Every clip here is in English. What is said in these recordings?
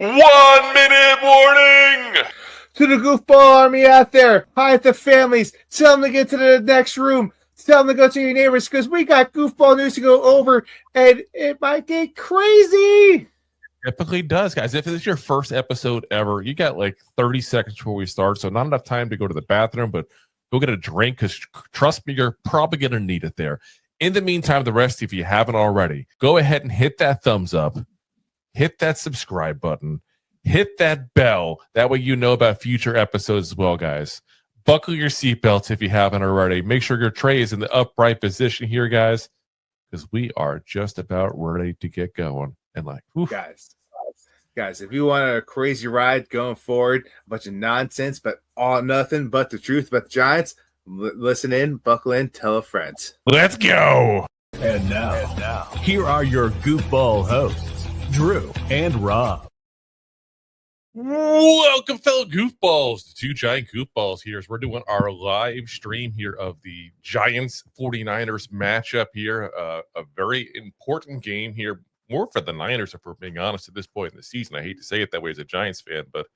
1 minute warning! To the goofball army out there, hi at the families, tell them to get to the next room, tell them to go to your neighbors, because we got goofball news to go over, and it might get crazy. Typically does, guys. If this is your first episode ever, you got like 30 seconds before we start, so not enough time to go to the bathroom, but go get a drink, because trust me, you're probably going to need it there. In the meantime, the rest, if you haven't already, go ahead and hit that thumbs up, hit that subscribe button, hit that bell. That way you know about future episodes as well, guys. Buckle your seatbelts if you haven't already. Make sure your tray is in the upright position here, guys, because we are just about ready to get going. And like, whew. Guys, if you want a crazy ride going forward, a bunch of nonsense, but all nothing but the truth about the Giants, listen in, buckle in, tell a friend. Let's go. And now, here are your goofball hosts, Drew and Rob. Welcome, fellow goofballs, the two giant goofballs here as we're doing our live stream here of the Giants 49ers matchup here. A very important game here, more for the Niners, if we're being honest at this point in the season. I hate to say it that way as a Giants fan, but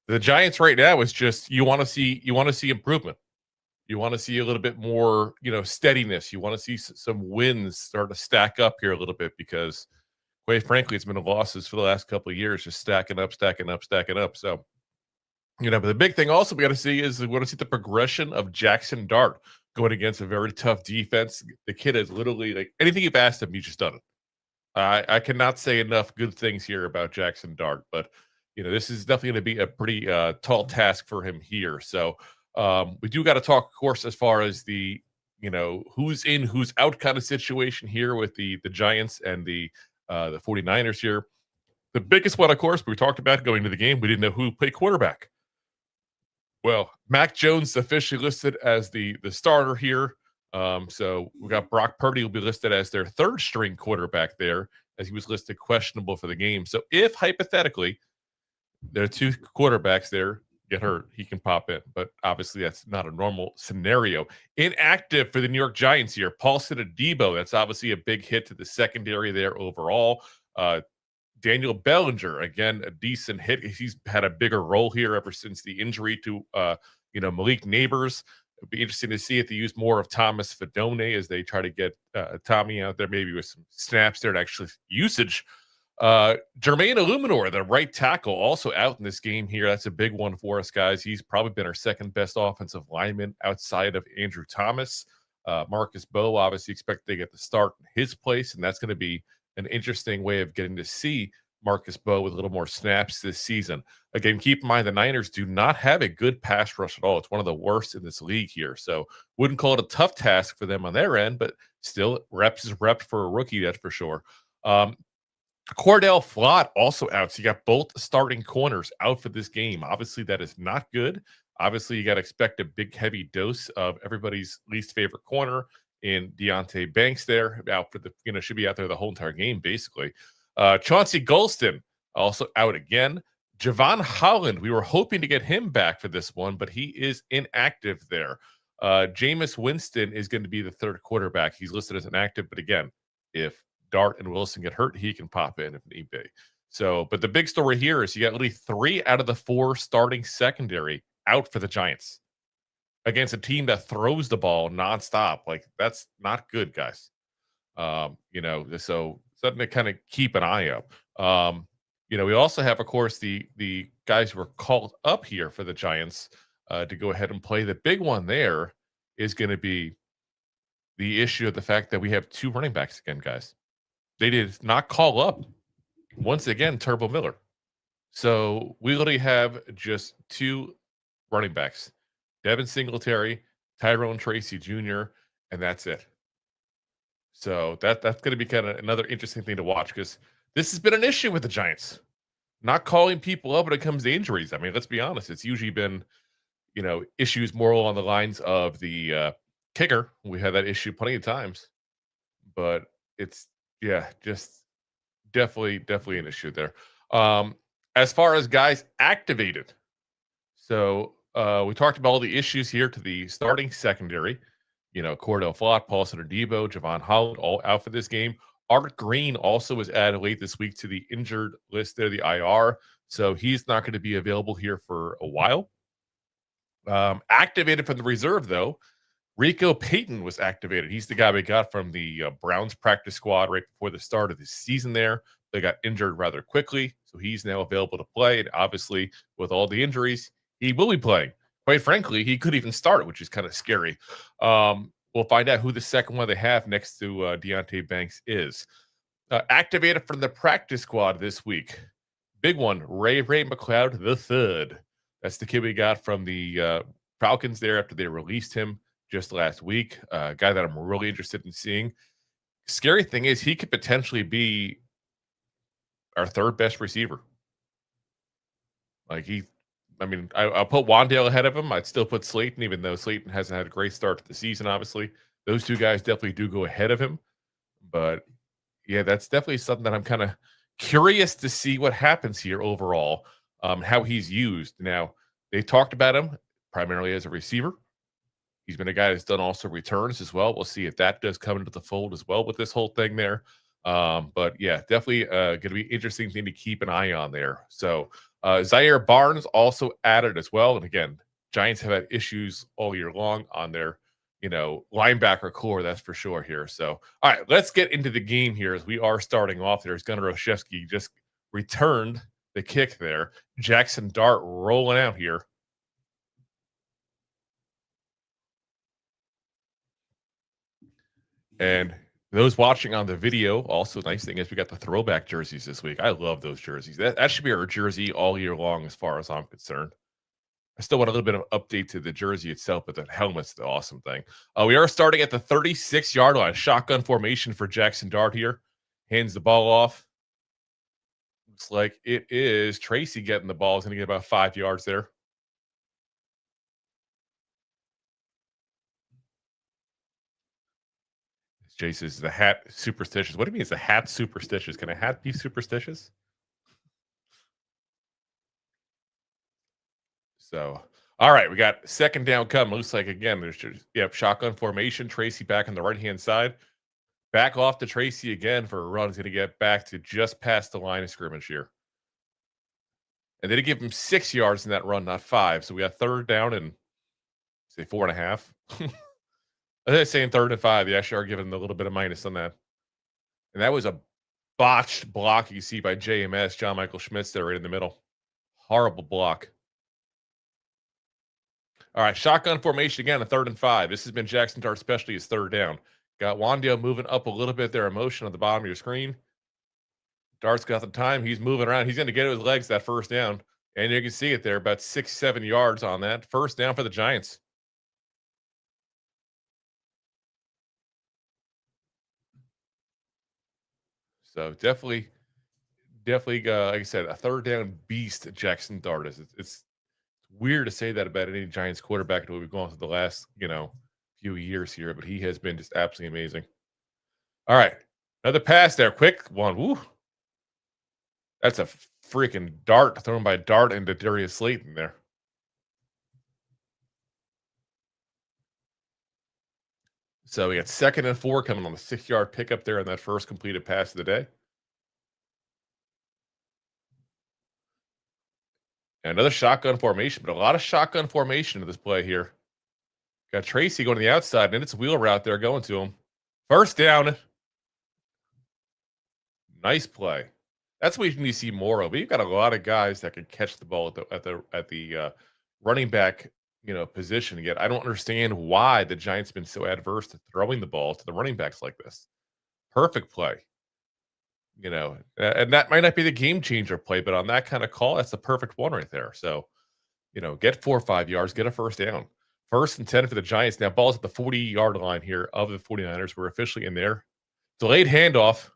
the Giants right now is just you want to see improvement. You want to see a little bit more, steadiness. You want to see some wins start to stack up here a little bit because, quite frankly, it's been losses for the last couple of years, just stacking up. So, but the big thing also we got to see is we want to see the progression of Jackson Dart going against a very tough defense. The kid is literally like anything you've asked him, he's just done it. I cannot say enough good things here about Jackson Dart, but this is definitely going to be a pretty tall task for him here. So we do got to talk, of course, as far as the who's in, who's out kind of situation here with the Giants and the 49ers here. The biggest one, of course, we talked about going to the game. We didn't know who played quarterback. Well, Mac Jones officially listed as the starter here. So we got Brock Purdy will be listed as their third string quarterback there, as he was listed questionable for the game. So if hypothetically there are two quarterbacks there get hurt, he can pop in. But obviously that's not a normal scenario. Inactive for the New York Giants here, Paulson Adebo. That's obviously a big hit to the secondary there overall. Daniel Bellinger, again, a decent hit. He's had a bigger role here ever since the injury to Malik Neighbors. It'd be interesting to see if they use more of Thomas Fidone as they try to get Tommy out there, maybe with some snaps there and actually usage. Jermaine Illuminor, the right tackle, also out in this game here. That's a big one for us, guys. He's probably been our second best offensive lineman outside of Andrew Thomas. Marcus Bowe obviously expected to get the start in his place, and that's going to be an interesting way of getting to see Marcus Bowe with a little more snaps this season. Again, keep in mind the Niners do not have a good pass rush at all. It's one of the worst in this league here. So wouldn't call it a tough task for them on their end, but still reps is rep for a rookie, that's for sure. Cor'Dale Flott also out. So you got both starting corners out for this game. Obviously, that is not good. Obviously, you got to expect a big, heavy dose of everybody's least favorite corner in Deonte Banks there. Out for the, should be out there the whole entire game, basically. Chauncey Golston also out again. Javon Holland, we were hoping to get him back for this one, but he is inactive there. Jameis Winston is going to be the third quarterback. He's listed as inactive, but again, if Dart and Wilson get hurt, he can pop in if need be. So, but the big story here is you got only 3 out of the 4 starting secondary out for the Giants against a team that throws the ball nonstop. Like, that's not good, guys. So something to kind of keep an eye out. We also have, of course, the guys who were called up here for the Giants to go ahead and play. The big one there is going to be the issue of the fact that we have 2 running backs again, guys. They did not call up, once again, Turbo Miller. So we literally have just 2 running backs, Devin Singletary, Tyrone Tracy Jr., and that's it. So that's going to be kind of another interesting thing to watch, because this has been an issue with the Giants, not calling people up when it comes to injuries. I mean, let's be honest. It's usually been, issues more along the lines of the kicker. We had that issue plenty of times, but it's, just definitely an issue there. As far as guys activated, so we talked about all the issues here to the starting secondary. Cor'Dale Flott, Paulson Adebo, Javon Holland, all out for this game. Art Green also was added late this week to the injured list there, the IR. So he's not going to be available here for a while. Activated from the reserve, though, Rico Payton was activated. He's the guy we got from the Browns practice squad right before the start of the season there. They got injured rather quickly, so he's now available to play. And obviously, with all the injuries, he will be playing. Quite frankly, he could even start, which is kind of scary. We'll find out who the second one they have next to Deontay Banks is. Activated from the practice squad this week. Big one, Ray McLeod the third. That's the kid we got from the Falcons there after they released him just last week. A guy that I'm really interested in seeing. Scary thing is he could potentially be our third best receiver. I'll put Wan'Dale ahead of him. I'd still put Slayton, even though Slayton hasn't had a great start to the season, obviously. Those two guys definitely do go ahead of him. But, yeah, that's definitely something that I'm kind of curious to see what happens here overall, how he's used. Now, they talked about him primarily as a receiver. He's been a guy that's done also returns as well. We'll see if that does come into the fold as well with this whole thing there. But, yeah, definitely going to be an interesting thing to keep an eye on there. So, Zaire Barnes also added as well. And, again, Giants have had issues all year long on their, linebacker core, that's for sure here. So, all right, let's get into the game here as we are starting off. There's Gunnar Olszewski just returned the kick there. Jackson Dart rolling out here. And those watching on the video, also nice thing is we got the throwback jerseys this week. I love those jerseys. That should be our jersey all year long as far as I'm concerned. I still want a little bit of update to the jersey itself, but the helmet's the awesome thing. We are starting at the 36-yard line. Shotgun formation for Jackson Dart here. Hands the ball off. Looks like it is Tracy getting the ball. He's going to get about 5 yards there. Jace says the hat superstitious. What do you mean is the hat superstitious? Can a hat be superstitious? So, all right, we got second down coming. Looks like, again, there's shotgun formation. Tracy back on the right-hand side. Back off to Tracy again for a run. He's going to get back to just past the line of scrimmage here. And they did give him 6 yards in that run, not 5. So we got third down and, say, 4.5. I was saying 3rd and 5. They actually are giving a little bit of minus on that. And that was a botched block you see by JMS, John Michael Schmitz there right in the middle. Horrible block. All right, shotgun formation again, a 3rd and 5. This has been Jackson Dart, especially his third down. Got Wan'Dale moving up a little bit there in motion on the bottom of your screen. Dart's got the time. He's moving around. He's going to get his legs that first down. And you can see it there, about 6-7 yards on that. First down for the Giants. So definitely, like I said, a third down beast Jackson Dart is. It's weird to say that about any Giants quarterback that we've gone through the last, few years here, but he has been just absolutely amazing. All right. Another pass there. Quick one. Woo. That's a freaking dart thrown by Dart into Darius Slayton there. So we got 2nd and 4 coming on the 6-yard pickup there on that first completed pass of the day. And another shotgun formation, but a lot of shotgun formation to this play here. Got Tracy going to the outside, and it's a wheel route there going to him. First down. Nice play. That's what you need to see more of. We've got a lot of guys that can catch the ball at the running back position. Yet I don't understand why the Giants have been so adverse to throwing the ball to the running backs like this. Perfect play. And that might not be the game changer play, but on that kind of call, that's the perfect one right there. So, get 4 or 5 yards, get a first down. 1st and 10 for the Giants. Now, ball's at the 40-yard line here of the 49ers. We're officially in there. Delayed handoff.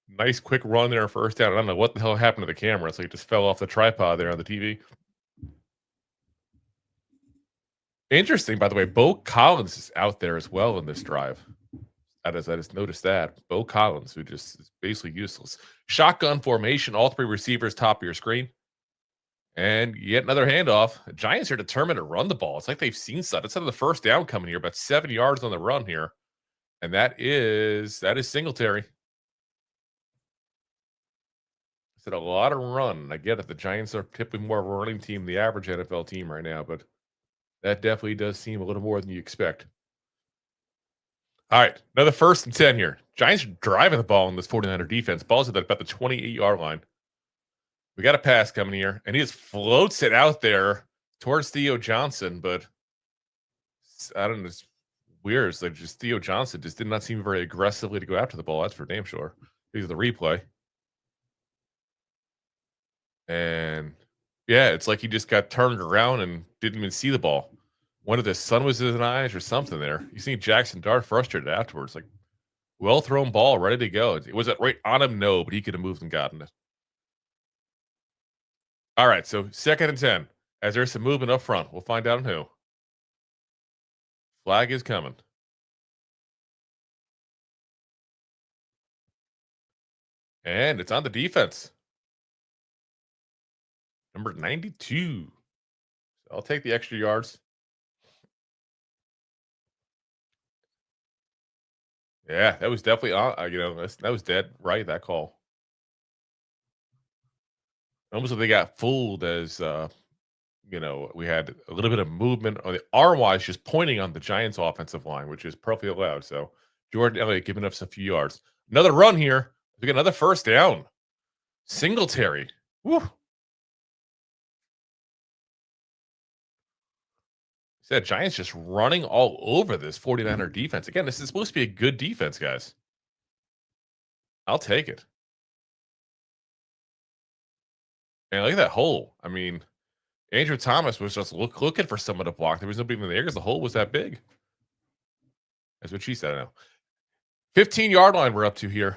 Nice quick run there, first down. I don't know what the hell happened to the camera. It's like it just fell off the tripod there on the TV. Interesting, by the way, Bo Collins is out there as well in this drive. I just noticed that. Bo Collins, who just is basically useless. Shotgun formation, all 3 receivers top of your screen. And yet another handoff. The Giants are determined to run the ball. It's like they've seen stuff. It's out of the first down coming here, about 7 yards on the run here. And that is Singletary. Said a lot of run. I get it. The Giants are typically more of a running team than the average NFL team right now, but that definitely does seem a little more than you expect. All right, another 1st and 10 here. Giants are driving the ball in this 49er defense. Ball's at about the 28-yard line. We got a pass coming here, and he just floats it out there towards Theo Johnson, but I don't know. It's weird. It's like just Theo Johnson just did not seem very aggressively to go after the ball. That's for damn sure. Here's the replay. And yeah, it's like he just got turned around and didn't even see the ball. One of the sun was in his eyes or something there. You see Jackson Dart frustrated afterwards. Like, well thrown ball, ready to go. Was it right on him? No, but he could have moved and gotten it. All right, so 2nd and 10. As there's some movement up front, we'll find out on who. Flag is coming. And it's on the defense. Number 92. So I'll take the extra yards. Yeah, that was definitely on. That was dead right, that call. Almost like they got fooled as, we had a little bit of movement on the R-wise just pointing on the Giants offensive line, which is perfectly allowed. So Jordan Elliott giving us a few yards. Another run here. We get another 1st down. Singletary. Woo. Said Giants just running all over this 49er defense. Again, this is supposed to be a good defense, guys. I'll take it. And look at that hole. I mean, Andrew Thomas was just looking for someone to block. There was nobody in the air because the hole was that big. That's what she said. I know. 15-yard line we're up to here.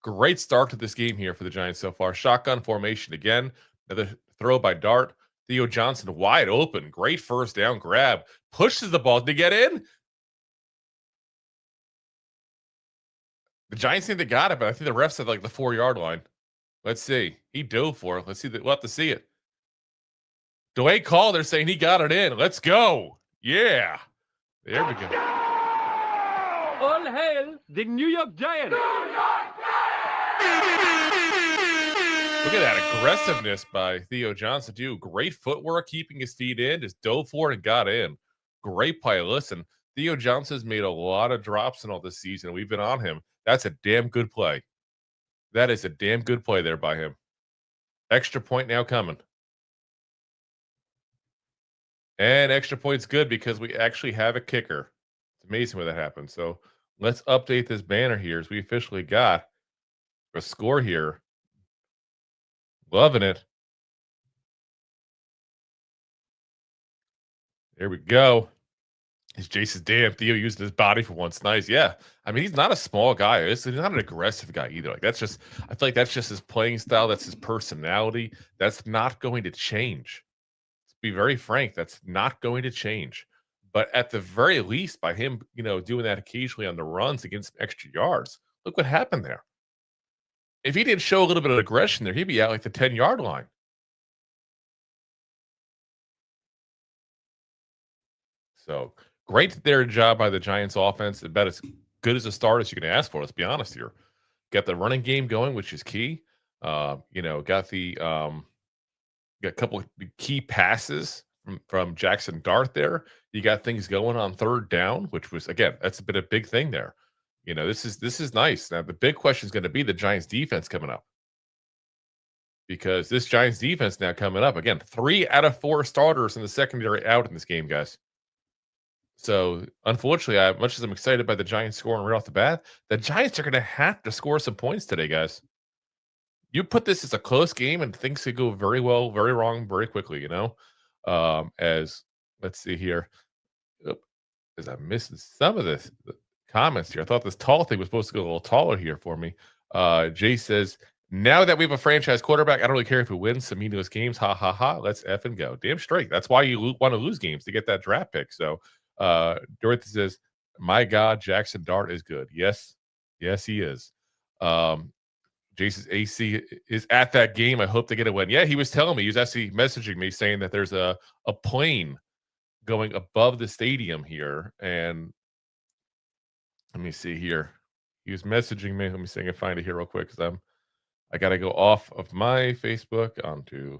Great start to this game here for the Giants so far. Shotgun formation again. Another throw by Dart. Theo Johnson wide open. Great 1st down grab. Pushes the ball to get in. The Giants think they got it, but I think the ref said like the 4-yard line. Let's see. He dove for it. Let's see. We'll have to see it. Delay call. They're saying he got it in. Let's go. Yeah. There we go. All hail the New York Giants. Look at that aggressiveness by Theo Johnson, too. Great footwork, keeping his feet in. Just dove for it and got in. Great play. Listen, Theo Johnson's made a lot of drops in all this season. We've been on him. That's a damn good play. That is a damn good play there by him. Extra point now coming. And extra point's good because we actually have a kicker. It's amazing when that happens. So let's update this banner here as we officially got a score here. Loving it. There we go. As Jason's damn Theo using his body for once. Nice. Yeah. I mean, he's not a small guy. He's not an aggressive guy either. Like, that's just, I feel like that's just his playing style. That's his personality. That's not going to change. To be very frank, that's not going to change. But at the very least, by him, doing that occasionally on the runs against extra yards, look what happened there. If he didn't show a little bit of aggression there, he'd be out like the 10-yard line. So great their job by the Giants offense. About as good as a start as you can ask for. Let's be honest here. Got the running game going, which is key. Got a couple of key passes from Jackson Dart there. You got things going on 3rd down, which was, again, that's been a big thing there. This is nice. Now the big question is going to be the Giants defense coming up. Because this Giants defense now coming up, again, 3 out of 4 starters in the secondary out in this game, guys. So, unfortunately, as much as I'm excited by the Giants scoring right off the bat, the Giants are going to have to score some points today, guys. You put this as a close game, and things could go very well, very wrong, very quickly, As, let's see here. As I missed some of the comments here. I thought this tall thing was supposed to go a little taller here for me. Jay says, now that we have a franchise quarterback, I don't really care if we win some meaningless games. Ha, ha, ha. Let's effing go. Damn straight. That's why you want to lose games, to get that draft pick. So, Dorothy says, my God, Jackson Dart is good. Yes, he is. Jason's AC is at that game. I hope they get a win. Yeah, he was telling me, he was actually messaging me saying that there's a plane going above the stadium here, and Let me see here. He was messaging me. Let me see if I can find it here real quick because I got to go off of my Facebook onto.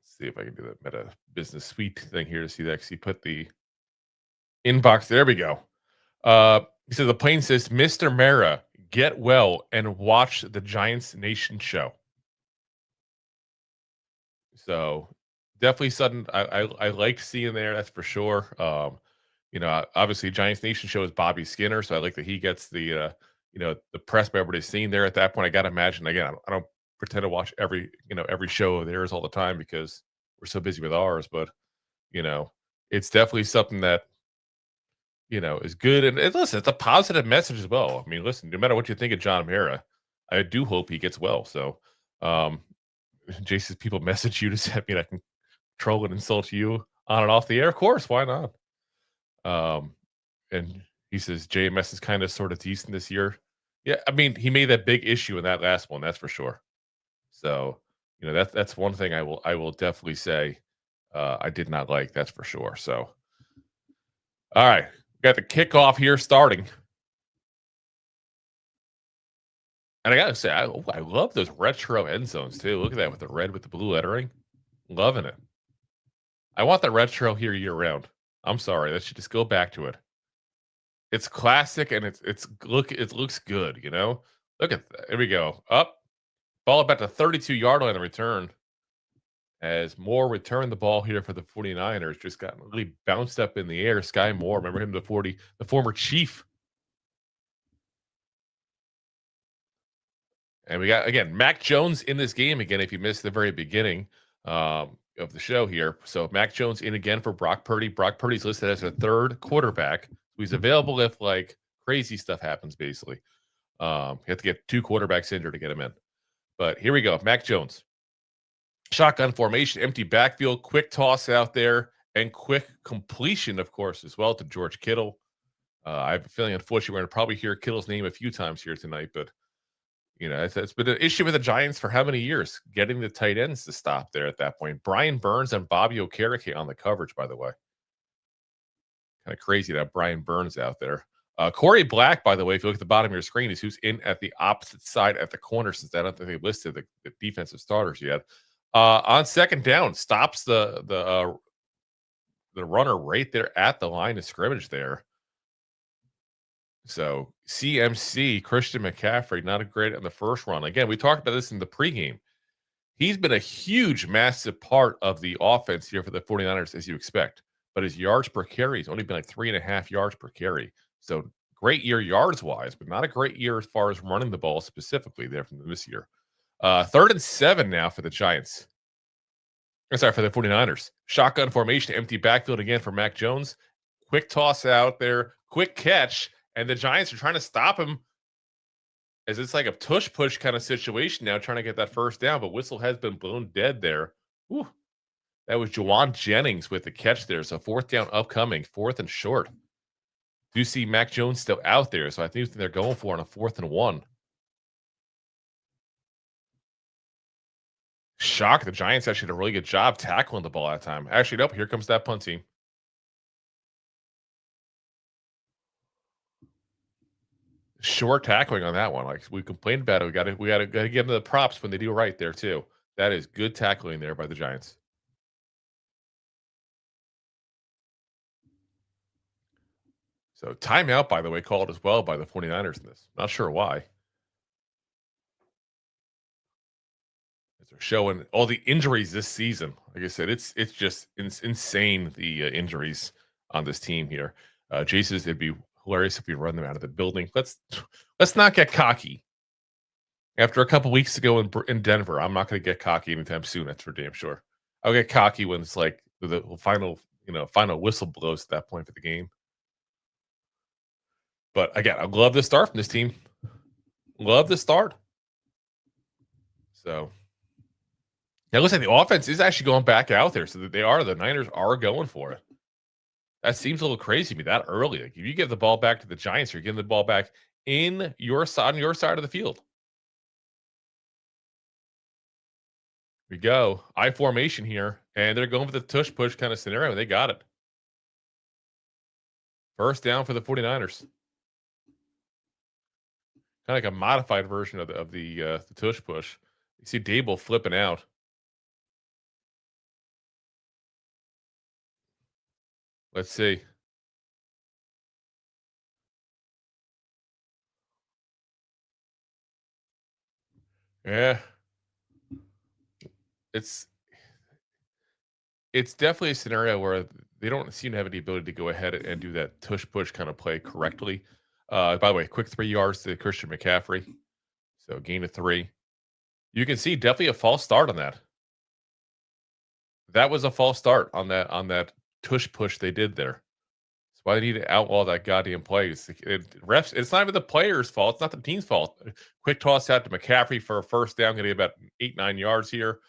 See if I can do that Meta Business Suite thing here to see that. 'Cause he put the inbox. There we go. He says the plane says, "Mr. Mara, get well and watch the Giants Nation show." So definitely something I like seeing there. That's for sure. Obviously Giants Nation show is Bobby Skinner, so I like that he gets the the press by everybody's seen there at that point. I got to imagine again. I don't pretend to watch every show of theirs all the time because we're so busy with ours, but it's definitely something that is good. And listen, it's a positive message as well. I mean, listen, no matter what you think of John Mara, I do hope he gets well. So, Jason's people message you to send me, and I can troll and insult you on and off the air. Of course, why not? And he says JMS is kind of sort of decent this year. Yeah, I mean, he made that big issue in that last one, that's for sure. So, that's one thing I will definitely say I did not like, that's for sure. So, all right, we got the kickoff here starting. And I gotta say, I love those retro end zones too. Look at that with the red with the blue lettering. Loving it. I want the retro here year round. I'm sorry, that should just go back to it. It's classic and it looks good, Look at that. There we go. Up. Ball about the 32-yard line of return. As Moore returned the ball here for the 49ers, just got really bounced up in the air. Sky Moore, remember him, the former Chief. And we got, again, Mac Jones in this game again, if you missed the very beginning of the show here. So Mac Jones in again for Brock Purdy. Brock Purdy's listed as a third quarterback. So he's available if, crazy stuff happens, basically. You have to get two quarterbacks injured to get him in. But here we go. Mac Jones. Shotgun formation, empty backfield, quick toss out there, and quick completion, of course, as well to George Kittle. I have a feeling, unfortunately, we're going to probably hear Kittle's name a few times here tonight, but it's been an issue with the Giants for how many years? Getting the tight ends to stop there at that point. Brian Burns and Bobby Okereke on the coverage, by the way. Kind of crazy to have Brian Burns out there. Corey Black, by the way, if you look at the bottom of your screen, is who's in at the opposite side at the corner, since I don't think they've listed the defensive starters yet. On second down, stops the runner right there at the line of scrimmage there. So CMC, Christian McCaffrey, not a great on the first run. Again, we talked about this in the pregame. He's been a huge, massive part of the offense here for the 49ers, as you expect. But his yards per carry has only been 3.5 yards per carry. So great year yards-wise, but not a great year as far as running the ball specifically there from this year. 3rd and 7 now for the Giants. Sorry, for the 49ers. Shotgun formation, empty backfield again for Mac Jones. Quick toss out there, quick catch. And the Giants are trying to stop him as it's like a tush-push kind of situation now, trying to get that first down, but whistle has been blown dead there. Whew. That was Jawan Jennings with the catch there. So 4th down upcoming, 4th and short. Do see Mac Jones still out there, so I think they're going for on a 4th and 1. Shock, the Giants actually did a really good job tackling the ball that time. Actually, nope, here comes that punt team. Short tackling on that one. Like we complained about it. We got to give them the props when they do right there too. That is good tackling there by the Giants. So timeout, by the way, called as well by the 49ers in this. Not sure why. As they're showing all the injuries this season. Like I said, it's just insane, the injuries on this team here. Jason, it'd be hilarious if we run them out of the building. Let's not get cocky. After a couple weeks ago in Denver, I'm not going to get cocky anytime soon. That's for damn sure. I'll get cocky when it's like the final whistle blows at that point for the game. But again, I love the start from this team. Love the start. So it looks like the offense is actually going back out there, so that the Niners are going for it. That seems a little crazy to me that early. Like if you give the ball back to the Giants, you're giving the ball back on your side of the field. We go. I formation here, and they're going for the tush push kind of scenario. They got it. First down for the 49ers. Kind of like a modified version of the tush push. You see Adebo flipping out. Let's see. Yeah. It's definitely a scenario where they don't seem to have the ability to go ahead and do that tush push kind of play correctly. By the way, quick 3 yards to Christian McCaffrey. So gain of 3. You can see definitely a false start on that. That was a false start on that tush push they did there. That's why they need to outlaw that goddamn play. Refs, it's not even the player's fault. It's not the team's fault. Quick toss out to McCaffrey for a first down, going to get about 8-9 yards here.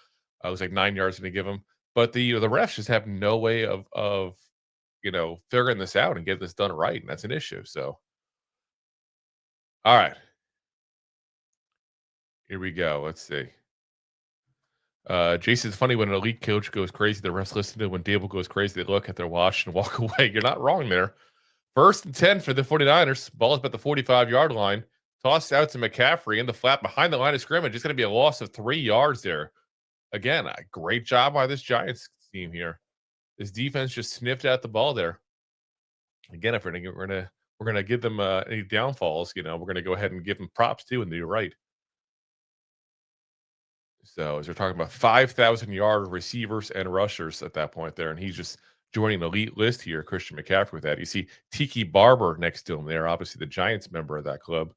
It was like 9 yards going to give him. But the refs just have no way of figuring this out and getting this done right, and that's an issue. So, all right, here we go. Let's see. Jason's funny when an elite coach goes crazy. The refs listen to when Dable goes crazy. They look at their watch and walk away. You're not wrong there. 1st and 10 for the 49ers. Ball is about the 45-yard line. Tossed out to McCaffrey in the flat behind the line of scrimmage. It's going to be a loss of 3 yards there. Again, a great job by this Giants team here. This defense just sniffed out the ball there. Again, if we're gonna give them any downfalls, we're gonna go ahead and give them props too, and do right. So as we're talking about 5,000-yard receivers and rushers at that point there, and he's just joining an elite list here, Christian McCaffrey with that. You see Tiki Barber next to him there, obviously the Giants member of that club.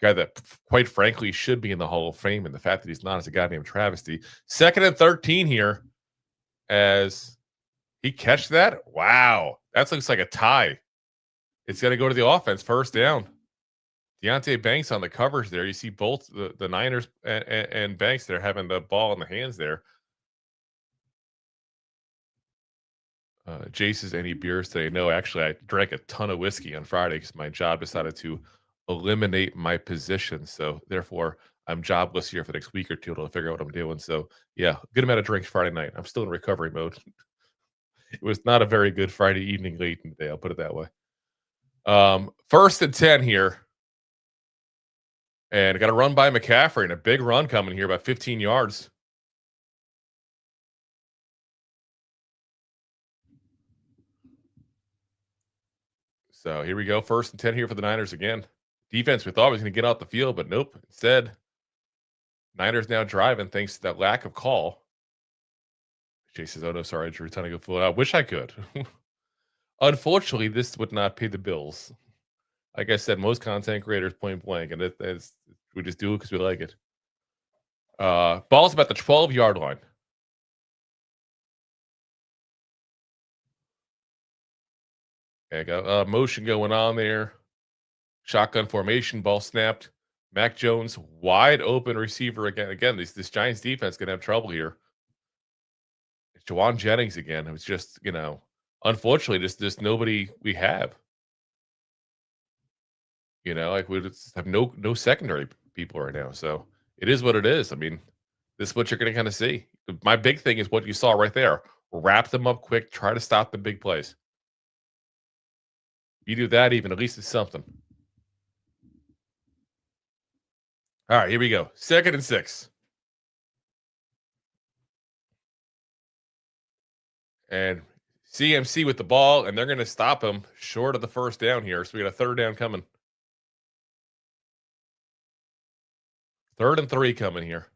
Guy that, quite frankly, should be in the Hall of Fame, and the fact that he's not is a goddamn travesty. 2nd and 13 here as he catch that. Wow. That looks like a tie. It's going to go to the offense. First down. Deontay Banks on the covers there. You see both the Niners and Banks there having the ball in the hands there. Jace says, any beers today? No, actually, I drank a ton of whiskey on Friday because my job decided to eliminate my position. So, therefore, I'm jobless here for the next week or two to figure out what I'm doing. So, yeah, good amount of drinks Friday night. I'm still in recovery mode. It was not a very good Friday evening late in the day. I'll put it that way. 1st and 10 here. And got a run by McCaffrey and a big run coming here, about 15 yards. So here we go. 1st and 10 here for the Niners again. Defense, we thought was going to get off the field, but nope. Instead, Niners now driving thanks to that lack of call. Jay says, oh no, sorry, I drew a ton of good foot. I wish I could. Unfortunately, this would not pay the bills. Like I said, most content creators point blank, and we just do it because we like it. Ball's about the 12-yard line. Okay, got motion going on there. Shotgun formation, ball snapped. Mac Jones, wide open receiver again. Again, this Giants defense going to have trouble here. It's Jawan Jennings again. It was just, unfortunately, just nobody we have. Like we just have no secondary people right now. So it is what it is. I mean, this is what you're going to kind of see. My big thing is what you saw right there. Wrap them up quick. Try to stop the big plays. You do that even, at least it's something. All right, here we go. 2nd and 6. And CMC with the ball, and they're going to stop him short of the first down here. So we got a 3rd down coming. 3rd and 3 coming here.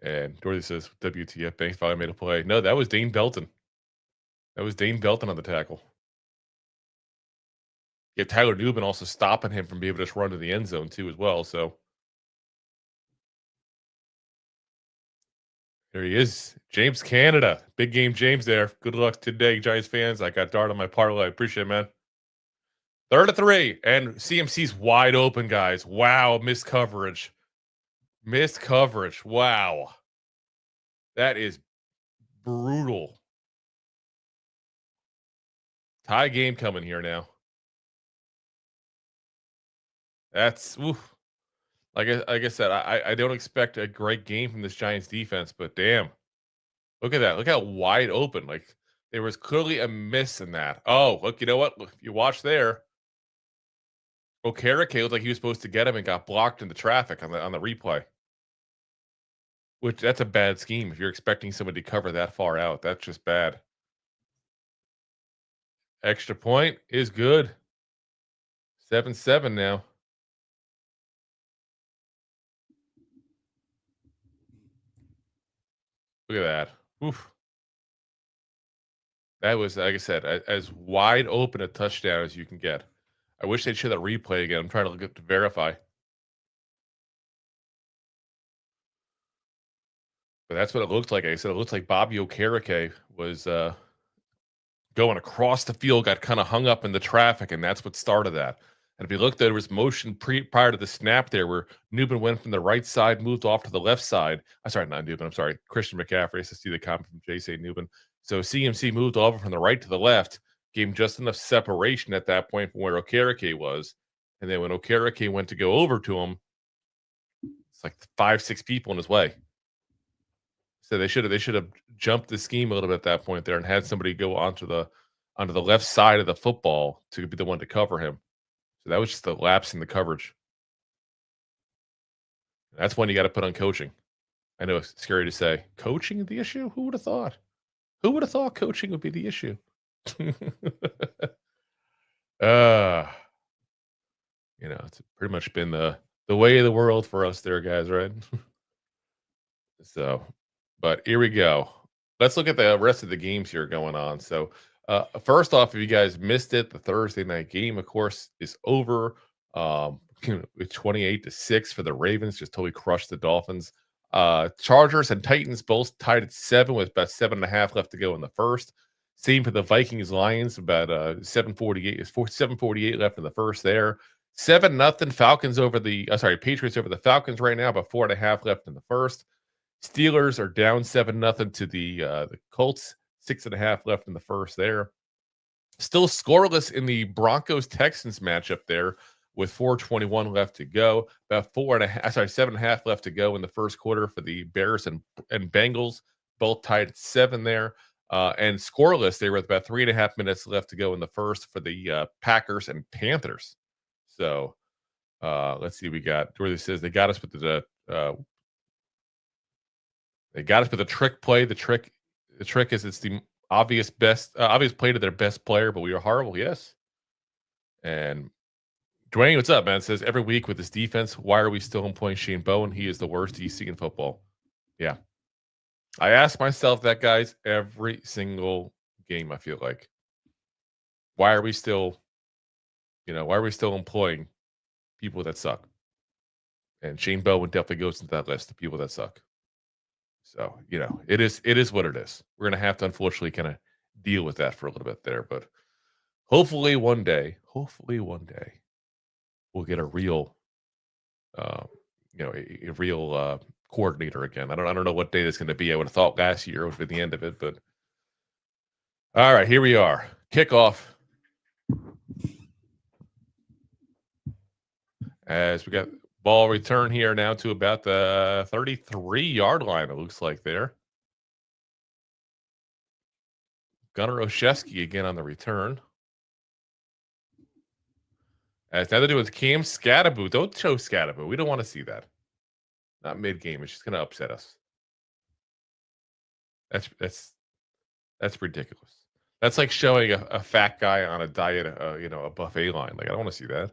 And Dorothy says, WTF, Banks finally made a play. No, that was Dane Belton. That was Dane Belton on the tackle. Yeah, Tyler Newman also stopping him from being able to just run to the end zone, too, as well. So there he is. James Canada. Big game James there. Good luck today, Giants fans. I got Dart on my parlay. Appreciate it, man. 3rd and 3. And CMC's wide open, guys. Wow, missed coverage. Missed coverage. Wow. That is brutal. Tie game coming here now. That's, oof. Like I said, I don't expect a great game from this Giants defense, but damn, look at that! Look how wide open. Like there was clearly a miss in that. Oh, look, you know what? Look, you watch there. Okereke looked like he was supposed to get him and got blocked in the traffic on the replay. Which that's a bad scheme if you're expecting somebody to cover that far out. That's just bad. Extra point is good. 7-7 now. Look at that. Oof. That was, like I said, as wide open a touchdown as you can get. I wish they'd show that replay again. I'm trying to look up to verify. But that's what it looked like. Like I said, it looked like Bobby Okereke was going across the field, got kind of hung up in the traffic, and that's what started that. And if you look, there was motion prior to the snap there where Newman went from the right side, moved off to the left side. I'm sorry, not Newman. I'm sorry, Christian McCaffrey. I see the comment from J.C. Newman. So CMC moved over from the right to the left, gave him just enough separation at that point from where Okereke was. And then when Okereke went to go over to him, it's like 5-6 people in his way. So they should have jumped the scheme a little bit at that point there and had somebody go onto the left side of the football to be the one to cover him. So that was just a lapse in the coverage. That's one you got to put on coaching. I know it's scary to say. Coaching the issue? Who would have thought? Who would have thought coaching would be the issue? It's pretty much been the way of the world for us there, guys, right? So, but here we go. Let's look at the rest of the games here going on. So, first off, if you guys missed it, the Thursday night game, of course, is over. With 28-6 for the Ravens, just totally crushed the Dolphins. Chargers and Titans both tied at 7 with about 7.5 left to go in the first. Same for the Vikings Lions, about 7:48 left in the first there. 7-0 Falcons over the Patriots over the Falcons right now, about 4.5 left in the first. Steelers are down 7-0 to the Colts, 6.5 left in the first there. Still scoreless in the Broncos-Texans matchup there with 4:21 left to go. About 7.5 left to go in the first quarter for the Bears and Bengals, both tied at 7 there. And scoreless, they were with about 3.5 minutes left to go in the first for the Packers and Panthers. So let's see, we got where this says they got us with the trick play. The trick is it's the obvious play to their best player, but we are horrible. Yes. And Dwayne, what's up, man? Says every week with this defense, why are we still employing Shane Bowen? He is the worst DC in football. Yeah. I ask myself that, guys, every single game, I feel like. Why are we still employing people that suck? And Shane Bowen definitely goes into that list of people that suck. So, it is what it is. We're going to have to, unfortunately, kind of deal with that for a little bit there. But hopefully one day, we'll get a real, a real coordinator again. I don't know what day that's going to be. I would have thought last year would be the end of it, but all right, here we are. Kickoff. As we got ball return here now to about the 33-yard line, it looks like there. Gunnar Olszewski again on the return. It's nothing to do with Cam Scatteraboo. Don't show Scatteraboo. We don't want to see that. Not mid-game. It's just going to upset us. That's ridiculous. That's like showing a fat guy on a diet, a buffet line. Like, I don't want to see that.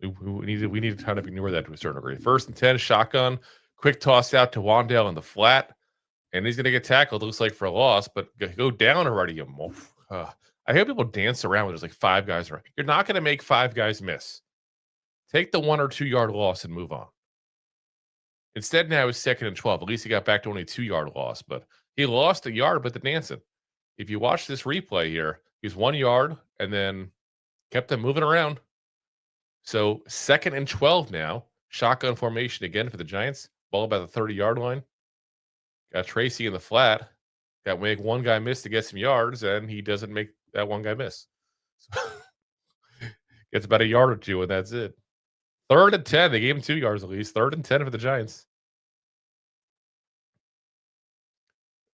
we need to kind of ignore that to a certain degree. 1st and 10, shotgun. Quick toss out to Wan'Dale in the flat. And he's going to get tackled, looks like, for a loss, but go down already. I hear people dance around when there's like 5 guys around. You're not going to make 5 guys miss. Take the 1 or 2 yard loss and move on. Instead, now it's 2nd and 12. At least he got back to only a 2-yard loss, but he lost a yard with the dancing. If you watch this replay here, he's 1 yard and then kept them moving around. So 2nd and 12 now. Shotgun formation again for the Giants. Ball about the 30-yard line. Got Tracy in the flat. Got to make one guy miss to get some yards, and he doesn't make that one guy miss. So gets about a yard or two, and that's it. 3rd and 10. They gave him 2 yards at least. 3rd and 10 for the Giants.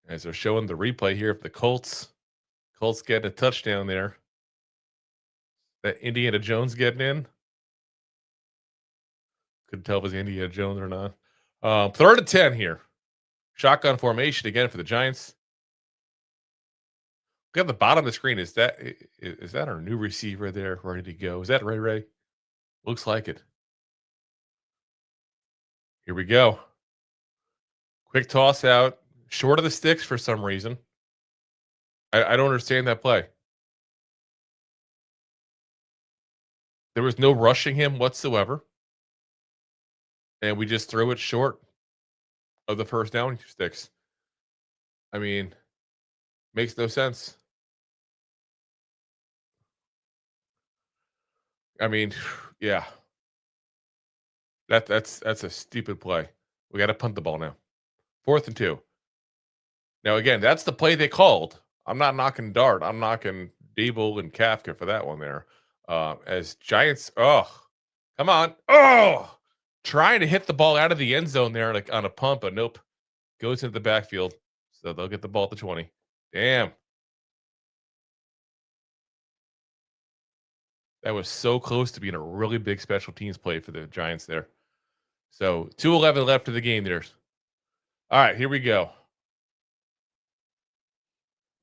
As they're showing the replay here of the Colts. Colts getting a touchdown there. That Indiana Jones getting in. Couldn't tell if it was Indiana Jones or not. 3rd and 10 here. Shotgun formation again for the Giants. Look at the bottom of the screen. Is that our new receiver there ready to go? Is that Ray? Looks like it. Here we go. Quick toss out. Short of the sticks for some reason. I don't understand that play. There was no rushing him whatsoever. And we just threw it short of the first down sticks. I mean, makes no sense. I mean, yeah. That's a stupid play. We got to punt the ball now. 4th and 2. Now, again, that's the play they called. I'm not knocking Dart. I'm knocking Adebo and Kafka for that one there. As Giants, come on. Trying to hit the ball out of the end zone there like on a pump, but nope. Goes into the backfield. So they'll get the ball at the 20. Damn. That was so close to being a really big special teams play for the Giants there. So 2:11 left of the game there. All right, here we go.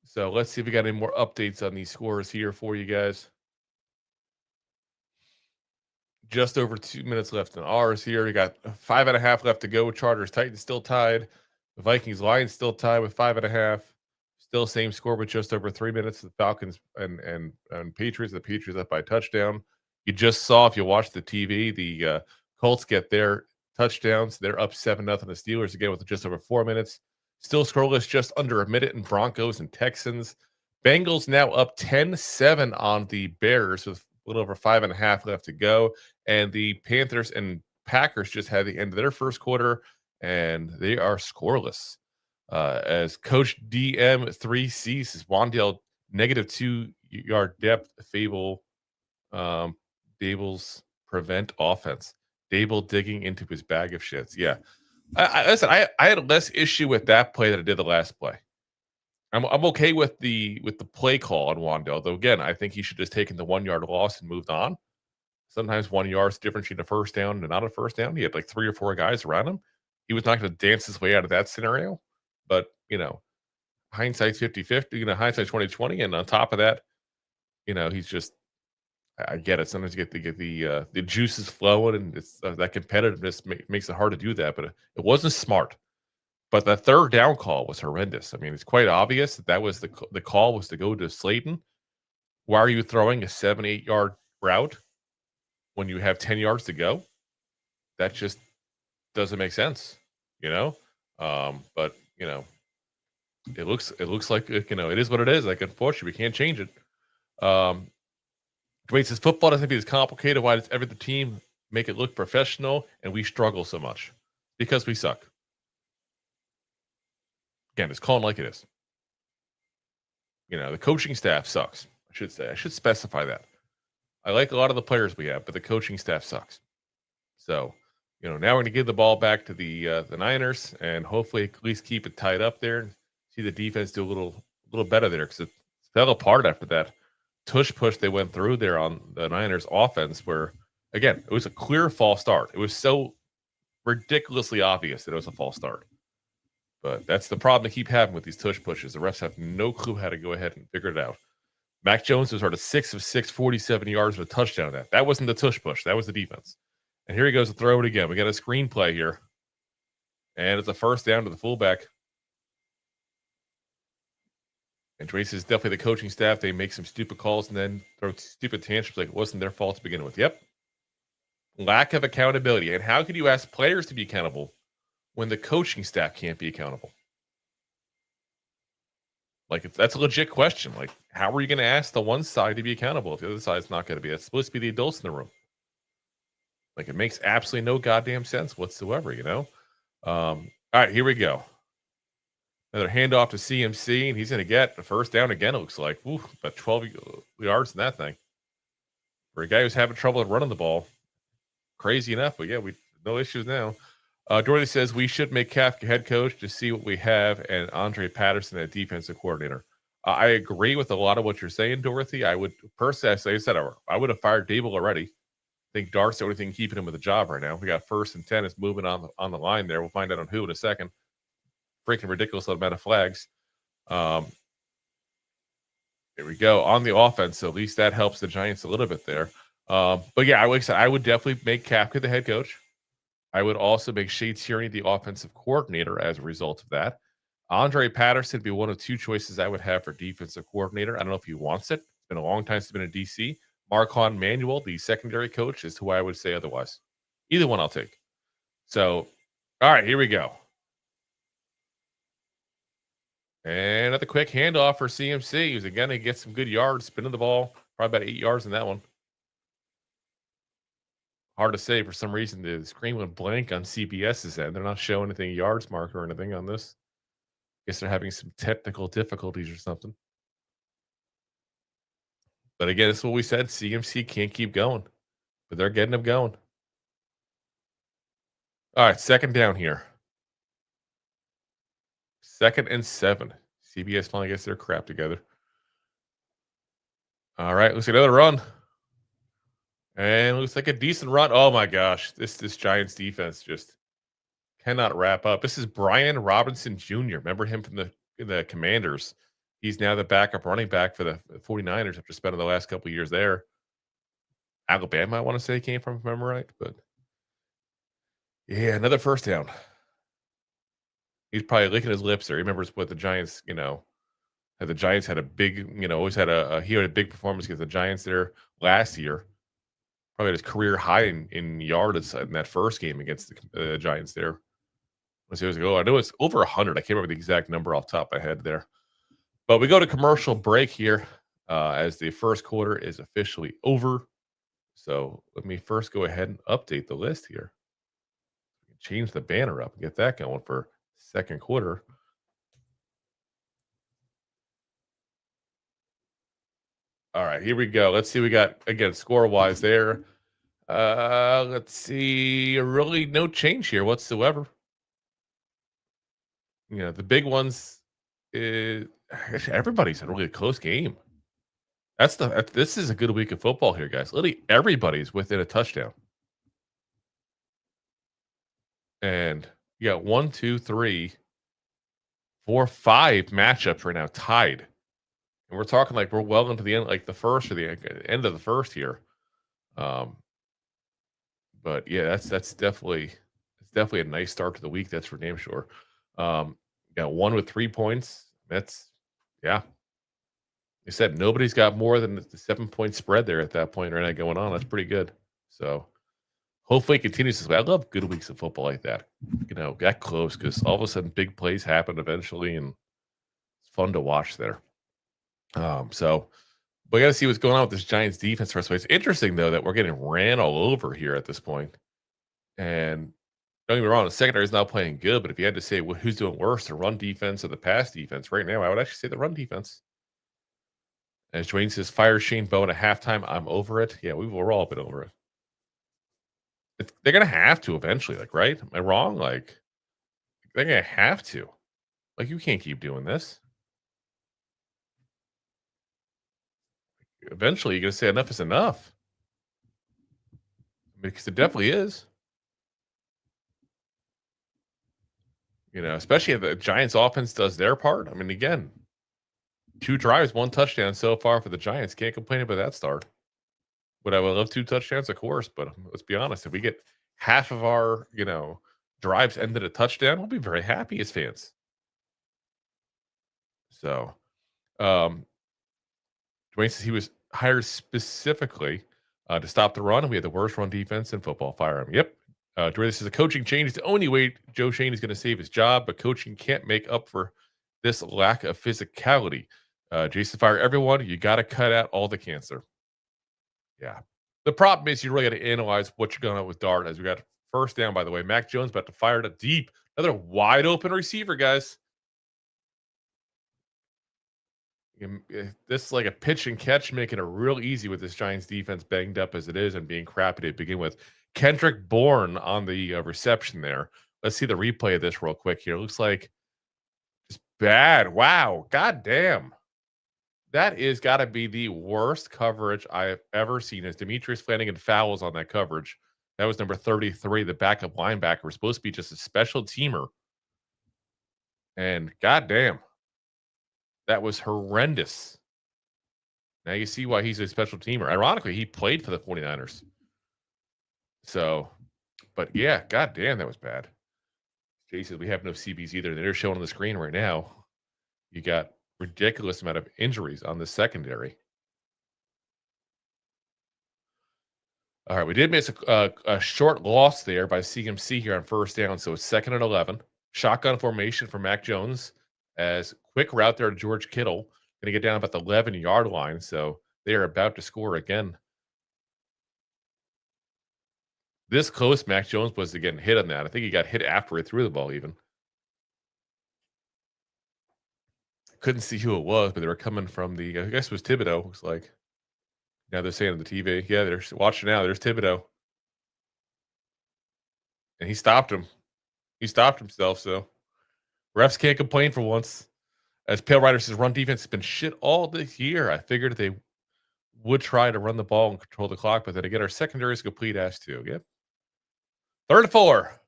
So let's see if we got any more updates on these scores here for you guys. Just over 2 minutes left in ours here. You got 5.5 left to go. Chargers, Titans still tied. The Vikings, Lions still tied with 5.5. Still same score with just over 3 minutes. The Falcons and Patriots. The Patriots up by a touchdown. You just saw, if you watched the TV, the Colts get their touchdowns. They're up 7-0. The Steelers again with just over 4 minutes. Still scoreless, just under a minute in Broncos and Texans. Bengals now up 10-7 on the Bears with a little over 5.5 left to go. And the Panthers and Packers just had the end of their first quarter, and they are scoreless. As Coach DM3C says, Wandale -2 yard depth, Dable's prevent offense. Dable digging into his bag of shits. Yeah. Listen, I had less issue with that play than I did the last play. I'm okay with the play call on Wandale, though. Again, I think he should have just taken the 1 yard loss and moved on. Sometimes 1 yard's different between a first down and not a first down. He had like 3 or 4 guys around him. He was not going to dance his way out of that scenario. But hindsight's 50-50. Hindsight's 20-20, and on top of that, he's just. I get it. Sometimes you get the juices flowing, and it's that competitiveness makes it hard to do that. But it wasn't smart. But the 3rd down call was horrendous. I mean, it's quite obvious that was the call was to go to Slayton. Why are you throwing a 7-8 yard route when you have 10 yards to go? That just doesn't make sense, But it looks like it is what it is. Like, unfortunately, we can't change it. Dwayne says football doesn't be as complicated. Why does every team make it look professional and we struggle so much? Because we suck. Again, it's calling like it is. The coaching staff sucks, I should say. I should specify that. I like a lot of the players we have, but the coaching staff sucks. So, now we're going to give the ball back to the Niners and hopefully at least keep it tied up there and see the defense do a little better there, because it fell apart after that tush push they went through there on the Niners offense, where, again, it was a clear false start. It was so ridiculously obvious that it was a false start. But that's the problem they keep having with these tush pushes. The refs have no clue how to go ahead and figure it out. Mac Jones was sort of 6 of 6, 47 yards with a touchdown. That wasn't the tush push. That was the defense. And here he goes to throw it again. We got a screenplay here. And it's a first down to the fullback. And Trace is definitely the coaching staff. They make some stupid calls and then throw stupid tantrums like it wasn't their fault to begin with. Yep. Lack of accountability. And how could you ask players to be accountable when the coaching staff can't be accountable? Like, that's a legit question. Like, how are you going to ask the one side to be accountable if the other side's not going to be? It's supposed to be the adults in the room. Like, it makes absolutely no goddamn sense whatsoever, All right, here we go. Another handoff to CMC, and he's going to get the first down again, it looks like. Ooh, about 12 yards in that thing. For a guy who's having trouble running the ball, crazy enough, but yeah, we no issues now. Dorothy says we should make Kafka head coach to see what we have, and Andre Patterson at defensive coordinator. I agree with a lot of what you're saying, Dorothy. I would personally, as I said, I would have fired Dable already. I think Dart's the only thing keeping him with a job right now. We got 1st and 10 is moving on the line there. We'll find out on who in a second. Freaking ridiculous amount of flags. There we go on the offense. So at least that helps the Giants a little bit there. But yeah, like I said, I would definitely make Kafka the head coach. I would also make Shea Tierney the offensive coordinator as a result of that. Andre Patterson would be one of 2 choices I would have for defensive coordinator. I don't know if he wants it. It's been a long time since he's been in DC. Marquand Manuel, the secondary coach, is who I would say otherwise. Either one I'll take. So, all right, here we go. And at the quick handoff for CMC. He was again to get some good yards, spinning the ball. Probably about 8 yards in that one. Hard to say. For some reason, the screen went blank on CBS's end. They're not showing anything yards mark or anything on this. Guess they're having some technical difficulties or something. But again, that's what we said. CMC can't keep going. But they're getting him going. All right, 2nd down here. 2nd and 7. CBS finally gets their crap together. All right, looks like another run. And looks like a decent run. Oh my gosh, this Giants defense just cannot wrap up. This is Brian Robinson Jr. Remember him from the Commanders? He's now the backup running back for the 49ers after spending the last couple of years there. Alabama, I want to say, he came from, if I remember right. But yeah, another 1st down. He's probably licking his lips there. He remembers what the Giants, the Giants had a big, always had he had a big performance against the Giants there last year. Probably had his career high in yards in that first game against the Giants there. Let's see, years ago. I know it's over 100. I can't remember the exact number off the top of my head there. But we go to commercial break here as the first quarter is officially over. So let me first go ahead and update the list here. Change the banner up and get that going for 2nd quarter. All right, here we go. Let's see. We got, again, score-wise there. Let's see. Really no change here whatsoever. The big ones is everybody's in a really close game. This is a good week of football here, guys. Literally everybody's within a touchdown. And you got 1, 2, 3, 4, 5 matchups right now tied. And we're talking like we're well into the end, like the first or the end of the first here. But yeah, that's definitely a nice start to the week. That's for damn sure. Got 1 with 3 points. That's I said nobody's got more than the 7-point spread there at that point right now going on. That's pretty good. So hopefully it continues this way. I love good weeks of football like that. Got close because all of a sudden big plays happen eventually, and it's fun to watch there. So we got to see what's going on with this Giants defense first. It's interesting though that we're getting ran all over here at this point. And don't get me wrong, the secondary is not playing good, but if you had to say who's doing worse, the run defense or the pass defense right now, I would actually say the run defense. As Dwayne says, fire Shane Bowen at halftime. I'm over it. Yeah, we're all been over it. They're gonna have to eventually, right? Am I wrong? They're gonna have to. You can't keep doing this. Eventually, you're gonna say enough is enough. Because it definitely is. Especially if the Giants offense does their part. I mean, again, 2 drives, 1 touchdown so far for the Giants. Can't complain about that start. Would I love 2 touchdowns? Of course, but let's be honest. If we get half of our, drives ended a touchdown, we'll be very happy as fans. So, Dwayne says he was hired specifically to stop the run, and we had the worst run defense in football. Fire him. Yep. Dwayne says a coaching change is the only way Joe Shane is going to save his job, but coaching can't make up for this lack of physicality. Jason, fire everyone. You got to cut out all the cancer. Yeah. The problem is you really got to analyze what you're going on with Dart. As we got 1st down, by the way. Mac Jones about to fire it deep. Another wide open receiver, guys. This is like a pitch and catch, making it real easy with this Giants defense banged up as it is and being crappy to begin with. Kendrick Bourne on the reception there. Let's see the replay of this real quick here. Looks like just bad. Wow. God damn. That is got to be the worst coverage I have ever seen. As Demetrius Flanagan fouls on that coverage. That was number 33, the backup linebacker. Was supposed to be just a special teamer. And goddamn, that was horrendous. Now you see why he's a special teamer. Ironically, he played for the 49ers. So, but yeah, goddamn, that was bad. Jay says we have no CBs either. They're showing on the screen right now. You got ridiculous amount of injuries on the secondary. All right, we did miss a short loss there by CMC here on first down. So it's 2nd and 11. Shotgun formation for Mac Jones as quick route there to George Kittle. Going to get down about the 11-yard line. So they are about to score again. This close, Mac Jones was to getting hit on that. I think he got hit after he threw the ball even. Couldn't see who it was, but they were coming from the, I guess it was Thibodeaux, looks like. Now they're saying on the TV. Yeah, they're watching now. There's Thibodeaux. And he stopped him. He stopped himself, so refs can't complain for once. As Pale Rider says, run defense has been shit all this year. I figured they would try to run the ball and control the clock, but then again, our secondary is complete as too. Yep. 3rd and 4.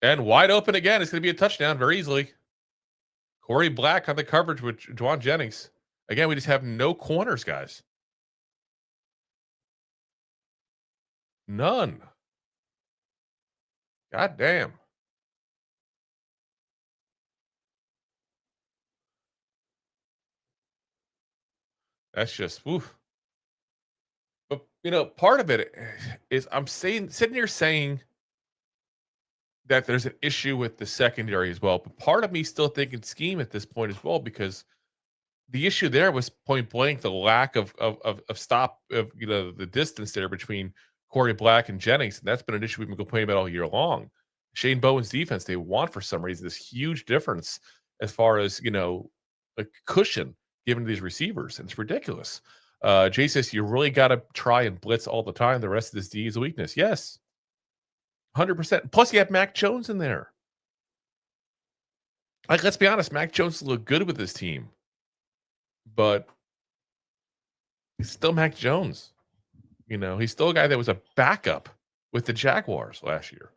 And wide open again. It's going to be a touchdown very easily. Corey Black on the coverage with Juwan Jennings. Again, we just have no corners, guys. None. God damn. That's just woof. But part of it is I'm sitting here saying that there's an issue with the secondary as well. But part of me still thinking scheme at this point as well, because the issue there was point blank the lack of stop of the distance there between Corey Black and Jennings, and that's been an issue we've been complaining about all year long. Shane Bowen's defense, they want for some reason this huge difference as far as a cushion given to these receivers, and it's ridiculous. Jay says you really got to try and blitz all the time. The rest of this D is a weakness. Yes, 100%. Plus, you have Mac Jones in there. Like, let's be honest, Mac Jones looked good with this team, but he's still Mac Jones. He's still a guy that was a backup with the Jaguars last year.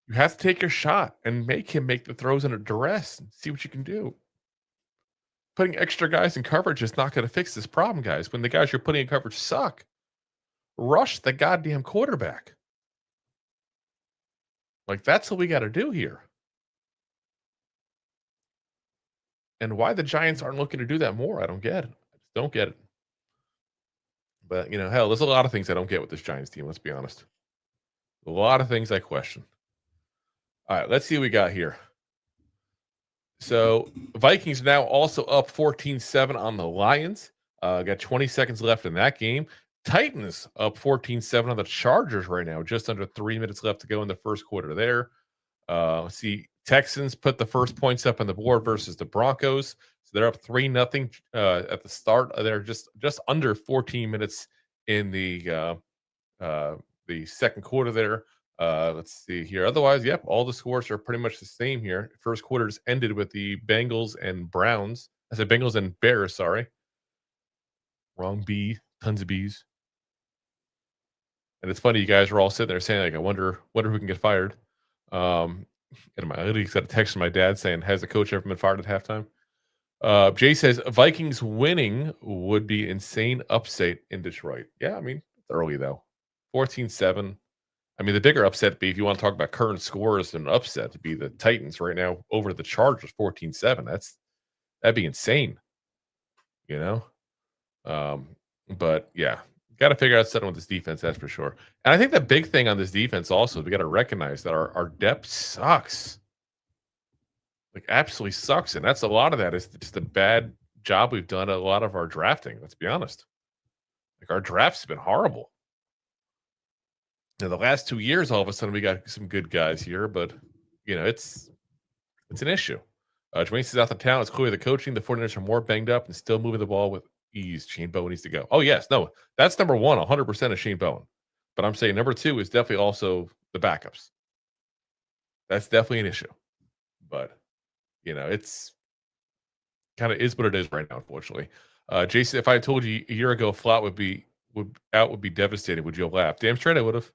You have to take your shot and make him make the throws under duress and see what you can do. Putting extra guys in coverage is not going to fix this problem, guys. When the guys you're putting in coverage suck, rush the goddamn quarterback. Like, that's what we got to do here. And why the Giants aren't looking to do that more, I don't get it. I just don't get it. But, hell, there's a lot of things I don't get with this Giants team, let's be honest. A lot of things I question. All right, let's see what we got here. So, Vikings now also up 14-7 on the Lions. Got 20 seconds left in that game. Titans up 14-7 on the Chargers right now. Just under 3 minutes left to go in the first quarter there. Let's see. Texans put the first points up on the board versus the Broncos. So they're up 3-0 at the start. They're just under 14 minutes in the second quarter there. Let's see here. Otherwise, yep, all the scores are pretty much the same here. First quarter just ended with the Bengals and Browns. I said Bengals and Bears, sorry. Wrong B. Tons of B's. And it's funny, you guys are all sitting there saying, like, I wonder who can get fired. And I literally got a text from my dad saying, has the coach ever been fired at halftime? Jay says, Vikings winning would be insane upset in Detroit. Yeah, I mean, it's early, though. 14-7. I mean, the bigger upset be, if you want to talk about current scores and upset, to be the Titans right now over the Chargers 14-7. That'd be insane. But yeah, got to figure out something with this defense, that's for sure. And I think the big thing on this defense also is we got to recognize that our depth sucks. Like, absolutely sucks. And that's a lot of that is just the bad job we've done at a lot of our drafting. Let's be honest. Like, our drafts have been horrible. Now, the last 2 years, all of a sudden, we got some good guys here, but it's an issue. Dwayne says out the town, it's clearly the coaching. The 49ers are more banged up and still moving the ball with ease. Shane Bowen needs to go. Oh, yes. No, that's number one, 100% of Shane Bowen. But I'm saying number two is definitely also the backups. That's definitely an issue. But, it's kind of is what it is right now, unfortunately. Jason, if I had told you a year ago Flott would be devastated, would you have laughed? Damn straight I would have.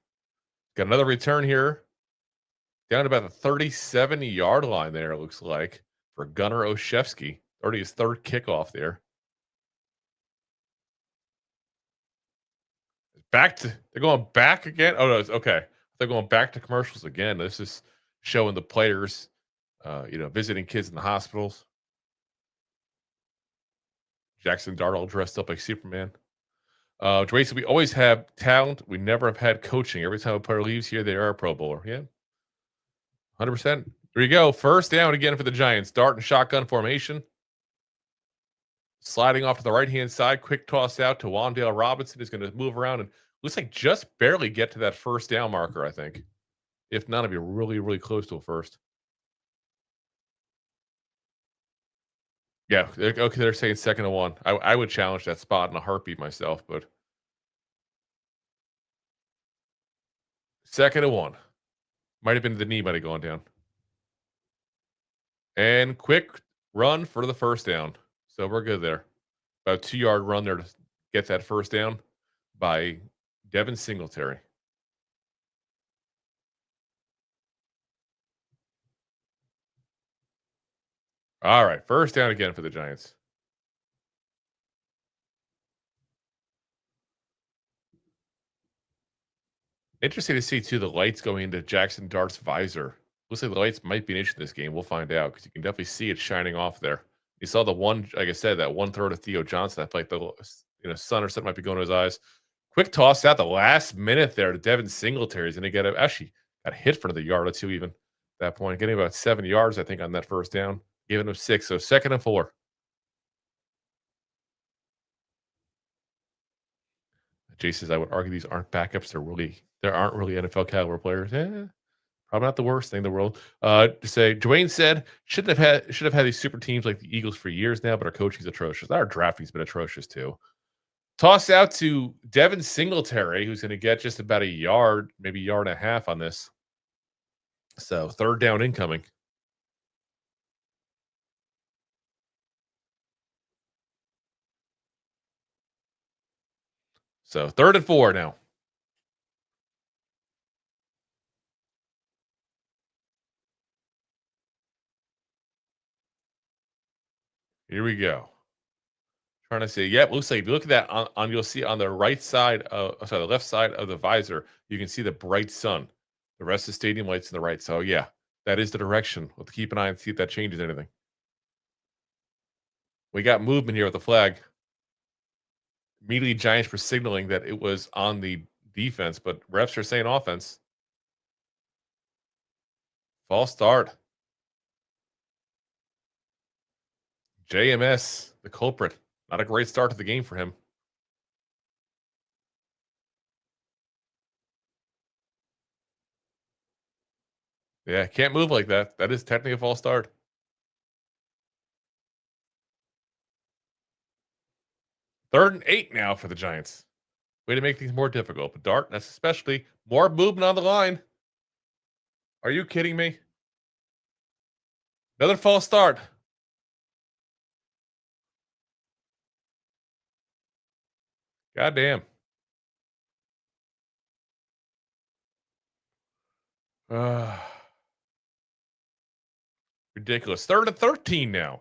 Got another return here. Down about the 37-yard line there, it looks like, for Gunnar Olszewski. Already his third kickoff there. They're going back again. Oh, no, okay. They're going back to commercials again. This is showing the players, visiting kids in the hospitals. Jackson Dart all dressed up like Superman. Tracy, we always have talent. We never have had coaching. Every time a player leaves here, they are a Pro Bowler. Yeah. 100%. There you go. First down again for the Giants. Dart and shotgun formation. Sliding off to the right-hand side. Quick toss out to Wan'Dale Robinson. Is going to move around and looks like just barely get to that first down marker, I think. If not, it'll be really, really close to a first. Yeah. Okay, they're saying 2nd and 1. I would challenge that spot in a heartbeat myself, but 2nd and 1. Might have been the knee might have gone down. And quick run for the first down. So we're good there. About 2-yard run there to get that first down by Devin Singletary. All right. First down again for the Giants. Interesting to see, too, the lights going into Jackson Dart's visor. Looks like the lights might be an issue in this game. We'll find out because you can definitely see it shining off there. You saw the one, like I said, that one throw to Theo Johnson. I feel like the sun or something might be going to his eyes. Quick toss out the last minute there to Devin Singletary. He's going to get actually got hit for the yard or two even at that point. Getting about 7 yards, I think, on that first down. Giving him 6. So 2nd and 4. Jay says, I would argue these aren't backups. There aren't really NFL caliber players. Probably not the worst thing in the world. To say, Dwayne said, should have had these super teams like the Eagles for years now, but our coaching's atrocious. Our drafting's been atrocious too. Toss out to Devin Singletary, who's going to get just about a yard, maybe yard and a half on this. So 3rd down incoming. So 3rd and 4 now. Here we go. Trying to see. Yep, looks like if you look at that on you'll see on the right side the left side of the visor, you can see the bright sun. The rest of the stadium lights to the right. So yeah, that is the direction. We'll keep an eye and see if that changes anything. We got movement here with the flag. Immediately Giants were signaling that it was on the defense, but refs are saying offense. False start. JMS, the culprit. Not a great start to the game for him. Yeah, can't move like that. That is technically a false start. 3rd and 8 now for the Giants. Way to make things more difficult. But Dart, that's especially more movement on the line. Are you kidding me? Another false start. Goddamn. Ridiculous. 3rd and 13 now.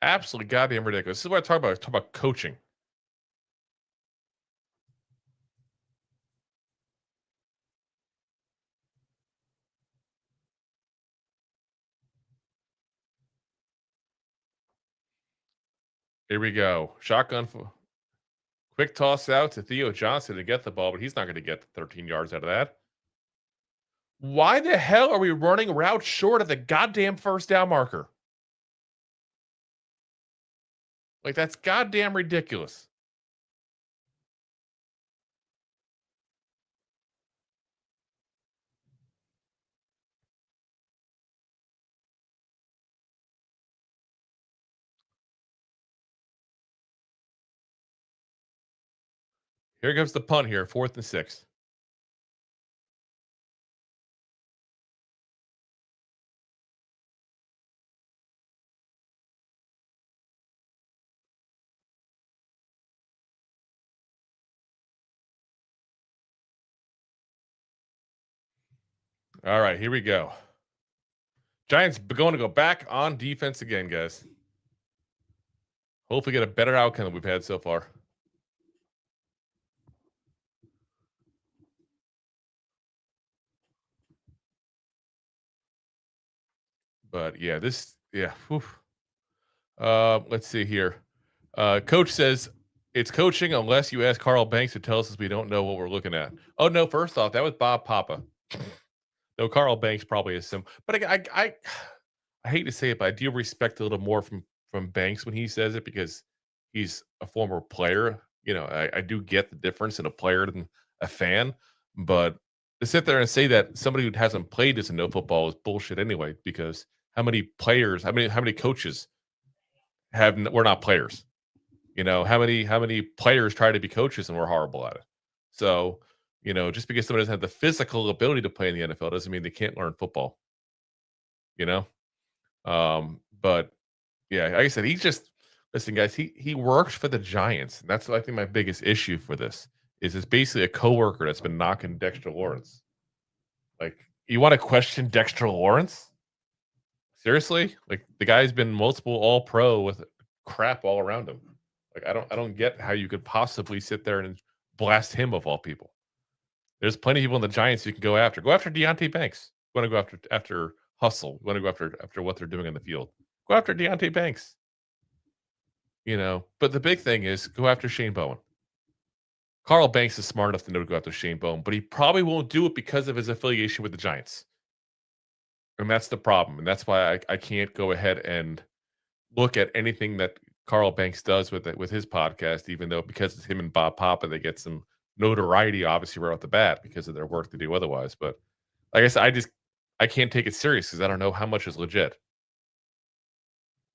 Absolutely goddamn ridiculous. This is what I talk about. I talk about coaching. Here we go. Shotgun. Quick toss out to Theo Johnson to get the ball, but he's not going to get 13 yards out of that. Why the hell are we running routes short of the goddamn first down marker? Like, that's goddamn ridiculous. Here comes the punt here, 4th and 6. All right, here we go. Giants going to go back on defense again, guys. Hopefully get a better outcome than we've had so far. But yeah, let's see here. Coach says it's coaching unless you ask Carl Banks to tell us we don't know what we're looking at. Oh no, first off, that was Bob Papa. No, Carl Banks probably is some, but I hate to say it, but I do respect a little more from Banks when he says it because he's a former player. You know, I do get the difference in a player and a fan, but to sit there and say that somebody who hasn't played doesn't know football is bullshit anyway. Because how many players, how many coaches we're not players? You know, how many players try to be coaches and we're horrible at it? So, you know, just because somebody doesn't have the physical ability to play in the NFL doesn't mean they can't learn football. You know, but yeah, like I said, listen, guys. He works for the Giants, and that's I think my biggest issue for this is it's basically a coworker that's been knocking Dexter Lawrence. Like, you want to question Dexter Lawrence? Seriously? Like, the guy's been multiple All Pro with crap all around him. Like, I don't get how you could possibly sit there and blast him of all people. There's plenty of people in the Giants you can go after. Go after Deonte Banks. You want to go after hustle. You want to go after what they're doing on the field. Go after Deonte Banks. You know, but the big thing is go after Shane Bowen. Carl Banks is smart enough to know to go after Shane Bowen, but he probably won't do it because of his affiliation with the Giants. And that's the problem. And that's why I can't go ahead and look at anything that Carl Banks does with his podcast, even though because it's him and Bob Papa, they get some notoriety, obviously, right off the bat because of their work to do otherwise. But like I said, I can't take it serious because I don't know how much is legit.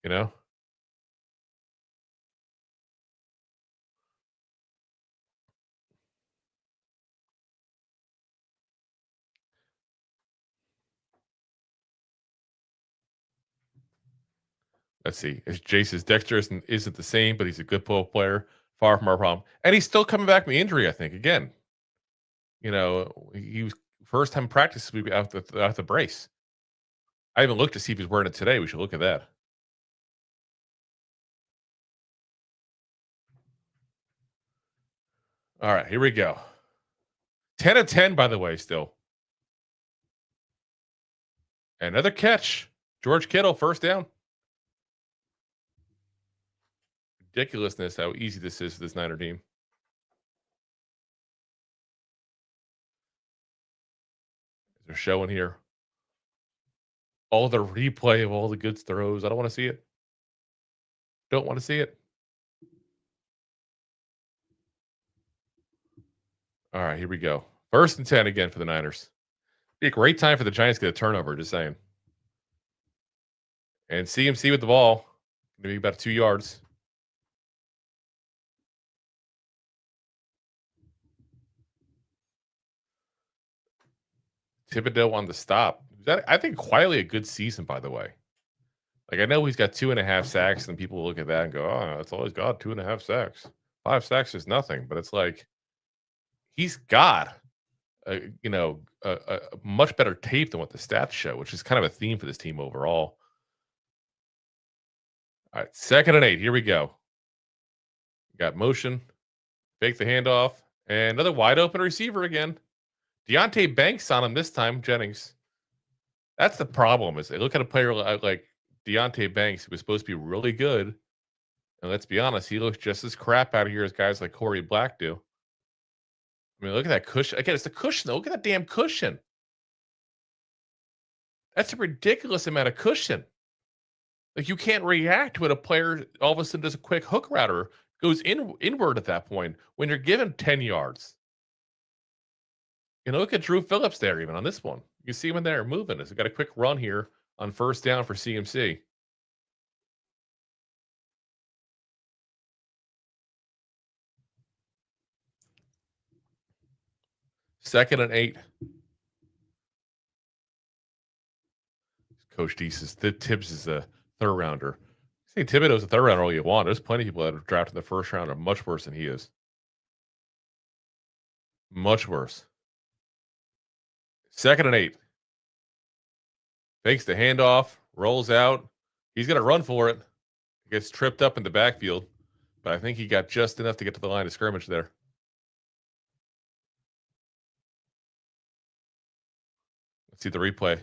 You know? Let's see. As Jay says, Dexter isn't the same, but he's a good football player. Far from our problem. And he's still coming back from the injury, I think. Again, you know, he was first time practice out the brace. I haven't looked to see if he's wearing it today. We should look at that. All right, here we go. 10 of 10, by the way, still. Another catch. George Kittle, first down. Ridiculousness how easy this is for this Niner team. They're showing here all the replay of all the good throws. I don't want to see it. Don't want to see it. All right, here we go. First and 10 again for the Niners. Be a great time for the Giants to get a turnover, just saying. And CMC with the ball. Maybe about 2 yards. Thibodeaux on the stop. That, I think, quietly a good season, by the way. Like, I know he's got 2.5 sacks, and people look at that and go, oh, that's all he's got, 2.5 sacks. 5 sacks is nothing. But it's like, he's got, a much better tape than what the stats show, which is kind of a theme for this team overall. All right, 2nd and 8. Here we go. Got motion. Fake the handoff. And another wide open receiver again. Deonte Banks on him this time, Jennings. That's the problem. Is they look at a player like Deonte Banks, who was supposed to be really good. And let's be honest, he looks just as crap out of here as guys like Corey Black do. I mean, look at that cushion. Again, it's the cushion, though. Look at that damn cushion. That's a ridiculous amount of cushion. Like, you can't react when a player all of a sudden does a quick hook route or goes inward at that point when you're given 10 yards. You know, look at Drew Phillips there, even on this one. You see him in there moving. He's got a quick run here on first down for CMC. 2nd and 8. Coach D says Tibbs is a third rounder. I think Thibodeaux is a third rounder all you want. There's plenty of people that are drafted in the first round are much worse than he is. Much worse. 2nd and 8. Fakes the handoff, rolls out. He's going to run for it. Gets tripped up in the backfield, but I think he got just enough to get to the line of scrimmage there. Let's see the replay.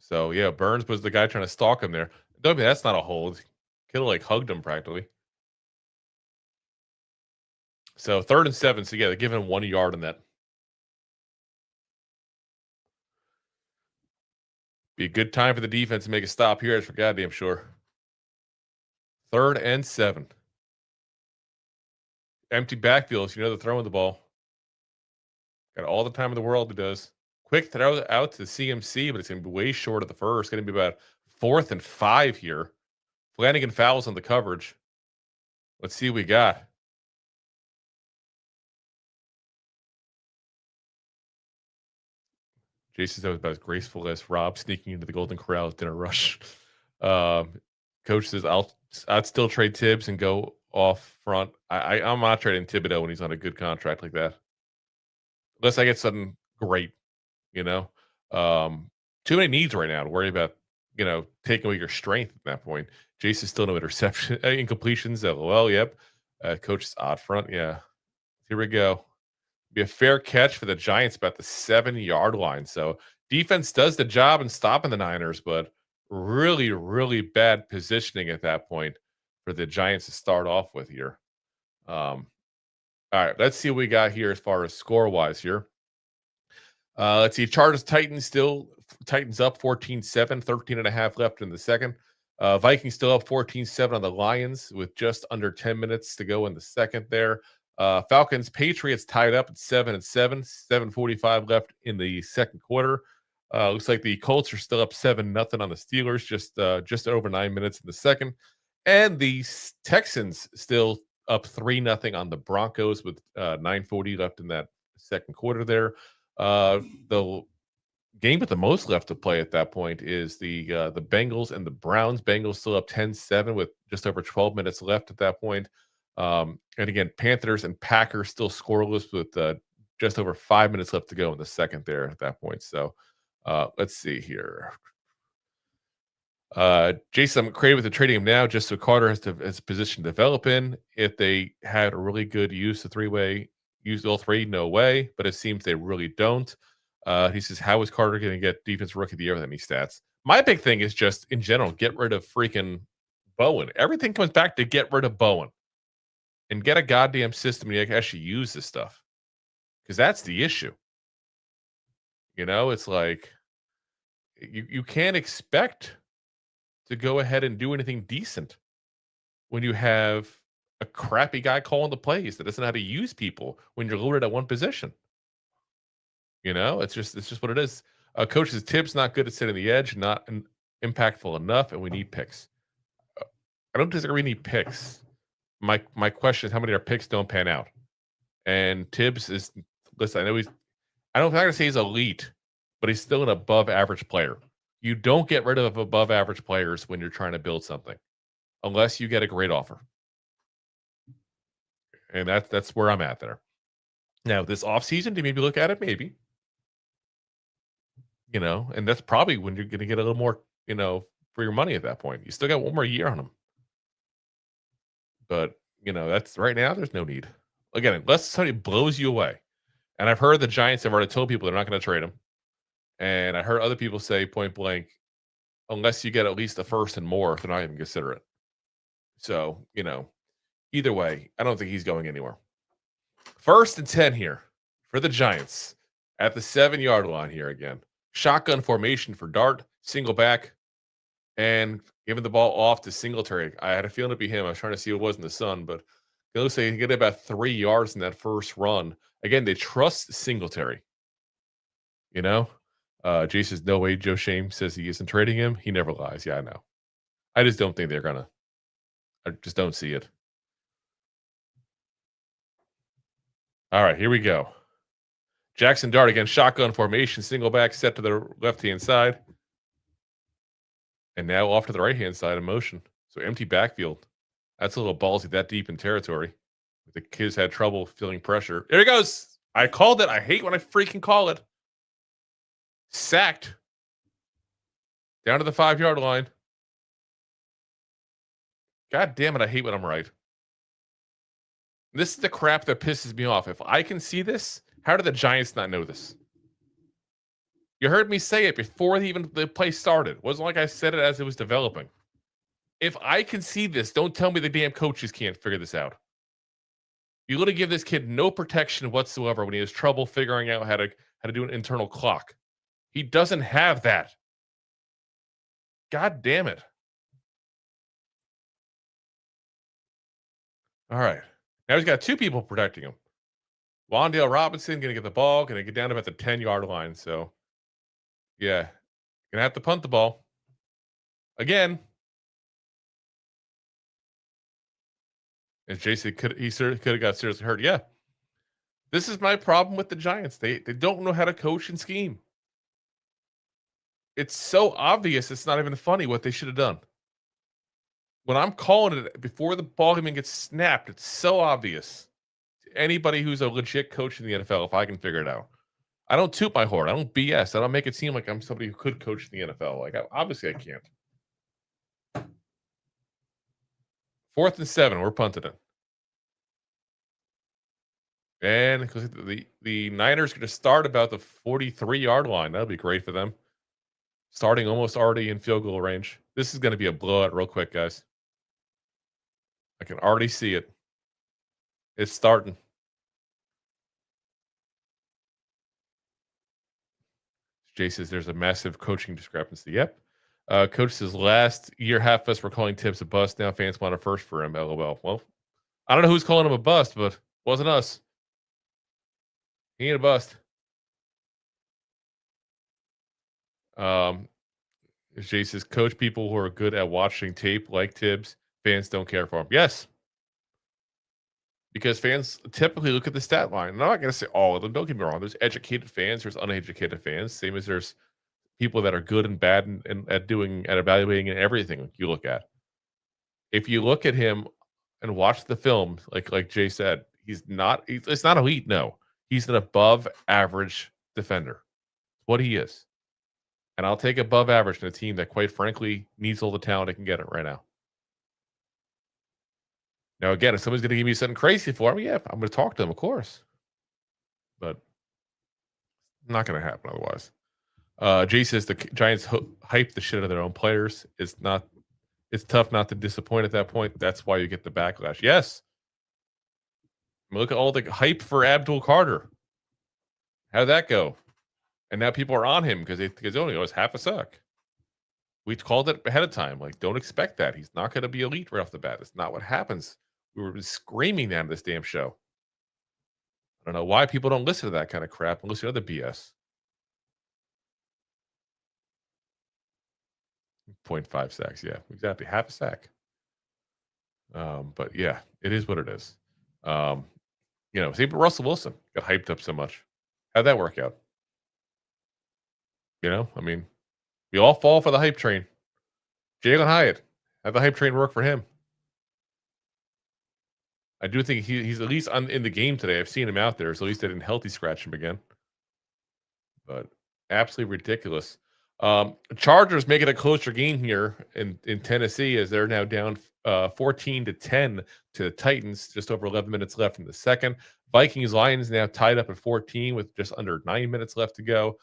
So, yeah, Burns was the guy trying to stalk him there. I mean, that's not a hold. Kittle, like, hugged him practically. So, 3rd and 7. So, yeah, they're giving him 1 yard on that. Be a good time for the defense to make a stop here, that's for goddamn sure. 3rd and 7. Empty backfields. You know they're throwing the ball. Got all the time in the world he does. Quick throw out to CMC, but it's going to be way short of the first. It's going to be about 4th and 5 here. Flanagan fouls on the coverage. Let's see what we got. Jason said it was about as graceful as Rob sneaking into the Golden Corral's dinner rush. Coach says, I'd still trade Tibbs and go off front. I'm not trading Thibodeaux when he's on a good contract like that. Unless I get something great, you know. Too many needs right now to worry about, you know, taking away your strength at that point. Jason's still no interception, incompletions. LOL, yep. Coach's odd front, yeah. Here we go. Be a fair catch for the Giants about the 7-yard line. So defense does the job in stopping the Niners, but really, really bad positioning at that point for the Giants to start off with here. All right, let's see what we got here as far as score-wise here. Let's see, Chargers, Titans still, Titans up 14-7, 13.5 left in the second. Vikings still up 14-7 on the Lions with just under 10 minutes to go in the second there. Falcons, Patriots tied up at 7-7, 7:45 left in the second quarter. Looks like the Colts are still up 7-0 on the Steelers, just over 9 minutes in the second. And the Texans still up 3-0 on the Broncos with 9:40 left in that second quarter there. The game with the most left to play at that point is the Bengals and the Browns. Bengals still up 10-7 with just over 12 minutes left at that point. And again, Panthers and Packers still scoreless with just over 5 minutes left to go in the second there at that point. So let's see here. Jason, I'm creative with the trading him now just so Carter has a position to develop in. If they had a really good use of three-way, use all three, no way. But it seems they really don't. He says, how is Carter going to get defense rookie of the year with any stats? My big thing is just, in general, get rid of freaking Bowen. Everything comes back to get rid of Bowen. And get a goddamn system you can actually use this stuff. Because that's the issue. You know, it's like you can't expect to go ahead and do anything decent when you have a crappy guy calling the plays that doesn't know how to use people when you're loaded at one position. You know, it's just what it is. Coach's Tibbs not good at setting the edge, not impactful enough, and we need picks. I don't disagree. We need picks. My question is how many of our picks don't pan out? And Tibbs is, listen, I know I don't think I can say he's elite, but he's still an above average player. You don't get rid of above average players when you're trying to build something, unless you get a great offer. And that's where I'm at there. Now, this offseason, do you maybe look at it? Maybe. You know, and that's probably when you're going to get a little more, you know, for your money at that point. You still got one more year on him. But, you know, that's right now, there's no need. Again, unless somebody blows you away. And I've heard the Giants have already told people they're not going to trade him. And I heard other people say point blank, unless you get at least a first and more, they're not even consider it. So, you know, either way, I don't think he's going anywhere. 1st and 10 here for the Giants at the 7-yard line here again. Shotgun formation for Dart, single back, and giving the ball off to Singletary. I had a feeling it'd be him. I was trying to see what it was in the sun, but it looks like he get about 3 yards in that first run. Again, they trust Singletary. You know? Jay says, no way. Joe Shame says he isn't trading him. He never lies. Yeah, I know. I just don't think they're going to. I just don't see it. All right, here we go. Jackson Dart again, shotgun formation, single back set to the left-hand side. And now off to the right-hand side in motion. So empty backfield. That's a little ballsy that deep in territory. The kids had trouble feeling pressure. There he goes. I called it. I hate when I freaking call it. Sacked. Down to the 5-yard line. God damn it, I hate when I'm right. This is the crap that pisses me off. If I can see this, how do the Giants not know this? You heard me say it before the play started. It wasn't like I said it as it was developing. If I can see this, don't tell me the damn coaches can't figure this out. You're going to give this kid no protection whatsoever when he has trouble figuring out how to do an internal clock. He doesn't have that. God damn it. All right. Now he's got 2 people protecting him. Wan'Dale Robinson going to get the ball, going to get down to about the 10-yard line. So, yeah, going to have to punt the ball. Again. As Jason could have got seriously hurt. Yeah. This is my problem with the Giants. They don't know how to coach and scheme. It's so obvious it's not even funny what they should have done. When I'm calling it before the ball even gets snapped, it's so obvious to anybody who's a legit coach in the NFL if I can figure it out. I don't toot my horn. I don't BS. I don't make it seem like I'm somebody who could coach in the NFL. Like, obviously I can't. 4th and 7. We're punting it. And the Niners are going to start about the 43-yard line. That'll be great for them. Starting almost already in field goal range. This is going to be a blowout real quick, guys. I can already see it. It's starting. Jay says there's a massive coaching discrepancy. Yep. Coach says last year half of us were calling Tibbs a bust. Now fans want a first for him. LOL. Well, I don't know who's calling him a bust, but it wasn't us. He ain't a bust. Jay says coach people who are good at watching tape like Tibbs. Fans don't care for him. Yes. Because fans typically look at the stat line. And I'm not going to say all of them. Don't get me wrong. There's educated fans. There's uneducated fans. Same as there's people that are good and bad and at evaluating and everything you look at. If you look at him and watch the film, like Jay said, it's not elite. No, he's an above average defender. It's what he is. And I'll take above average in a team that, quite frankly, needs all the talent it can get it right now. Now, again, if someone's going to give me something crazy for him, yeah, I'm going to talk to them, of course. But not going to happen otherwise. Jay says the Giants hype the shit out of their own players. It's tough not to disappoint at that point. That's why you get the backlash. Yes. I mean, look at all the hype for Abdul Carter. How'd that go? And now people are on him because he only goes half a suck. We called it ahead of time. Like, don't expect that. He's not going to be elite right off the bat. It's not what happens. We were screaming that in this damn show. I don't know why people don't listen to that kind of crap and listen to other BS. 0.5 sacks. Yeah, exactly. Half a sack. But yeah, it is what it is. See, but Russell Wilson got hyped up so much. How'd that work out? I mean, we all fall for the hype train. Jalen Hyatt, how'd the hype train work for him? I do think he's at least in the game today. I've seen him out there, so at least they didn't healthy scratch him again. But absolutely ridiculous. Chargers make it a closer game here in Tennessee as they're now down 14-10 to the Titans. Just over 11 minutes left in the second. Vikings-Lions now tied up at 14 with just under 9 minutes left to go.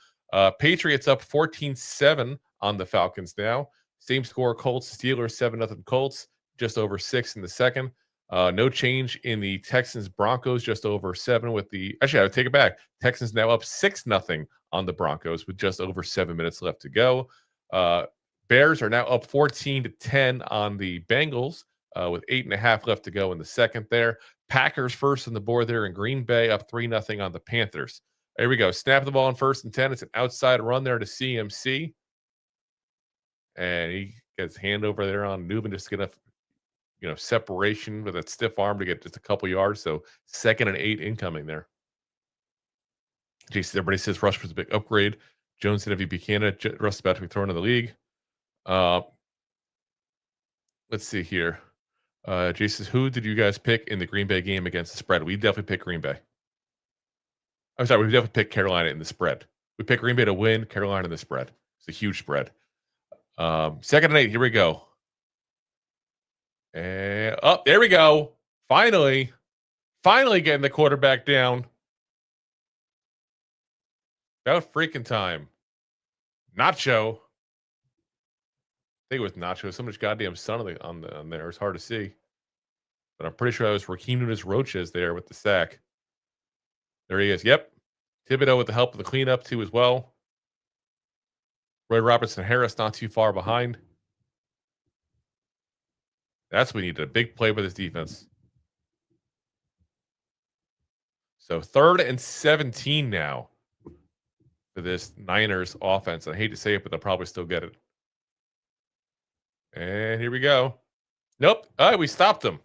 Patriots up 14-7 on the Falcons now. Same score, Colts, Steelers, 7-0 Colts. Just over 6 in the second. No change in the Texans-Broncos, just over 7 with the... Actually, I would take it back. Texans now up 6-0 on the Broncos with just over 7 minutes left to go. Bears are now up 14-10 on the Bengals with 8.5 left to go in the second there. Packers first on the board there in Green Bay, up 3-0 on the Panthers. There we go. Snap the ball on 1st and 10. It's an outside run there to CMC. And he gets hand over there on Newman, just get a separation with that stiff arm to get just a couple yards. So 2nd and 8 incoming there. Jason, everybody says Rush was a big upgrade. Jones and MVP candidate. Russ about to be thrown in the league. Let's see here. Jason, who did you guys pick in the Green Bay game against the spread? We definitely picked Green Bay. I'm sorry, we definitely picked Carolina in the spread. We picked Green Bay to win, Carolina in the spread. It's a huge spread. 2nd and 8, here we go. And there we go. Finally getting the quarterback down. About freaking time. Nacho. I think it was Nacho. So much goddamn sun on there. It's hard to see. But I'm pretty sure that was Raheem Nunez-Roches there with the sack. There he is. Yep. Thibodeaux with the help of the cleanup, too, as well. Roy Robertson-Harris not too far behind. That's what we needed. A big play by this defense. So 3rd and 17 now for this Niners offense. I hate to say it, but they'll probably still get it. And here we go. Nope. All right, we stopped them.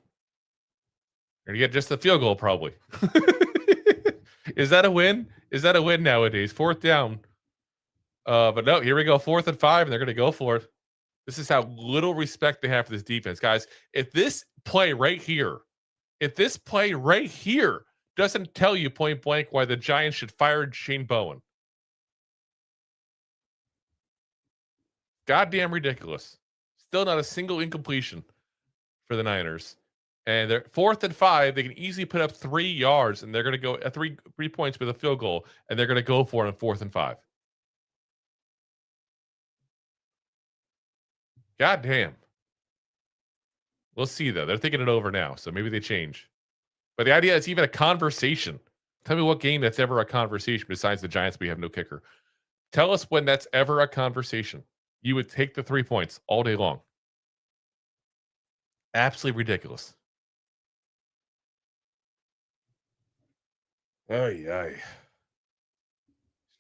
We're going to get just a field goal, probably. Is that a win? Is that a win nowadays? 4th down. But no, here we go. 4th and 5, and they're going to go for it. This is how little respect they have for this defense. Guys, if this play right here doesn't tell you point blank why the Giants should fire Shane Bowen. Goddamn ridiculous. Still not a single incompletion for the Niners. And they're 4th and 5. They can easily put up 3 yards, and they're going to go at 3 points with a field goal, and they're going to go for it on 4th and 5. God damn. We'll see, though. They're thinking it over now, so maybe they change. But the idea is even a conversation. Tell me what game that's ever a conversation besides the Giants. We have no kicker. Tell us when that's ever a conversation. You would take the 3 points all day long. Absolutely ridiculous. Ay.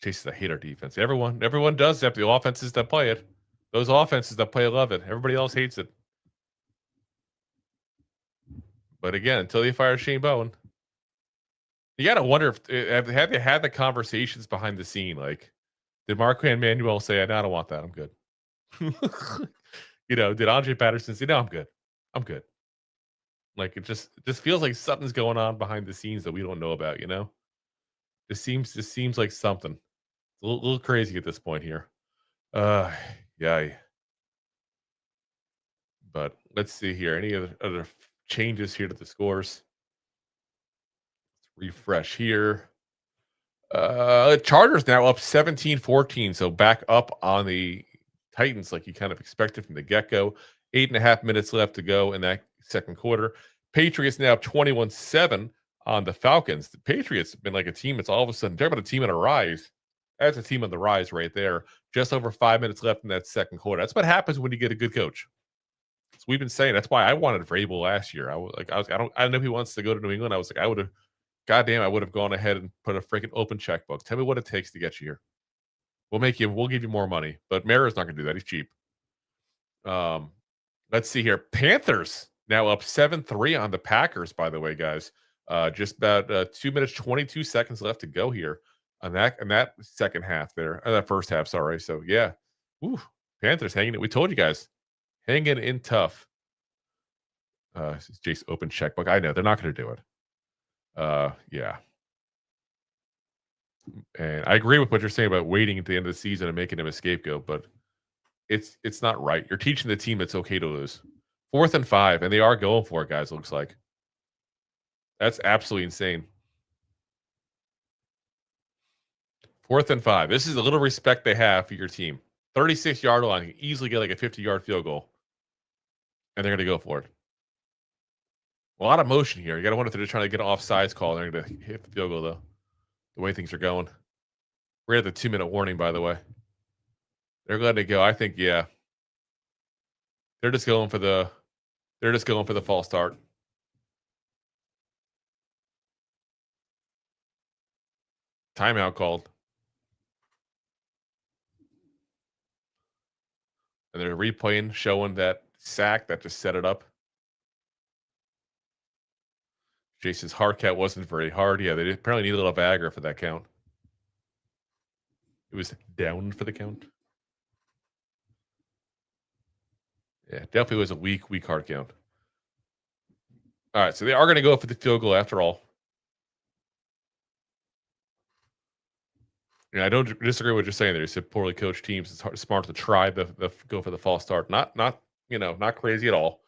Chase, I hate our defense. Everyone does have the offenses that play it. Those offenses that play love it. Everybody else hates it. But again, until they fire Shane Bowen, you got to wonder if have they had the conversations behind the scene? Like, did Marco Manuel say, "I don't want that. I'm good." Did Andre Patterson say, "No, I'm good. I'm good." Like, it just feels like something's going on behind the scenes that we don't know about. Just seems like something. It's a little crazy at this point here. Yeah. But let's see here. Any other changes here to the scores? Let's refresh here. Chargers now up 17-14, so back up on the Titans like you kind of expected from the get-go. 8.5 minutes left to go in that second quarter. Patriots now up 21-7 on the Falcons. The Patriots have been like a team that's all of a sudden, talk about a team on a rise. That's a team on the rise right there. Just over 5 minutes left in that second quarter. That's what happens when you get a good coach. So we've been saying that's why I wanted Vrabel last year. I don't know if he wants to go to New England. I was like, I would have gone ahead and put a freaking open checkbook. Tell me what it takes to get you here. We'll give you more money. But Mara's not gonna do that. He's cheap. Let's see here. Panthers now up 7-3 on the Packers, by the way, guys. Just about 2 minutes, 22 seconds left to go here on that second half there. That first half, sorry. So yeah. Ooh, Panthers hanging it. We told you guys. Hanging in tough. Jace open checkbook. I know they're not going to do it. Yeah. And I agree with what you're saying about waiting at the end of the season and making him a scapegoat, but it's not right. You're teaching the team it's okay to lose. 4th and 5, and they are going for it, guys, looks like. That's absolutely insane. 4th and 5. This is a little respect they have for your team. 36-yard line. You can easily get like a 50-yard field goal. And they're going to go for it. A lot of motion here. You got to wonder if they're just trying to get an offsides call. They're going to hit the field goal, though. The way things are going. We're at the 2-minute warning, by the way. They're letting it go. I think, yeah. They're just going for the false start. Timeout called. And they're replaying, showing that sack that just set it up. Jason's hard count wasn't very hard. Yeah, they apparently need a little Viagra for that count. It was down for the count. Yeah, definitely was a weak hard count. All right, so they are going to go for the field goal after all. Yeah, I don't disagree with what you're saying there. You said poorly coached teams. It's smart to try the go for the false start. Not not crazy at all.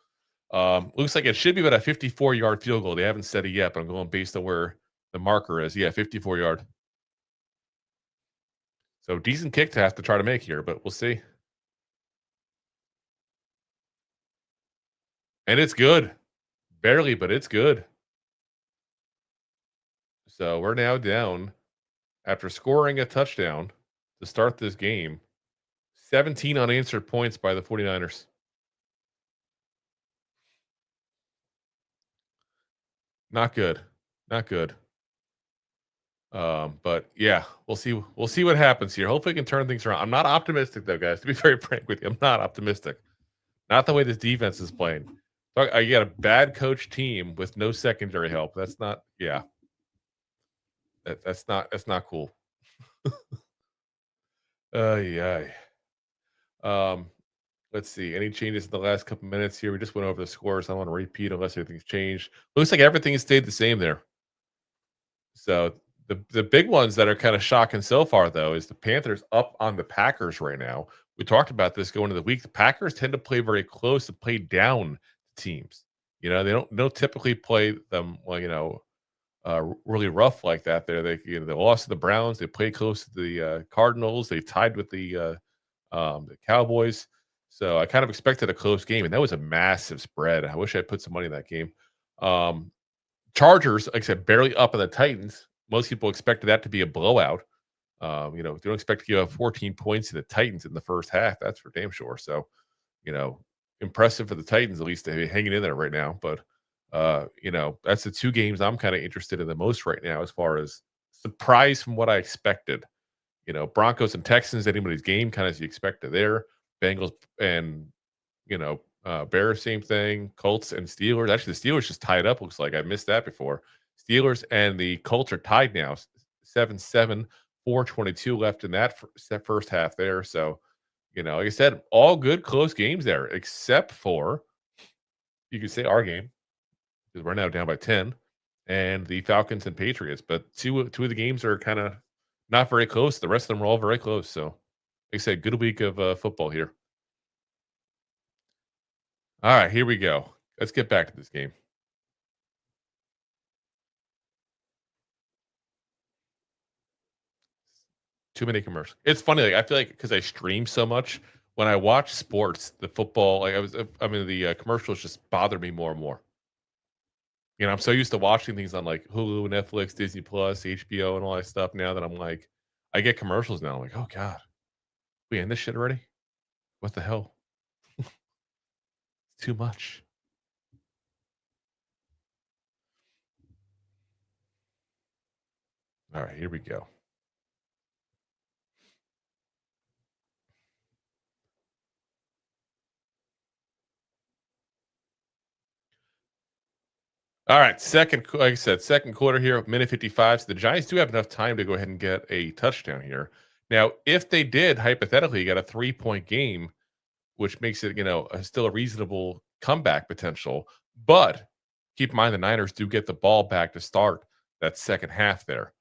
Looks like it should be about a 54-yard field goal. They haven't said it yet, but I'm going based on where the marker is. Yeah, 54-yard. So decent kick to have to try to make here, but we'll see. And it's good. Barely, but it's good. So we're now down after scoring a touchdown to start this game. 17 unanswered points by the 49ers. Not good. Not good. But yeah, we'll see. We'll see what happens here. Hopefully we can turn things around. I'm not optimistic though, guys. To be very frank with you, I'm not optimistic. Not the way this defense is playing. I get a bad coach team with no secondary help. That's not, yeah. That's not cool. Yeah. Let's see. Any changes in the last couple minutes here? We just went over the scores. I don't want to repeat unless anything's changed. Looks like everything has stayed the same there. So the big ones that are kind of shocking so far, though, is the Panthers up on the Packers right now. We talked about this going into the week. The Packers tend to play very close to play down teams. They don't typically play them really rough like that. They lost to the Browns. They played close to the Cardinals. They tied with the Cowboys. So I kind of expected a close game, and that was a massive spread. I wish I put some money in that game. Chargers, like I said, barely up on the Titans. Most people expected that to be a blowout. They don't expect to give up 14 points to the Titans in the first half. That's for damn sure. So, impressive for the Titans, at least they're hanging in there right now. But, that's the two games I'm kind of interested in the most right now as far as surprise from what I expected. Broncos and Texans, anybody's game, kind of as you expected there. Bengals and, Bears, same thing. Colts and Steelers. Actually, the Steelers just tied up, looks like. I missed that before. Steelers and the Colts are tied now. 7-7, 4:22 left in that first half there. So, like I said, all good close games there, except for, you could say, our game, because we're now down by 10, and the Falcons and Patriots. But two of the games are kind of not very close. The rest of them are all very close. So, like I said, good week of football here. All right, here we go. Let's get back to this game. Too many commercials. It's funny. I feel like because I stream so much, when I watch sports, the football, the commercials just bother me more and more. I'm so used to watching things on like Hulu, Netflix, Disney Plus, HBO, and all that stuff now that I'm like, I get commercials now. I'm like, oh God, we end this shit already? What the hell? It's too much. All right, here we go. All right, like I said, second quarter here, minute 55. So the Giants do have enough time to go ahead and get a touchdown here. Now, if they did, hypothetically, get a 3-point game, which makes it, still a reasonable comeback potential. But keep in mind, the Niners do get the ball back to start that second half there.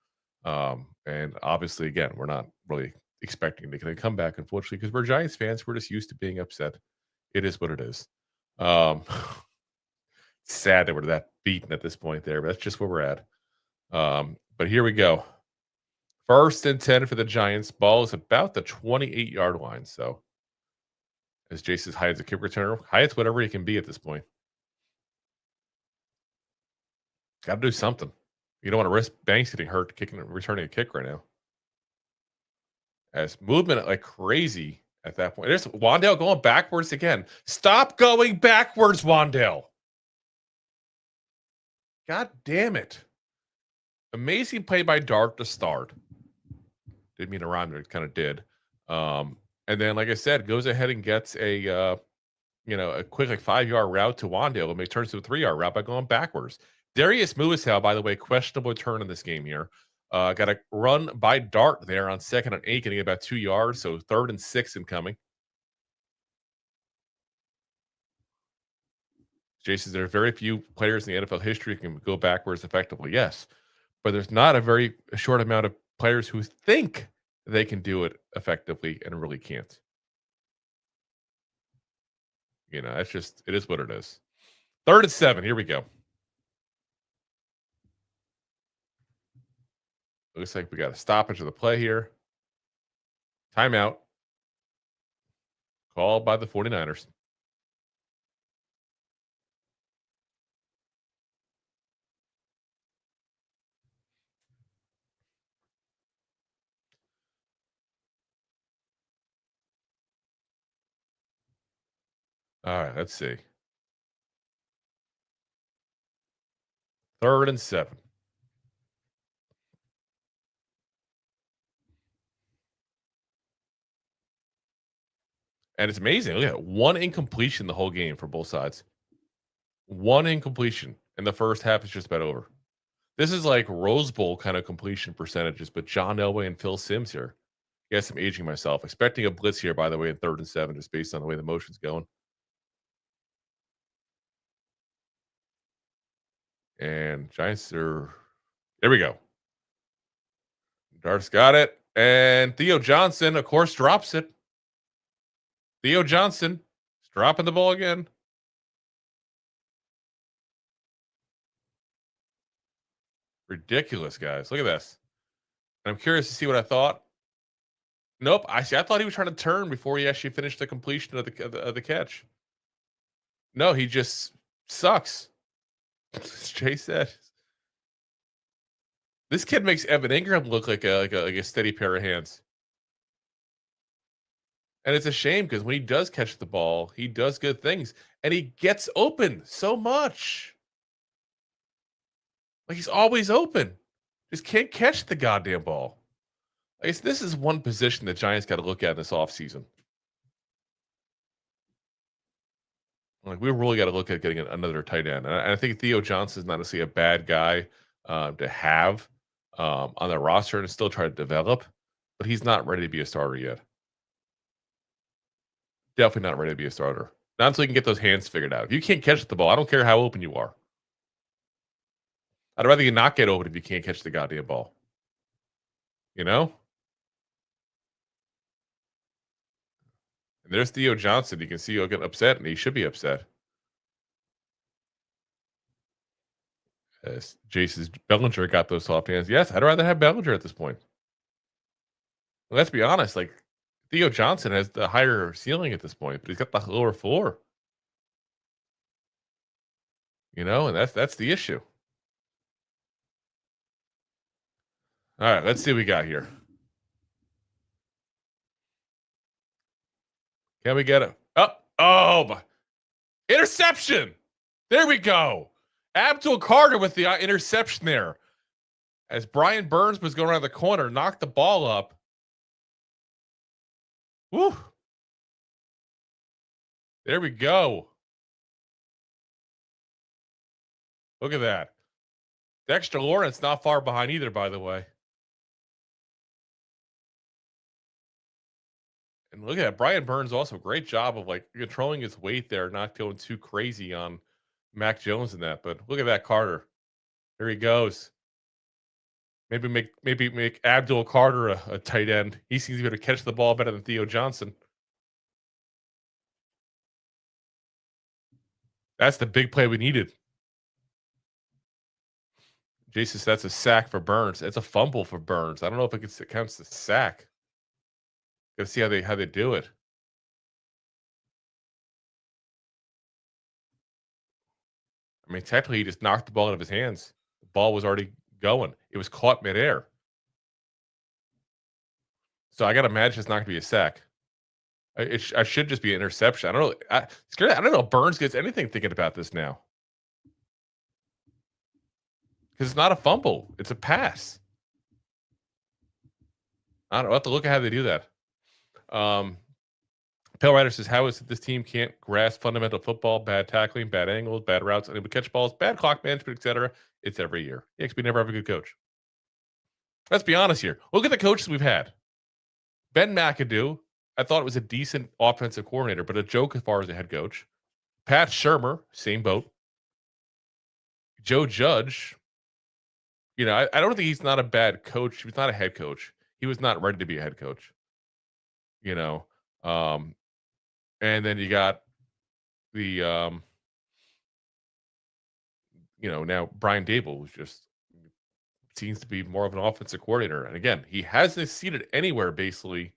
And obviously, again, we're not really expecting to get a comeback, unfortunately, because we're Giants fans. We're just used to being upset. It is what it is. Sad that we're that beaten at this point there, but that's just where we're at. But here we go. 1st and 10 for the Giants. Ball is about the 28-yard line. So, as Jason Hyatt's a kick returner, Hyatt's whatever he can be at this point. Got to do something. You don't want to risk Banks getting hurt returning a kick right now. As movement like crazy at that point. There's Wan'Dale going backwards again. Stop going backwards, Wan'Dale. God damn it. Amazing play by Dart to start. Didn't mean to rhyme there. It kind of did. And then, like I said, goes ahead and gets a quick 5-yard route to Wan'Dale, and it turns to a 3-yard route by going backwards. Darius Muasau, by the way, questionable return in this game here. Got a run by Dart there on 2nd and 8, getting about 2 yards. So 3rd and 6 incoming. Jason, there are very few players in the NFL history who can go backwards effectively. Yes, but there's not a short amount of players who think they can do it effectively and really can't. You know, it is what it is. 3rd and 7. Here we go. Looks like we got a stoppage of the play here. Timeout. Called by the 49ers. All right, let's see. 3rd and 7. And it's amazing. Look at it. 1 incompletion the whole game for both sides. 1 incompletion. And the first half is just about over. This is like Rose Bowl kind of completion percentages, but John Elway and Phil Simms here. Guess I'm aging myself. Expecting a blitz here, by the way, in 3rd and 7, just based on the way the motion's going. And Giants are... There we go. Dart's got it. And Theo Johnson, of course, drops it. Theo Johnson is dropping the ball again. Ridiculous, guys. Look at this. I'm curious to see what I thought. Nope. I thought he was trying to turn before he actually finished the completion of the catch. No, he just sucks. As Jay said. This kid makes Evan Ingram look like a steady pair of hands. And it's a shame because when he does catch the ball, he does good things. And he gets open so much. Like, he's always open. Just can't catch the goddamn ball. I guess this is one position the Giants got to look at this offseason. Like, we really got to look at getting another tight end. And I think Theo Johnson is not necessarily a bad guy to have on the roster and still try to develop. But he's not ready to be a starter yet. Definitely not ready to be a starter. Not until you can get those hands figured out. If you can't catch the ball, I don't care how open you are. I'd rather you not get open if you can't catch the goddamn ball. You know? And there's Theo Johnson. You can see he'll get upset, and he should be upset. As Jason's Bellinger got those soft hands. Yes, I'd rather have Bellinger at this point. Well, let's be honest. Like, Theo Johnson has the higher ceiling at this point, but he's got the lower floor. You know, and that's the issue. All right, let's see what we got here. Can we get it? Oh, interception. There we go. Abdul Carter with the interception there. As Brian Burns was going around the corner, knocked the ball up. Woo. There we go. Look at that. Dexter Lawrence not far behind either, by the way. And look at that. Brian Burns also great job of like controlling his weight there, not going too crazy on Mac Jones in that. But look at that Carter. There he goes. Maybe make Abdul Carter a tight end. He seems to be able to catch the ball better than Theo Johnson. That's the big play we needed. Jason, that's a sack for Burns. It's a fumble for Burns. I don't know if it counts as a sack. Gotta see how they do it. I mean, technically, he just knocked the ball out of his hands. The ball was already going. It was caught midair. So I got to imagine it's not going to be a sack. I should just be an interception. I don't know. I don't know if Burns gets anything thinking about this now. Because it's not a fumble. It's a pass. I don't know. I'll have to look at how they do that. Pale Rider says, how is it this team can't grasp fundamental football, bad tackling, bad angles, bad routes, unable to catch balls, bad clock management, etc.? It's every year. Yeah, because we never have a good coach. Let's be honest here. Look at the coaches we've had. Ben McAdoo, I thought it was a decent offensive coordinator, but a joke as far as a head coach. Pat Shurmur, same boat. Joe Judge, I don't think he's not a bad coach. He was not a head coach. He was not ready to be a head coach. And then you got the now Brian Dable, who's just seems to be more of an offensive coordinator. And again, he hasn't succeeded anywhere basically,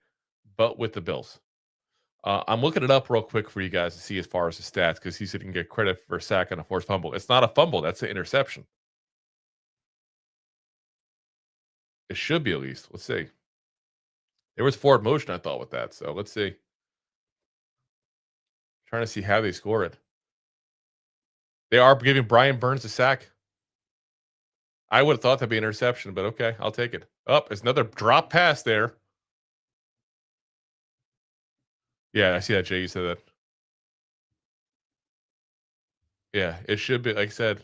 but with the Bills. I'm looking it up real quick for you guys to see as far as the stats, because he didn't get credit for a sack and a forced fumble. It's not a fumble, that's an interception. It should be, at least. Let's see. There was forward motion, I thought, with that. So let's see. Trying to see how they score it. They are giving Brian Burns a sack. I would have thought that'd be an interception, but okay, I'll take it. Oh, there's another drop pass there. Yeah, I see that, Jay. You said that. Yeah, it should be, like I said.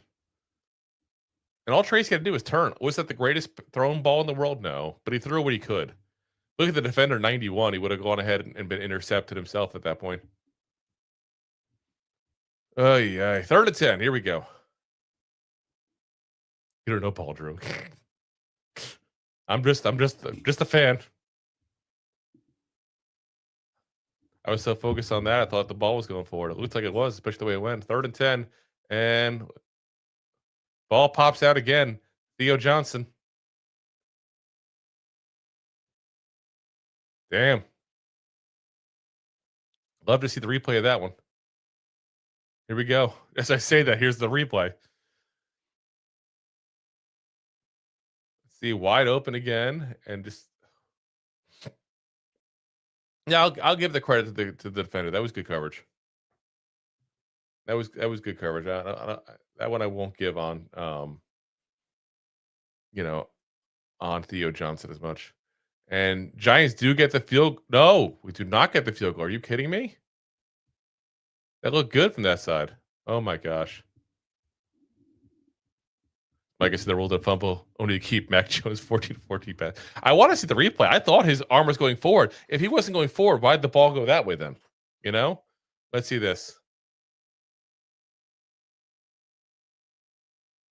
And all Tracy had to do was turn. Was that the greatest thrown ball in the world? No, but he threw what he could. Look at the defender, 91. He would have gone ahead and been intercepted himself at that point. Oh, yeah. 3rd and 10. Here we go. You don't know Paul Drew. I'm just a fan. I was so focused on that, I thought the ball was going forward. It looks like it was, especially the way it went. 3rd and 10, and ball pops out again. Theo Johnson. Damn. Love to see the replay of that one. Here we go. As I say that, here's the replay. Let's see, wide open again, and just I'll give the credit to the defender. That was good coverage. That was good coverage. That one I won't give on on Theo Johnson as much. And Giants do get the field. No, we do not get the field goal. Are you kidding me? That looked good from that side. Oh my gosh. Like I said, they rolled a fumble only to keep Mac Jones 14-14 pass. I want to see the replay. I thought his arm was going forward. If he wasn't going forward, why'd the ball go that way then? Let's see this.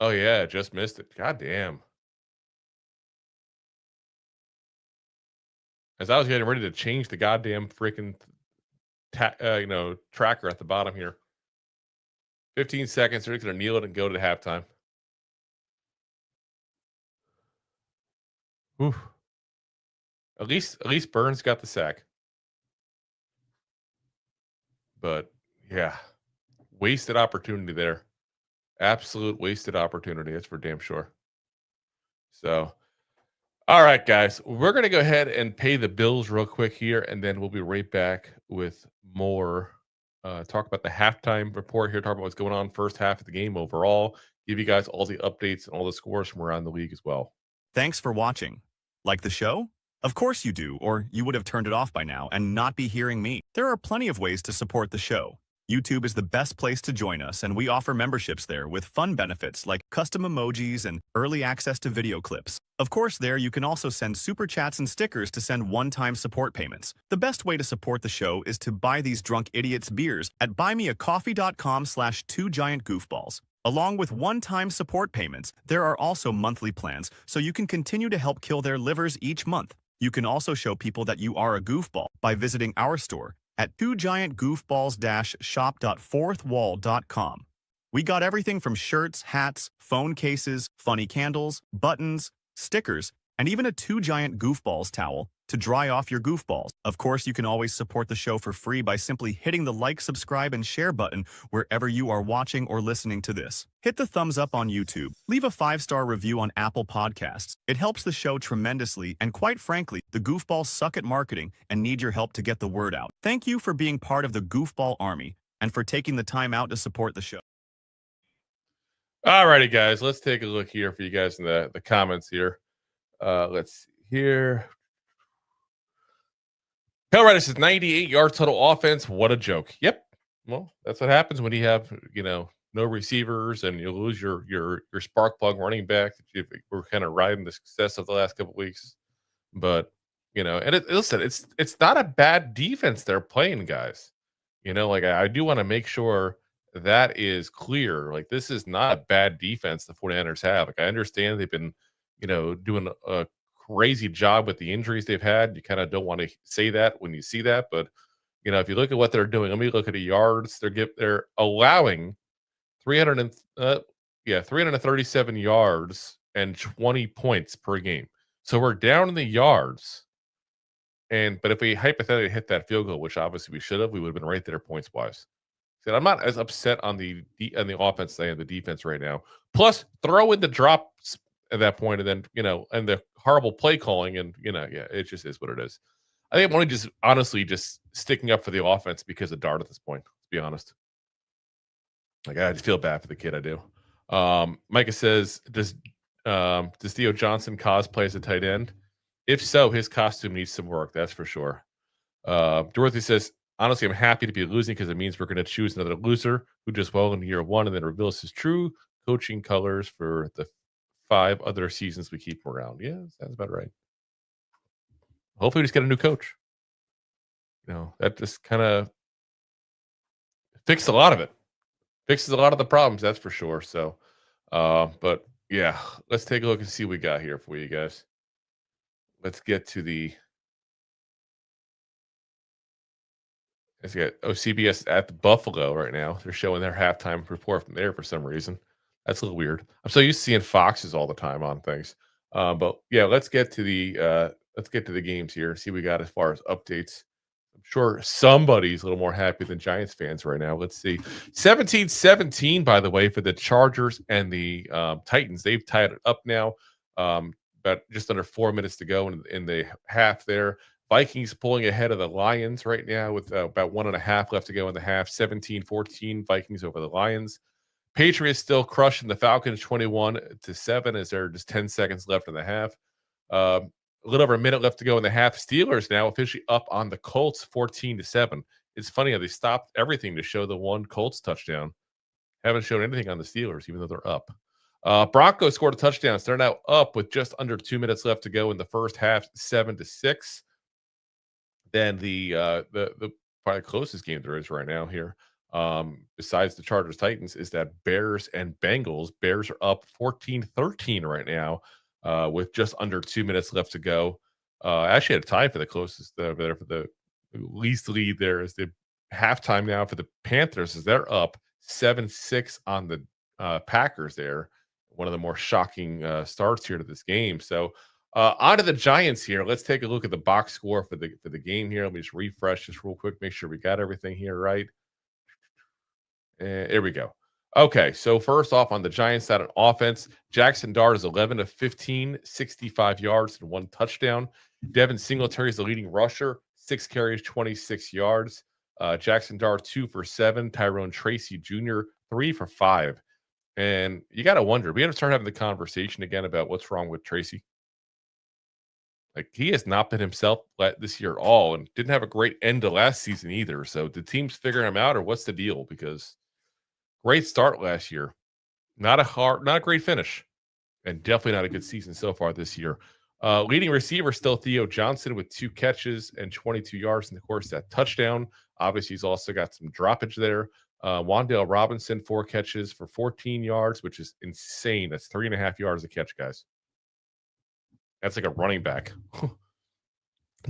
Oh yeah, just missed it. God damn. As I was getting ready to change the goddamn freaking tracker at the bottom here. 15 seconds. They're going to kneel it and go to halftime. Whew. At least Burns got the sack. But yeah, wasted opportunity there. Absolute wasted opportunity. That's for damn sure. So, all right, guys, we're going to go ahead and pay the bills real quick here, and then we'll be right back with more. Talk about the halftime report here, talk about what's going on first half of the game overall, give you guys all the updates and all the scores from around the league as well. Thanks for watching. Like the show? Of course you do, or you would have turned it off by now and not be hearing me. There are plenty of ways to support the show. YouTube is the best place to join us, and we offer memberships there with fun benefits like custom emojis and early access to video clips. Of course, there you can also send super chats and stickers to send one-time support payments. The best way to support the show is to buy these drunk idiots beers at buymeacoffee.com/2giantgoofballs. Along with one-time support payments, there are also monthly plans, so you can continue to help kill their livers each month. You can also show people that you are a goofball by visiting our store at 2giantgoofballs-shop.fourthwall.com. We got everything from shirts, hats, phone cases, funny candles, buttons, stickers, and even a 2 Giant Goofballs towel to dry off your goofballs. Of course, you can always support the show for free by simply hitting the like, subscribe, and share button wherever you are watching or listening to this. Hit the thumbs up on YouTube. Leave a 5-star review on Apple Podcasts. It helps the show tremendously, and quite frankly, the goofballs suck at marketing and need your help to get the word out. Thank you for being part of the Goofball Army and for taking the time out to support the show. All righty, guys, let's take a look here for you guys in the comments here. Let's see here. Hellrider says 98 yards total offense. What a joke. Yep. Well, that's what happens when you have, no receivers, and you lose your spark plug running back that you were kind of riding the success of the last couple weeks. But and listen, it's not a bad defense they're playing, guys. Like I do want to make sure that is clear. Like this is not a bad defense the 49ers have. Like I understand they've been, doing a crazy job with the injuries they've had. You kind of don't want to say that when you see that, but if you look at what they're doing, let me look at the yards. They're allowing 337 yards and 20 points per game. So we're down in the yards. But if we hypothetically hit that field goal, which obviously we should have, we would have been right there points wise. So I'm not as upset on the offense side of the defense right now. Plus, throw in the drops at that point, and then and the horrible play calling, and it just is what it is. I think I'm only just honestly just sticking up for the offense because of Dart at this point. To be honest, like I feel bad for the kid. I do. Micah says, does Theo Johnson cosplay as a tight end? If so, his costume needs some work. That's for sure. Dorothy says, honestly, I'm happy to be losing because it means we're going to choose another loser who does well in year one and then reveals his true coaching colors for the 5 other seasons we keep around. Yeah, sounds about right. Hopefully, we just get a new coach. That just kind of fixed a lot of it. Fixes a lot of the problems, that's for sure. So, but yeah, let's take a look and see what we got here for you guys. Let's get to let's get CBS at the Buffalo right now. They're showing their halftime report from there for some reason. That's a little weird. I'm so used to seeing Foxes all the time on things. But yeah, let's get to the games here. See what we got as far as updates. I'm sure somebody's a little more happy than Giants fans right now. Let's see. 17-17, by the way, for the Chargers and the Titans. They've tied it up now. About just under 4 minutes to go in the half there. Vikings pulling ahead of the Lions right now with about 1.5 left to go in the half. 17-14, Vikings over the Lions. Patriots still crushing the Falcons 21-7 as there are just 10 seconds left in the half. A little over a minute left to go in the half. Steelers now officially up on the Colts 14-7. It's funny how they stopped everything to show the one Colts touchdown. Haven't shown anything on the Steelers, even though they're up. Broncos scored a touchdown. So they're now up with just under 2 minutes left to go in the first half, 7-6. Then the probably closest game there is right now here, besides the Chargers Titans, is that Bears and Bengals. Bears are up 14-13 right now, with just under 2 minutes left to go. Actually had a tie for the closest there for the least lead. There is the halftime now for the Panthers as they're up 7-6 on the Packers there. One of the more shocking starts here to this game. So on to the Giants here. Let's take a look at the box score for the game here. Let me just refresh this real quick, make sure we got everything here right. And here we go. Okay, so first off on the Giants side of offense, Jackson Dart is 11-15, 65 yards and 1 touchdown. Devin Singletary is the leading rusher, 6 carries, 26 yards. Jackson Dart 2 for 7. Tyrone Tracy Jr. 3 for 5. And you got to wonder, we got to start having the conversation again about what's wrong with Tracy. Like, he has not been himself this year at all and didn't have a great end to last season either. So the team's figuring him out, or what's the deal? Because great start last year. Not a great finish. And definitely not a good season so far this year. Leading receiver still Theo Johnson with 2 catches and 22 yards in the course of that touchdown. Obviously, he's also got some droppage there. Wan'Dale Robinson, 4 catches for 14 yards, which is insane. That's 3.5 yards a catch, guys. That's like a running back.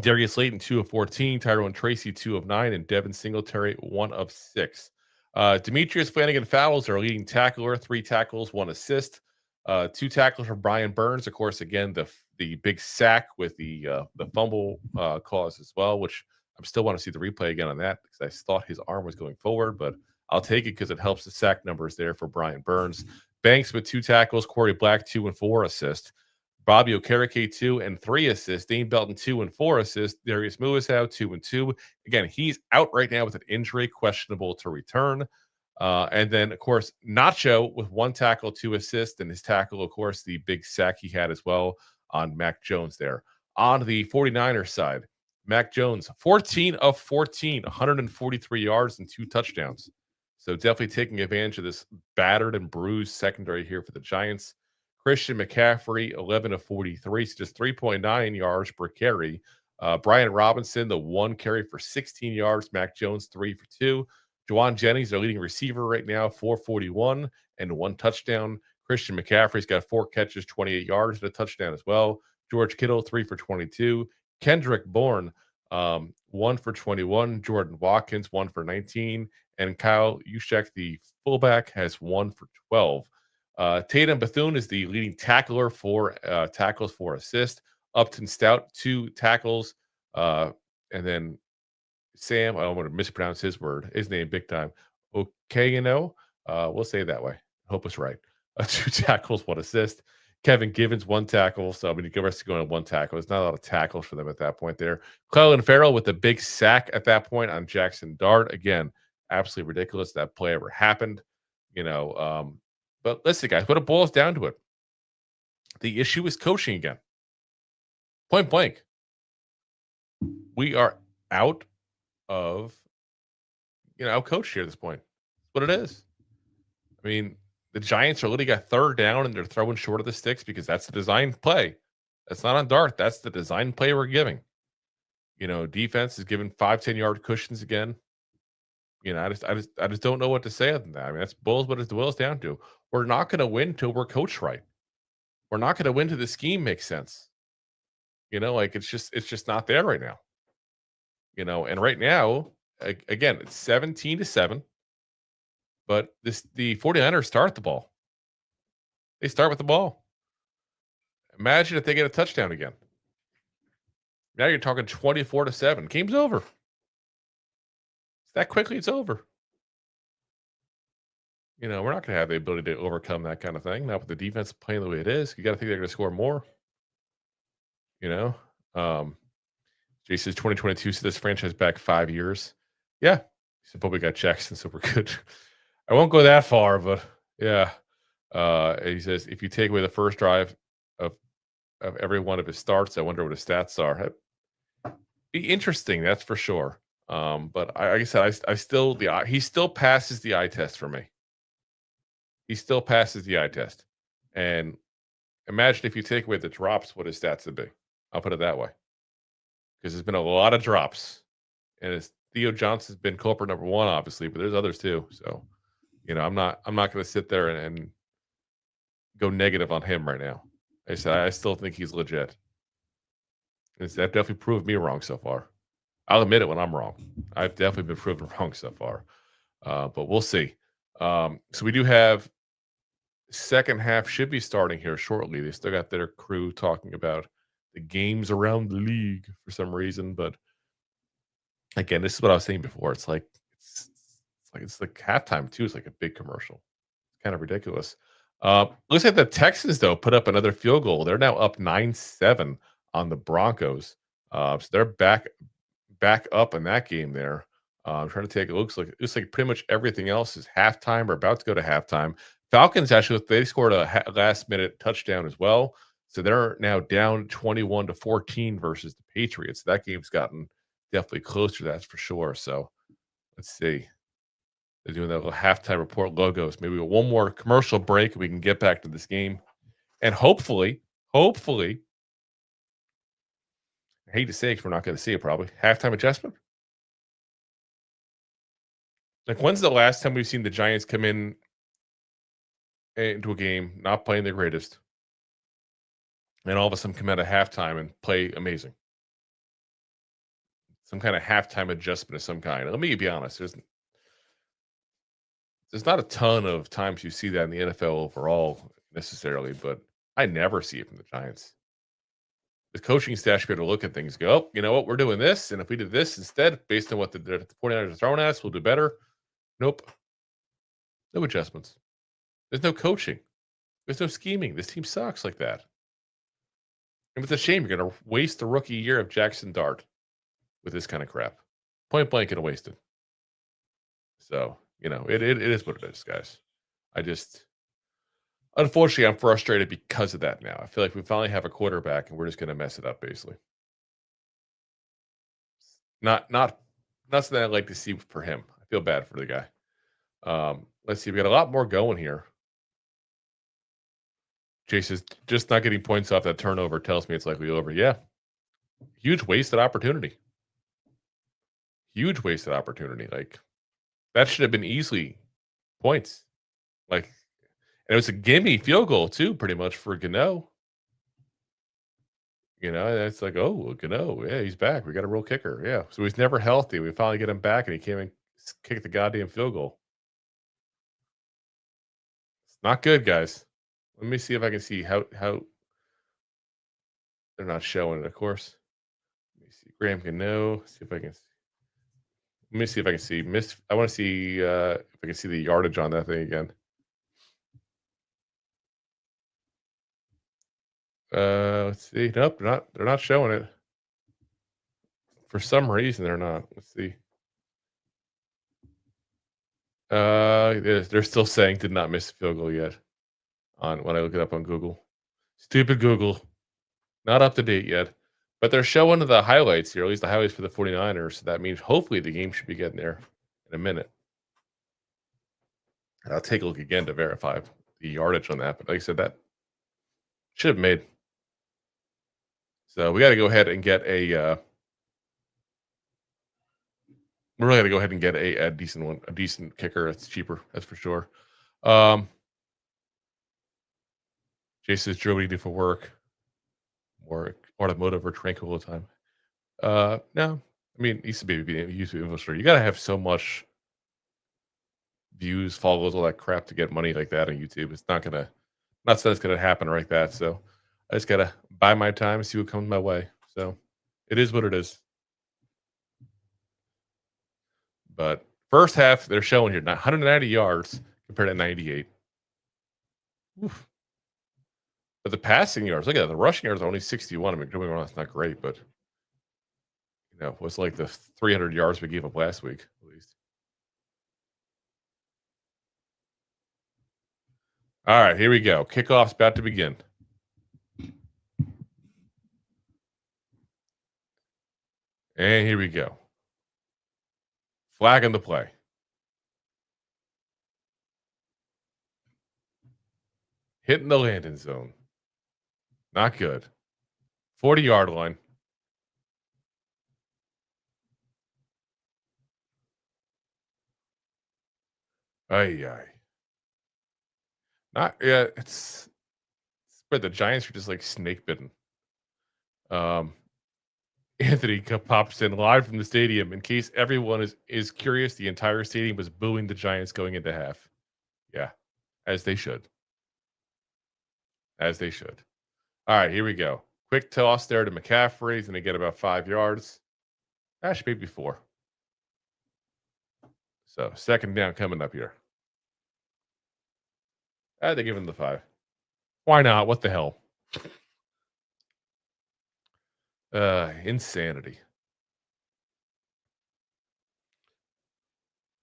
Darius Slayton, 2 of 14. Tyrone Tracy, 2 of 9. And Devin Singletary, 1 of 6. Demetrius Flanagan-Fowles, our leading tackler, 3 tackles, 1 assist. 2 tackles for Brian Burns. Of course, again, the big sack with the fumble cause as well, which I still want to see the replay again on that because I thought his arm was going forward, but I'll take it because it helps the sack numbers there for Brian Burns. Banks with 2 tackles. Corey Black, 2 and 4 assists. Bobby Okereke, 2 and 3 assists. Dane Belton, 2 and 4 assists. Darius Muasau, 2 and 2. Again, he's out right now with an injury, questionable to return. And then, of course, Nacho with 1 tackle, 2 assists, and his tackle, of course, the big sack he had as well on Mac Jones there. On the 49ers side, Mac Jones, 14 of 14, 143 yards and 2 touchdowns. So definitely taking advantage of this battered and bruised secondary here for the Giants. Christian McCaffrey, 11 of 43, so just 3.9 yards per carry. Brian Robinson, the 1 carry for 16 yards. Mac Jones, 3 for 2. Juwan Jennings, their leading receiver right now, 441 and 1 touchdown. Christian McCaffrey's got 4 catches, 28 yards, and a touchdown as well. George Kittle, 3 for 22. Kendrick Bourne, 1 for 21. Jordan Watkins, 1 for 19. And Kyle Juszczyk, the fullback, has 1 for 12. Tatum Bethune is the leading tackler for tackles for assist. Upton Stout, 2 tackles. And then Sam, I don't want to mispronounce his name big time. Okayano, we'll say it that way. Hope it's right. 2 tackles, 1 assist. Kevin Givens, 1 tackle. So, I mean, the rest is going on 1 tackle. There's not a lot of tackles for them at that point there. Clelin Ferrell with a big sack at that point on Jackson Dart. Again, absolutely ridiculous that play ever happened. But listen, guys, what it boils down to it. The issue is coaching again. Point blank. We are out of, coach here at this point. That's what it is. I mean, the Giants are literally got 3rd down and they're throwing short of the sticks because that's the design play. That's not on Dart. That's the design play we're giving. Defense is giving 5-10 yard cushions again. I just don't know what to say other than that. I mean, that's what it boils down to. We're not going to win till we're coached right. We're not going to win till the scheme makes sense. It's just not there right now. And right now, again, it's 17-7. But the 49ers start the ball. They start with the ball. Imagine if they get a touchdown again. Now you're talking 24-7. Game's over. That quickly, it's over. We're not going to have the ability to overcome that kind of thing. Not with the defense playing the way it is. You got to think they're going to score more. Jay says 2022, so this franchise back 5 years. Yeah. He said, but we got Jackson, so we're good. I won't go that far, but yeah. He says, if you take away the first drive of every one of his starts, I wonder what his stats are. Be interesting, that's for sure. But like I said, he still passes the eye test for me. He still passes the eye test. And imagine if you take away the drops, what his stats would be. I'll put it that way. Because there's been a lot of drops. And Theo Johnson's been culprit number 1, obviously, but there's others too. So, I'm not going to sit there and go negative on him right now. I said I still think he's legit. That definitely proved me wrong so far. I'll admit it when I'm wrong. I've definitely been proven wrong so far. But we'll see. So we do have second half should be starting here shortly. They still got their crew talking about the games around the league for some reason. But again, this is what I was saying before. It's like halftime too. It's like a big commercial. It's kind of ridiculous. Looks like the Texans though put up another field goal. They're now up 9-7 on the Broncos. So they're back up in that game there. I'm trying to take it. Looks like pretty much everything else is halftime or about to go to halftime. Falcons actually they scored a last minute touchdown as well. So they're now down 21-14 versus the Patriots. That game's gotten definitely closer, that's for sure. So let's see. They're doing that little halftime report logos. Maybe one more commercial break and we can get back to this game. And hopefully, I hate to say it because we're not going to see it probably. Halftime adjustment? Like, when's the last time we've seen the Giants come into a game, not playing their greatest, and all of a sudden come out of halftime and play amazing? Some kind of halftime adjustment of some kind. Let me be honest. There's not a ton of times you see that in the NFL overall necessarily, but I never see it from the Giants. The coaching staff should be able to look at things and go, oh, you know what, we're doing this, and if we did this instead, based on what the 49ers are throwing at us, we'll do better. Nope. No adjustments. There's no coaching. There's no scheming. This team sucks like that. And it's a shame you're going to waste the rookie year of Jackson Dart with this kind of crap. Point blank and wasted. So, it is what it is, guys. Unfortunately, I'm frustrated because of that now. I feel like we finally have a quarterback and we're just going to mess it up, basically. Not something I'd like to see for him. I feel bad for the guy. Let's see. We got a lot more going here. Chase is just not getting points off that turnover tells me it's likely over. Yeah. Huge wasted opportunity. Huge wasted opportunity. Like, that should have been easily points. Like, and it was a gimme field goal, too, pretty much for Gano. You know, it's like, oh, Gano, yeah, he's back. We got a real kicker. Yeah. So he's never healthy. We finally get him back, and he came and kicked the goddamn field goal. It's not good, guys. Let me see if I can see how they're not showing it, of course. Let me see. Graham Gano. See if I can. Let me see if I can see. I want to see if I can see the yardage on that thing again. Let's see. Nope, they're not showing it. For some reason, they're not. Let's see. They're still saying did not miss the field goal yet. On when I look it up on Google. Stupid Google. Not up to date yet. But they're showing the highlights here, at least the highlights for the 49ers. So that means hopefully the game should be getting there in a minute. I'll take a look again to verify the yardage on that. But like I said, that should have made. So we got to go ahead and get a. We're really going to go ahead and get a decent one, a decent kicker. It's cheaper, that's for sure. Jason says, Joe, what do you do for work? More automotive or tranquil all the time? No. I mean, it used to be a YouTube influencer. You got to have so much views, follows, all that crap to get money like that on YouTube. It's not saying it's going to happen like that. So I just got to buy my time and see what comes my way. So it is what it is. But first half, they're showing here 190 yards compared to 98. Oof. But the passing yards, look at that. The rushing yards are only 61. I mean, doing that's not great, but what's like the 300 yards we gave up last week, at least. All right, here we go. Kickoff's about to begin. And here we go. Flag on the play. Hitting the landing zone. Not good. 40-yard line. Ay. Not yeah, it's but the Giants are just like snake bitten. Anthony pops in live from the stadium. In case everyone is curious, the entire stadium was booing the Giants going into half. Yeah, as they should. As they should. All right, here we go. Quick toss there to McCaffrey. He's going to get about 5 yards. Actually, maybe 4. So, second down coming up here. They give him the 5. Why not? What the hell? Insanity.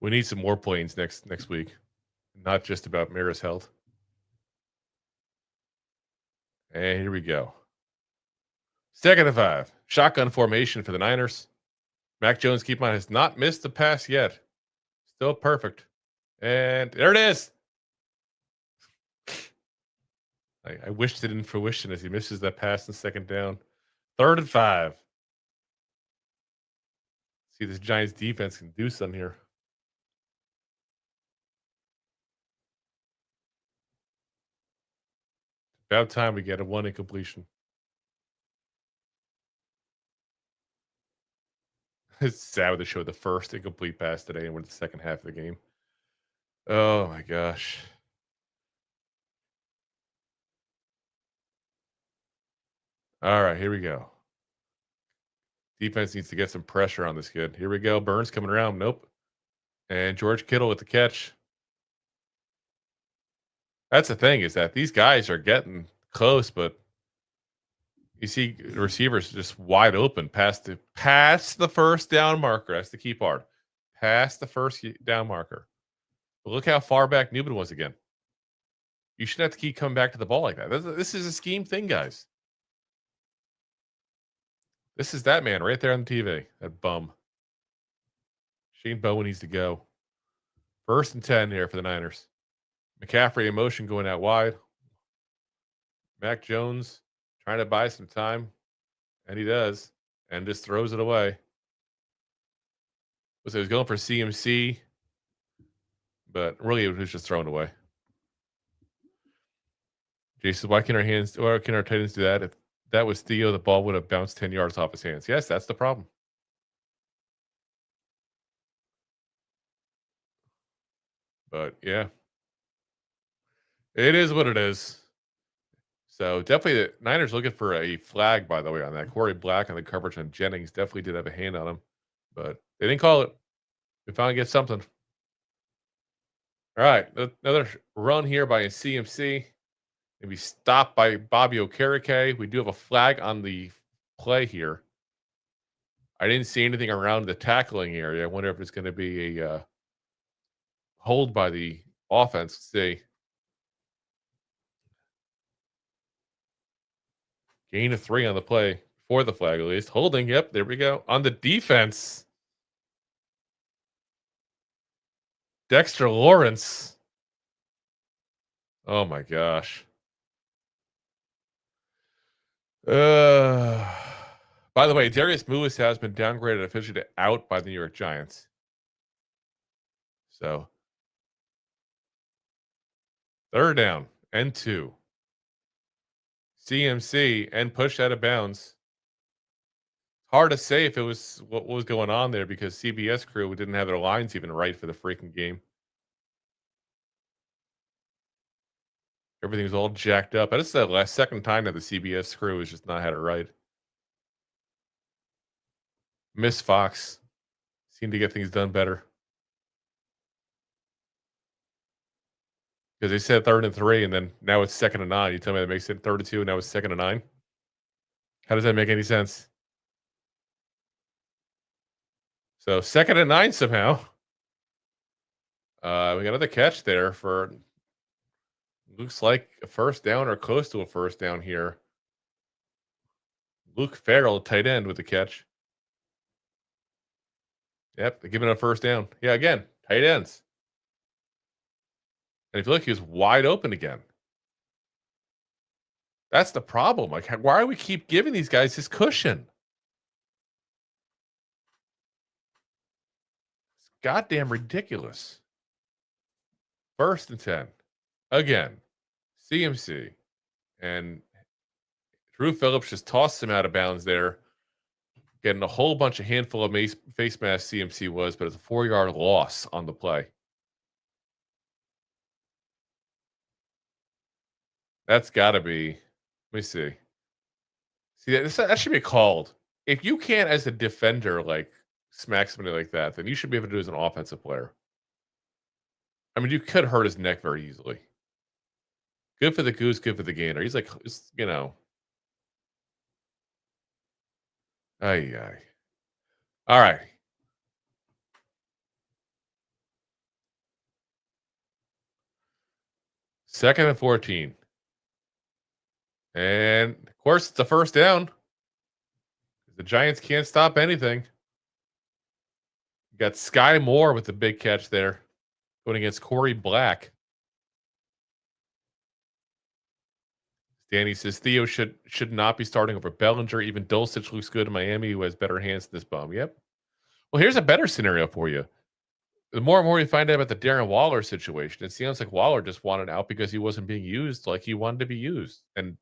We need some more planes next week. Not just about Mira's health. And here we go. 2nd and 5. Shotgun formation for the Niners. Mac Jones, keep in mind, has not missed the pass yet. Still perfect. And there it is. I wished it in fruition as he misses that pass in 2nd down. 3rd and 5. See, this Giants defense can do something here. About time we get a 1 incompletion. It's sad they showed the first incomplete pass today and we're in the second half of the game. Oh my gosh. All right, here we go. Defense needs to get some pressure on this kid. Here we go. Burns coming around. Nope. And George Kittle with the catch. That's the thing, is that these guys are getting close, but you see the receivers just wide open past the first down marker. That's the key part. Past the first down marker. But look how far back Newman was again. You shouldn't have to keep coming back to the ball like that. This is a scheme thing, guys. This is that man right there on the TV. That bum. Shane Bowen needs to go. 1st and 10 here for the Niners. McCaffrey in motion going out wide. Mac Jones trying to buy some time, and he does, and just throws it away. So he was going for CMC, but really it was just thrown away. Jason, why can our tight ends do that? If that was Theo, the ball would have bounced 10 yards off his hands. Yes, that's the problem. But yeah, it is what it is. So definitely the Niners looking for a flag, by the way, on that. Corey Black on the coverage on Jennings definitely did have a hand on him, but they didn't call it. We finally get something. All right, another run here by a CMC. Maybe stopped by Bobby Okereke. We do have a flag on the play here. I didn't see anything around the tackling area. I wonder if it's going to be a hold by the offense. Let's see. Gain of 3 on the play for the flag, at least. Holding, yep, there we go. On the defense, Dexter Lawrence. Oh, my gosh. By the way, Darius Lewis has been downgraded officially to out by the New York Giants. So, 3rd down and 2. CMC and pushed out of bounds. Hard to say if it was what was going on there because CBS crew didn't have their lines even right for the freaking game. Everything's all jacked up. This is the last second time that the CBS crew has just not had it right. Miss Fox seemed to get things done better. Because they said 3rd and 3, and then now it's 2nd and 9. You tell me that makes it 3rd and 2, and now it's 2nd and 9? How does that make any sense? So 2nd and 9 somehow. We got another catch there for looks like a 1st down or close to a 1st down here. Luke Farrell, tight end, with the catch. Yep, they're giving it a 1st down. Yeah, again, tight ends. And if you look, he was wide open again. That's the problem. Like, why do we keep giving these guys this cushion? It's goddamn ridiculous. 1st and 10. Again, CMC. And Drew Phillips just tossed him out of bounds there. Getting a whole bunch of handful of face mask CMC was, but it's a 4-yard loss on the play. That's got to be. Let me see. See, that should be called. If you can't, as a defender, like smack somebody like that, then you should be able to do it as an offensive player. I mean, you could hurt his neck very easily. Good for the goose, good for the gander. He's like, you know. Ay. All right. Second and 14. And, of course, it's a 1st down. The Giants can't stop anything. You got Sky Moore with the big catch there, going against Corey Black. Danny says Theo should not be starting over Bellinger. Even Dulcich looks good in Miami, who has better hands than this bum. Yep. Well, here's a better scenario for you. The more and more we find out about the Darren Waller situation, it seems like Waller just wanted out because he wasn't being used like he wanted to be used. And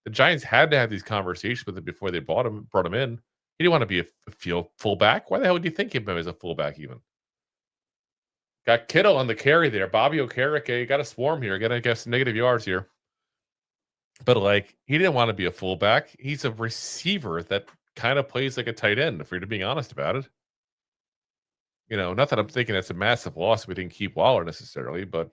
the Giants had to have these conversations with him before they brought him in. He didn't want to be a field fullback. Why the hell would you think of him as a fullback even? Got Kittle on the carry there. Bobby Okereke got a swarm here. Got to guess negative yards here. But, like, he didn't want to be a fullback. He's a receiver that kind of plays like a tight end, if you're being honest about it. You know, not that I'm thinking that's a massive loss. We didn't keep Waller necessarily, but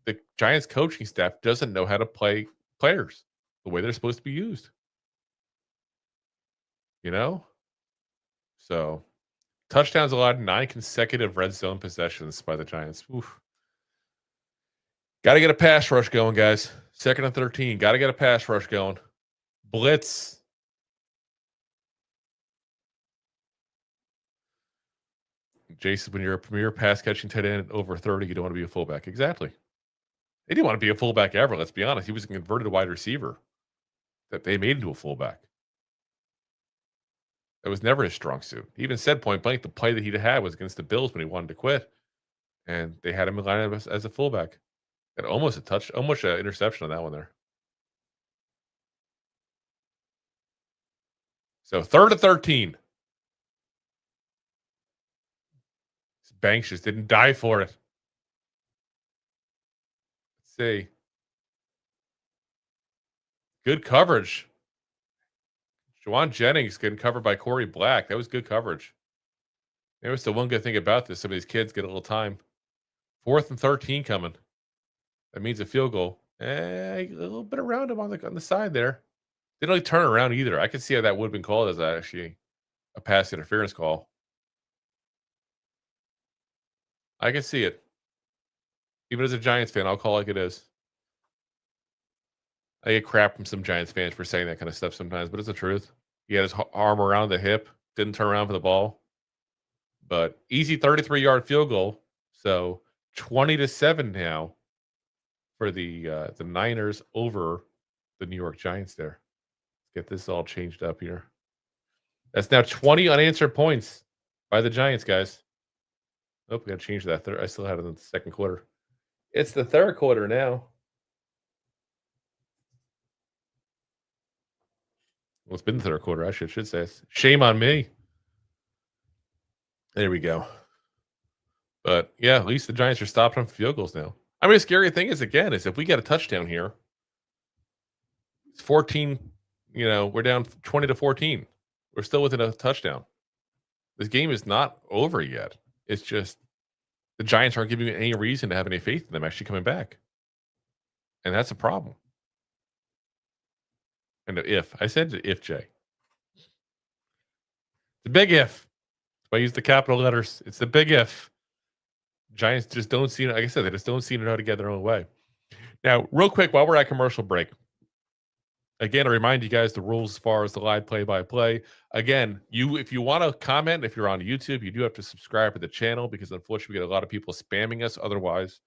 the Giants coaching staff doesn't know how to play players the way they're supposed to be used. You know? So, touchdowns allowed, 9 consecutive red zone possessions by the Giants. Oof. Got to get a pass rush going, guys. 2nd and 13. Got to get a pass rush going. Blitz. Jason, when you're a premier pass catching tight end over 30, you don't want to be a fullback. Exactly. He didn't want to be a fullback ever. Let's be honest. He was a converted wide receiver that they made into a fullback. That was never his strong suit. He even said point blank the play that he had was against the Bills when he wanted to quit, and they had him in line as a fullback. Got almost an interception on that one there. So 3rd and 13. Banks just didn't die for it. Let's see. Good coverage. Juwan Jennings getting covered by Corey Black. That was good coverage. That was the one good thing about this. Some of these kids get a little time. 4th and 13 coming. That means a field goal. A little bit around him on the side there. Didn't really turn around either. I could see how that would have been called as actually a pass interference call. I can see it. Even as a Giants fan, I'll call it like it is. I get crap from some Giants fans for saying that kind of stuff sometimes, but it's the truth. He had his arm around the hip, didn't turn around for the ball. But easy 33-yard field goal. So 20-7 now for the Niners over the New York Giants there. Let's get this all changed up here. That's now 20 unanswered points by the Giants, guys. Oh, we got to change that. I still had it in the second quarter. It's the third quarter now. Well, it's been the third quarter. I should say. Shame on me. There we go. But yeah, at least the Giants are stopping them from field goals now. I mean, the scary thing is if we get a touchdown here, it's 14. We're down 20-14. We're still within a touchdown. This game is not over yet. It's just the Giants aren't giving me any reason to have any faith in them actually coming back, and that's a problem. And I said if, Jay. The big if. If I use the capital letters, it's the big if. Giants just don't see it. Like I said, they just don't seem to know how to get their own way. Now, real quick, while we're at commercial break, again, I remind you guys the rules as far as the live play-by-play. Again, if you want to comment, if you're on YouTube, you do have to subscribe to the channel because unfortunately we get a lot of people spamming us otherwise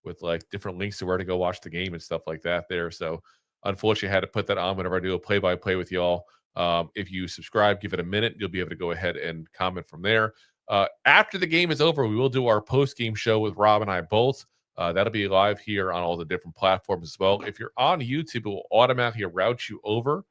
with like different links to where to go watch the game and stuff like that there. So unfortunately I had to put that on whenever I do a play-by-play with y'all. If you subscribe, give it a minute, you'll be able to go ahead and comment from there. After the game is over, we will do our post-game show with Rob and I both. That'll be live here on all the different platforms as well. If you're on YouTube, it will automatically route you over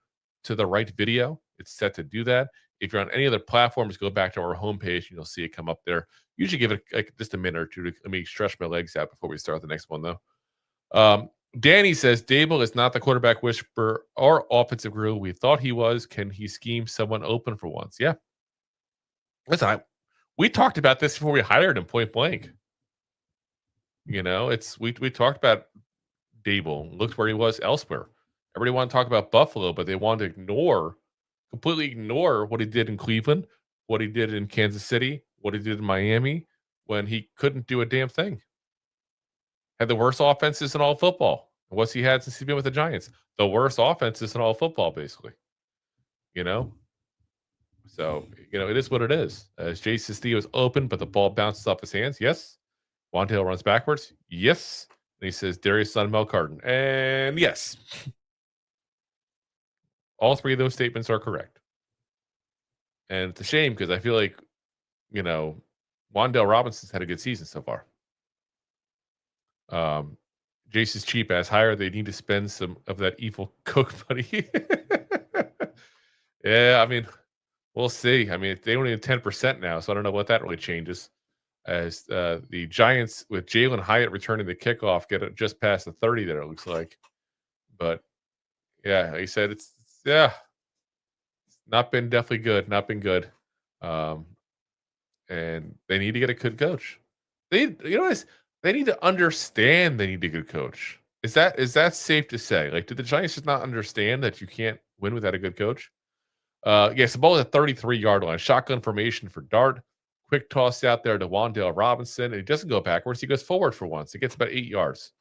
to the right video. It's set to do that. If you're on any other platforms, go back to our homepage and you'll see it come up there. Usually give it just a minute or two to let me stretch my legs out before we start the next one, though. Danny says, Dable is not the quarterback whisperer or offensive guru we thought he was. Can he scheme someone open for once? Yeah. Listen, we talked about this before we hired him point blank. We talked about Dable, looked where he was elsewhere. Everybody wanted to talk about Buffalo, but they wanted to completely ignore what he did in Cleveland, what he did in Kansas City, what he did in Miami, when he couldn't do a damn thing. Had the worst offenses in all football. What's he had since he's been with the Giants? The worst offenses in all football, basically. So, it is what it is. As Jason Theo is open, but the ball bounces off his hands. Yes. Wandale runs backwards. Yes. And he says, Darius son Mel Carden. And yes. All three of those statements are correct. And it's a shame because I feel like, Wandale Robinson's had a good season so far. Jason's cheap ass hire. They need to spend some of that evil coke money. Yeah, I mean, we'll see. I mean, they only have 10% now, so I don't know what that really changes. As the Giants, with Jalen Hyatt returning the kickoff, get it just past the 30 there, it looks like. But, yeah, he said it's not been definitely good. Not been good. And they need to get a good coach. They need to understand they need a good coach. Is that safe to say? Like, did the Giants just not understand that you can't win without a good coach? Yes, the ball is at 33-yard line. Shotgun formation for Dart. Quick toss out there to Wandale Robinson. And he doesn't go backwards. He goes forward for once. He gets about 8 yards.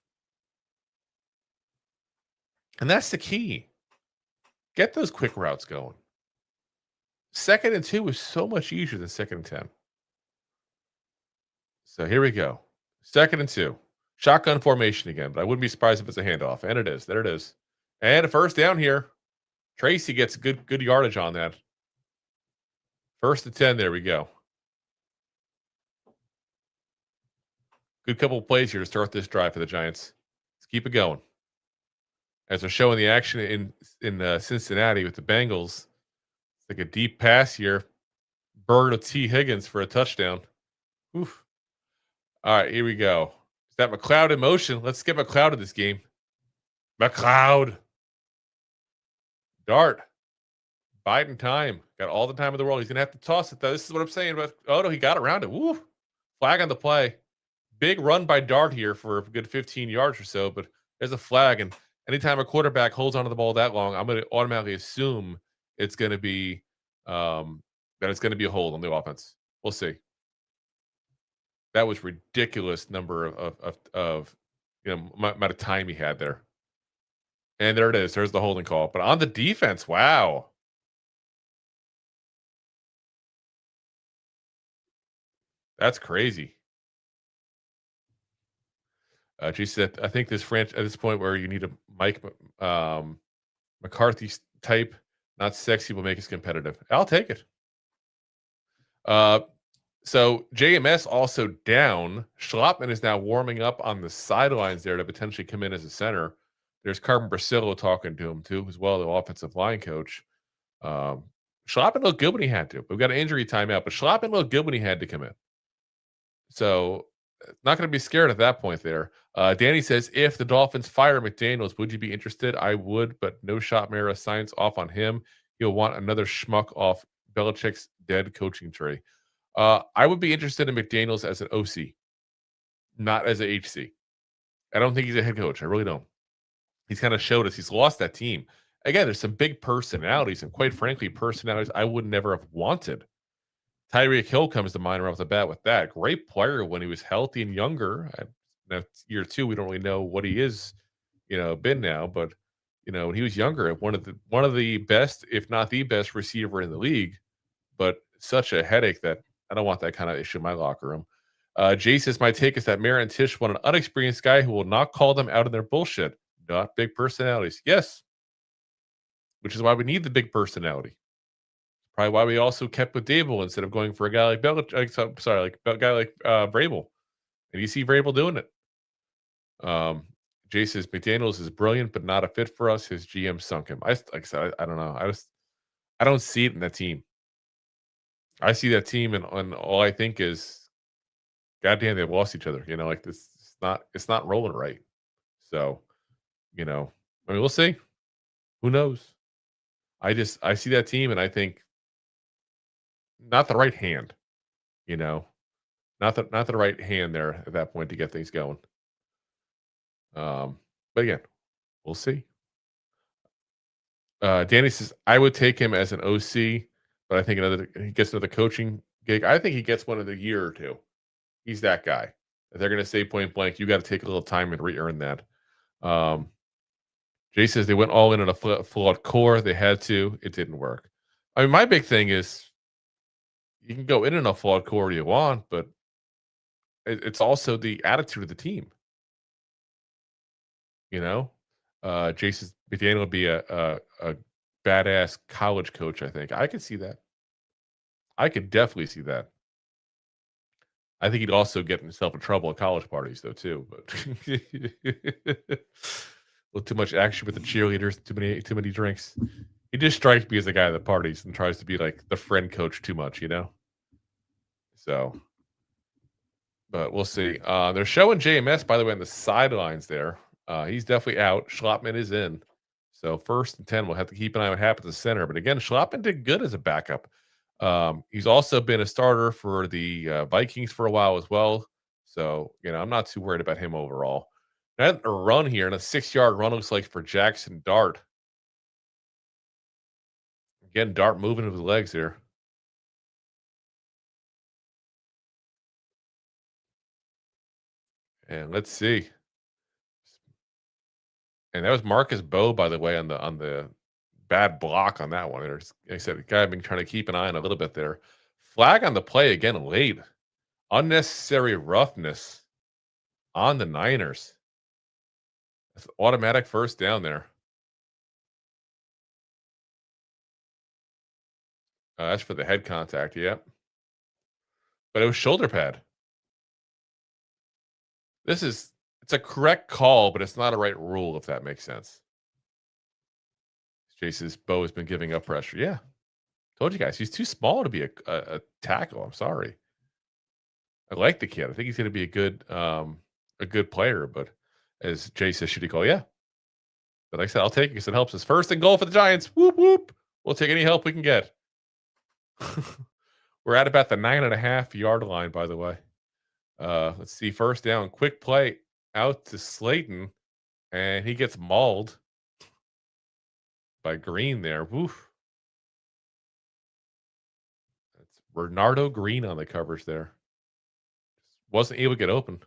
And that's the key. Get those quick routes going. 2nd and 2 is so much easier than 2nd and 10. So here we go. 2nd and 2. Shotgun formation again, but I wouldn't be surprised if it's a handoff. And it is. There it is. And a first down here. Tracy gets good yardage on that. 1st and 10. There we go. Good couple of plays here to start this drive for the Giants. Let's keep it going. As they're showing the action in Cincinnati with the Bengals, it's like a deep pass here. Bird of T. Higgins for a touchdown. Oof. All right, here we go. Is that McLeod in motion? Let's get McLeod in this game. McLeod. Dart. Biden time. Got all the time in the world. He's going to have to toss it, though. This is what I'm saying. But, oh, no, he got around it. Woo. Flag on the play. Big run by Dart here for a good 15 yards or so, but there's a flag. And anytime a quarterback holds onto the ball that long, I'm going to automatically assume it's going to be that it's going to be a hold on the offense. We'll see. That was ridiculous number of amount of time he had there. And there it is. There's the holding call. But on the defense, wow. That's crazy. She said, I think this franchise at this point where you need a Mike McCarthy type, not sexy, will make us competitive. I'll take it. So JMS also down. Schlottman is now warming up on the sidelines there to potentially come in as a center. There's Carmen Brasillo talking to him too, as well, the offensive line coach. Schlottman looked good when he had to. We've got an injury timeout, but Schlottman looked good when he had to come in. So not going to be scared at that point there. Danny says, if the Dolphins fire McDaniels, would you be interested? I would, but no shot Mara signs off on him. He'll want another schmuck off Belichick's dead coaching tree. I would be interested in McDaniels as an OC, not as an HC. I don't think he's a head coach. I really don't. He's kind of showed us he's lost that team. Again, there's some big personalities, and quite frankly, personalities I would never have wanted. Tyreek Hill comes to mind right off the bat with that. Great player when he was healthy and younger. Year 2, we don't really know what he is, been now. But when he was younger, one of the best, if not the best, receiver in the league. But such a headache that I don't want that kind of issue in my locker room. Jay says, my take is that Mara and Tisch want an unexperienced guy who will not call them out in their bullshit. Not big personalities. Yes. Which is why we need the big personality. Probably why we also kept with Dable instead of going for a guy like a guy like Vrabel. And you see Vrabel doing it. Jay says McDaniels is brilliant, but not a fit for us. His GM sunk him. I don't know. I don't see it in that team. I see that team, and all I think is, goddamn, they've lost each other. This. It's not rolling right. So, we'll see. Who knows? I see that team, and I think not the right hand. Not the right hand there at that point to get things going. But again, we'll see. Danny says I would take him as an OC. But I think he gets another coaching gig. I think he gets one of the year or two. He's that guy. If they're going to say point blank, you got to take a little time and re-earn that. Jay says they went all in on a flawed core. They had to. It didn't work. I mean, my big thing is you can go in on a flawed core you want, but it's also the attitude of the team. Jay says McDaniel will be a badass college coach. I think I could see that. I could definitely see that. I think he'd also get himself in trouble at college parties, though, too. But a little too much action with the cheerleaders, too many drinks. He just strikes me as a guy that parties and tries to be like the friend coach too much, So, but we'll see. They're showing JMS, by the way, on the sidelines there. He's definitely out. Schlottman is in. So 1st and 10, we'll have to keep an eye on what happens at center. But again, Schlottman did good as a backup. He's also been a starter for the Vikings for a while as well. So, I'm not too worried about him overall. And a run here, and a 6-yard run looks like for Jackson Dart. Again, Dart moving with his legs here. And let's see. And that was Marcus Bowe, by the way, on the bad block on that one. There's, like I said, the guy I've been trying to keep an eye on a little bit there. Flag on the play again late. Unnecessary roughness on the Niners. That's automatic first down there. That's for the head contact. Yep. But it was shoulder pad. It's a correct call, but it's not a right rule, if that makes sense. Jace's Bo has been giving up pressure. Yeah. Told you guys, he's too small to be a tackle. I'm sorry. I like the kid. I think he's going to be a good player, but as Jay says, should he call? Yeah. But like I said, I'll take it because it helps us. First and goal for the Giants. Whoop, whoop. We'll take any help we can get. We're at about the 9.5-yard line, by the way. Let's see. First down, quick play out to Slayton, and he gets mauled by Green there. Woof. That's Bernardo Green on the coverage there. Wasn't able to get open.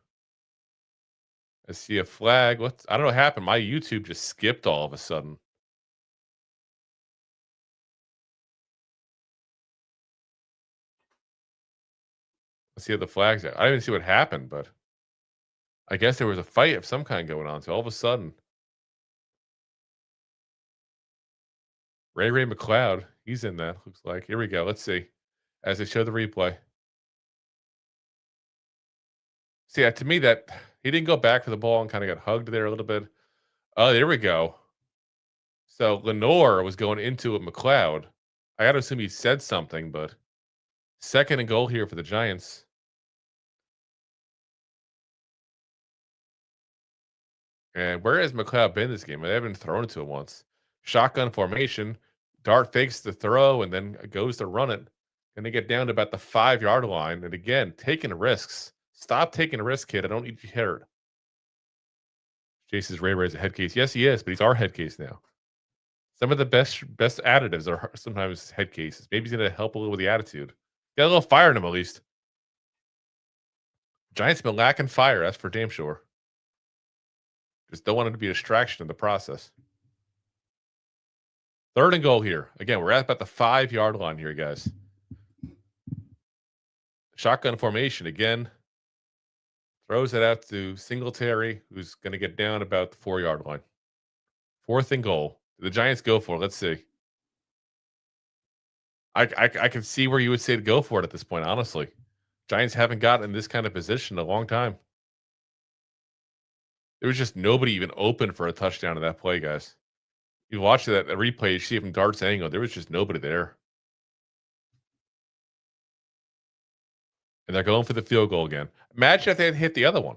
I see a flag. I don't know what happened. My YouTube just skipped all of a sudden. Let's see how the flags are. I didn't see what happened, but I guess there was a fight of some kind going on. So all of a sudden, Ray McLeod, he's in that. Looks like. Here we go. Let's see. As they show the replay. See, to me, that he didn't go back for the ball and kind of got hugged there a little bit. Oh, there we go. So Lenore was going into it, McLeod. I got to assume he said something, but second and goal here for the Giants. And where has McLeod been this game? They haven't thrown it to him once. Shotgun formation. Dart fakes the throw and then goes to run it. And they get down to about the 5-yard line. And again, taking risks. Stop taking a risk, kid. I don't need you hurt. Jason's Ray Ray's a head case. Yes, he is, but he's our head case now. Some of the best additives are sometimes head cases. Maybe he's going to help a little with the attitude. Got a little fire in him, at least. Giants been lacking fire, that's for damn sure. Just don't want him to be a distraction in the process. Third and goal here. Again, we're at about the 5-yard line here, guys. Shotgun formation again. Throws it out to Singletary, who's going to get down about the 4-yard line. Fourth and goal. The Giants go for it. Let's see. I can see where you would say to go for it at this point, honestly. Giants haven't gotten in this kind of position in a long time. There was just nobody even open for a touchdown in that play, guys. You watch that replay, you see from Dart's angle, there was just nobody there. And they're going for the field goal again. Imagine if they had hit the other one.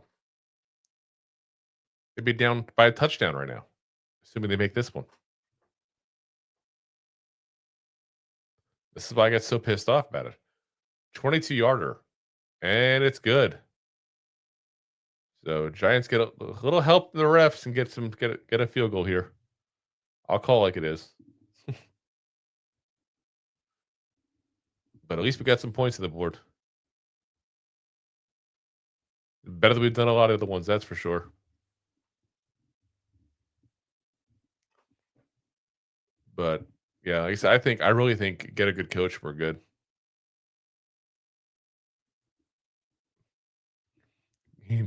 They'd be down by a touchdown right now, assuming they make this one. This is why I get so pissed off about it. 22-yarder. And it's good. So Giants get a little help from the refs and get a field goal here. I'll call like it is. But at least we got some points on the board. Better than we've done a lot of the ones, that's for sure. But yeah, like I said, I really think get a good coach, we're good.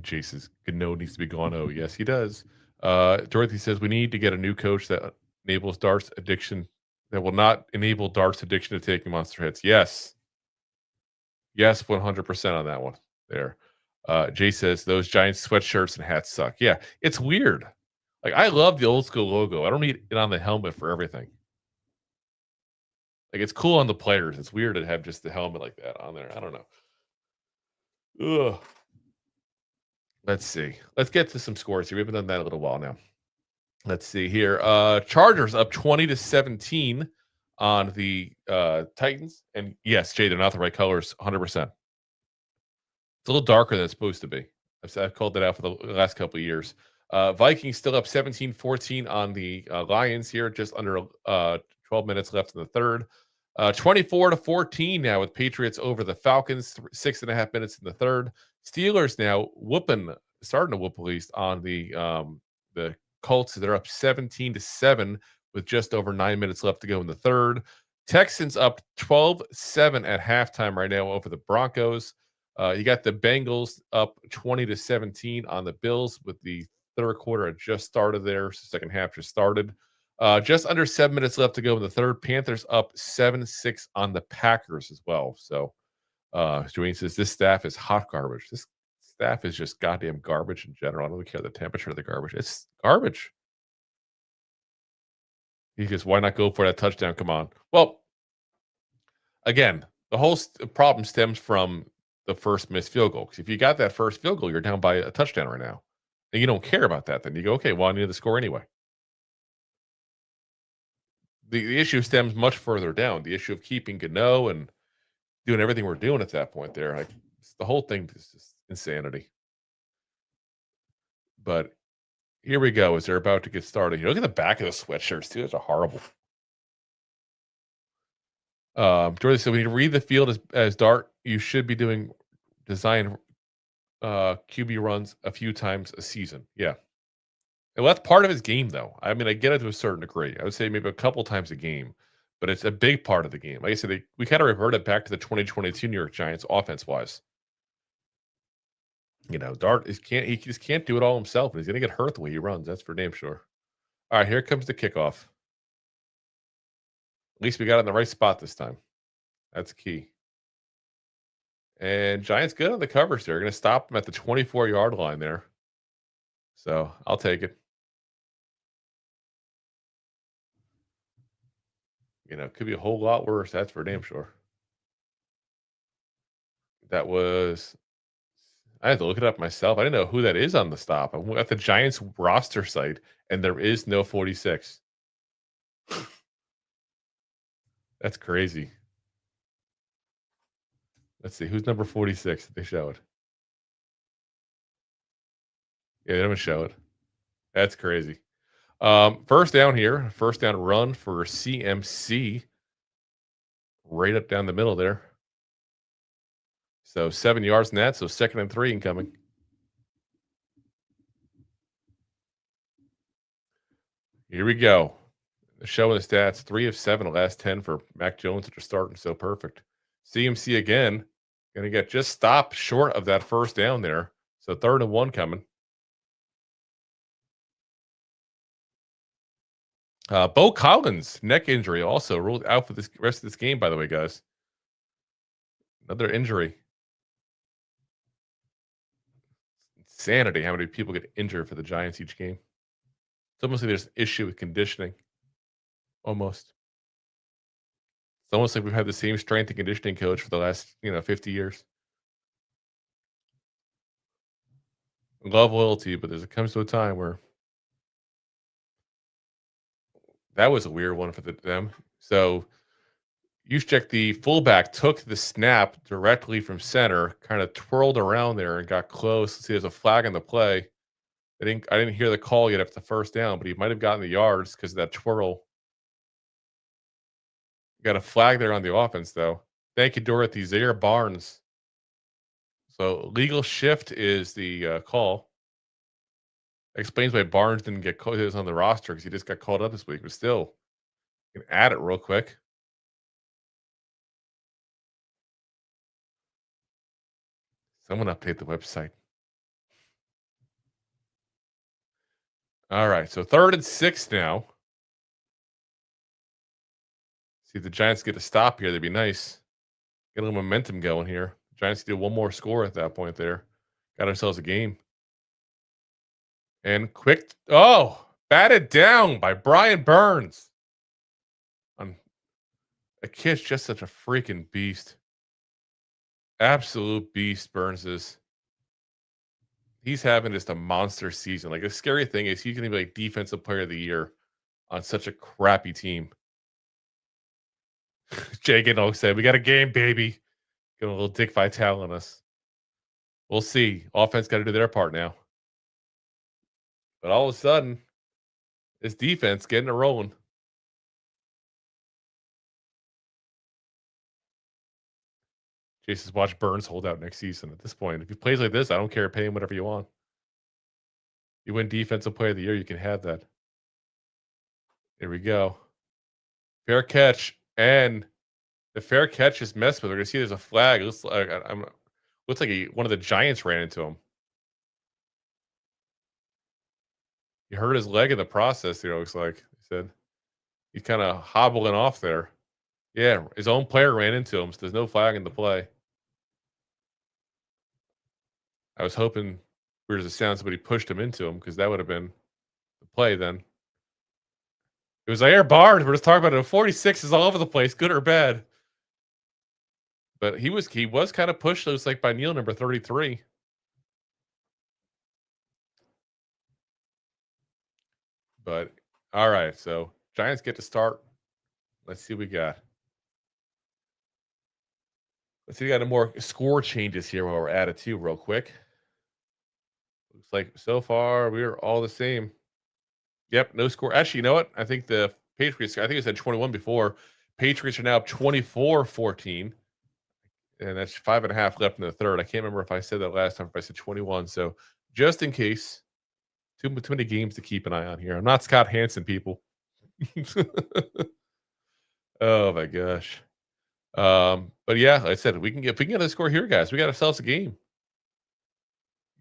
Jason's Gano needs to be gone. Oh, yes, he does. Dorothy says we need to get a new coach that enables Dart's addiction, that will not enable Dart's addiction to taking monster hits. Yes. Yes, 100% on that one there. Jay says those Giants sweatshirts and hats suck. Yeah, it's weird. Like, I love the old school logo. I don't need it on the helmet for everything. Like, it's cool on the players. It's weird to have just the helmet like that on there. I don't know. Ugh. Let's see. Let's get to some scores here. We haven't done that in a little while now. Let's see here. Chargers up 20-17 on the Titans. And yes, Jay, they're not the right colors, 100%. It's a little darker than it's supposed to be. I've called that out for the last couple of years. Vikings still up 17-14 on the Lions here, just under 12 minutes left in the third. 24-14 now with Patriots over the Falcons, 6.5 minutes in the third. Steelers now starting to whoop at least on the Colts. They're up 17-7 with just over 9 minutes left to go in the third. Texans up 12-7 at halftime right now over the Broncos. You got the Bengals up 20-17 on the Bills with the third quarter had just started there. Second half just started. Just under 7 minutes left to go in the third. Panthers up 7-6 on the Packers as well. So Dwayne says this staff is hot garbage. This staff is just goddamn garbage in general. I don't care the temperature of the garbage. It's garbage. He goes, why not go for that touchdown? Come on. Well, again, the whole problem stems from the first missed field goal. Because if you got that first field goal, you're down by a touchdown right now. And you don't care about that. Then you go, okay, well, I need to score anyway. The issue stems much further down. The issue of keeping Gano and doing everything we're doing at that point there. Like, the whole thing is just insanity. But here we go as they're about to get started. Look at the back of the sweatshirts, too. Those are horrible. Jordan said, when you read the field as dart, you should be doing design QB runs a few times a season. Yeah. And that's part of his game, though. I mean, I get it to a certain degree. I would say maybe a couple times a game, but it's a big part of the game. Like I said, we kind of reverted back to the 2022 New York Giants offense-wise. You know, Dart he just can't do it all himself, and he's going to get hurt the way he runs. That's for damn sure. All right, here comes the kickoff. At least we got it in the right spot this time. That's key. And Giants good on the coverage. They're going to stop him at the 24-yard line there. So I'll take it. You know, it could be a whole lot worse. That's for damn sure. That was... I had to look it up myself. I didn't know who that is on the stop. I'm at the Giants roster site, and there is no 46. That's crazy. Let's see. Who's number 46? Did they show it? Yeah, they don't show it. That's crazy. First down here. First down run for CMC. Right up down the middle there. So 7 yards in that. So 2nd and 3 incoming. Here we go. Showing the stats. 3 of 7 the last 10 for Mac Jones, which are starting so perfect. CMC again. Going to get just stopped short of that first down there. So 3rd and 1 coming. Bo Collins, neck injury, also ruled out for this rest of this game, by the way, guys. Another injury. Insanity how many people get injured for the Giants each game. It's almost like there's an issue with conditioning. Almost. It's almost like we've had the same strength and conditioning coach for the last, 50 years. Love loyalty, but it comes to a time where that was a weird one for them. So Juszczyk, the fullback, took the snap directly from center, kind of twirled around there and got close. See, there's a flag on the play. I didn't hear the call yet after the first down, but he might have gotten the yards because of that twirl. Got a flag there on the offense, though. Thank you, Dorothy. Zaire Barnes. So legal shift is the call. Explains why Barnes didn't get called. He was on the roster because he just got called up this week. But still, you can add it real quick. Someone update the website. All right, so 3rd and 6 now. See if the Giants get a stop here. That'd be nice. Get a little momentum going here. Giants do one more score at that point there. Got ourselves a game. And quick. Oh, batted down by Brian Burns. A kid's just such a freaking beast. Absolute beast, Burns is. He's having just a monster season. Like, the scary thing is he's going to be like defensive player of the year on such a crappy team. Jay getting all excited. We got a game, baby. Got a little Dick Vitale on us. We'll see. Offense got to do their part now. But all of a sudden, this defense getting it rolling. Jason's watch Burns hold out next season. At this point, if he plays like this, I don't care. Pay him whatever you want. You win defensive player of the year, you can have that. Here we go. Fair catch. And the fair catch is messed with. We're going to see there's a flag. It looks like, Looks like one of the Giants ran into him. He hurt his leg in the process, it looks like. He said he's kind of hobbling off there. Yeah, his own player ran into him, so there's no flag in the play. I was hoping, weird as it sounds, somebody pushed him into him because that would have been the play then. It was Air Barnes. We're just talking about it. 46 is all over the place, good or bad. But he was kind of pushed, it was like by Neal, number 33. But all right, so Giants get to start. Let's see what we got. Let's see, we got a more score changes here while we're at it too, real quick. Looks like so far we're all the same. Yep, no score. Actually, you know what? I think the Patriots, I think I said 21 before. Patriots are now up 24-14. And that's 5.5 left in the third. I can't remember if I said that last time, if I said 21. So just in case, too many games to keep an eye on here. I'm not Scott Hansen, people. Oh my gosh. But yeah, like I said, if we can get a score here, guys, we got ourselves a game.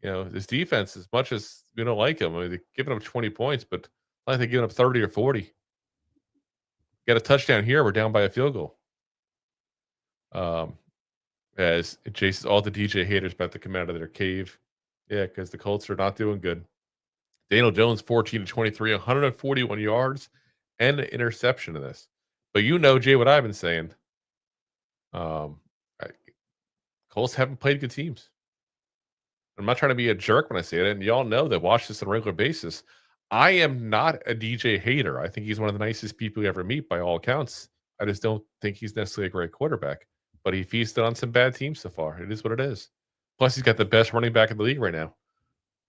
You know, this defense, as much as we don't like them, I mean, they're giving up 20 points, but I think they're giving up 30 or 40. Get a touchdown here, we're down by a field goal. As Jason's, all the DJ haters about to come out of their cave. Yeah, because the Colts are not doing good. Daniel Jones, 14-23, 141 yards, and an interception in this. But you know, Jay, what I've been saying. Colts haven't played good teams. I'm not trying to be a jerk when I say it, and y'all know that watch this on a regular basis. I am not a DJ hater. I think he's one of the nicest people you ever meet by all accounts. I just don't think he's necessarily a great quarterback. But he feasted on some bad teams so far. It is what it is. Plus, he's got the best running back in the league right now.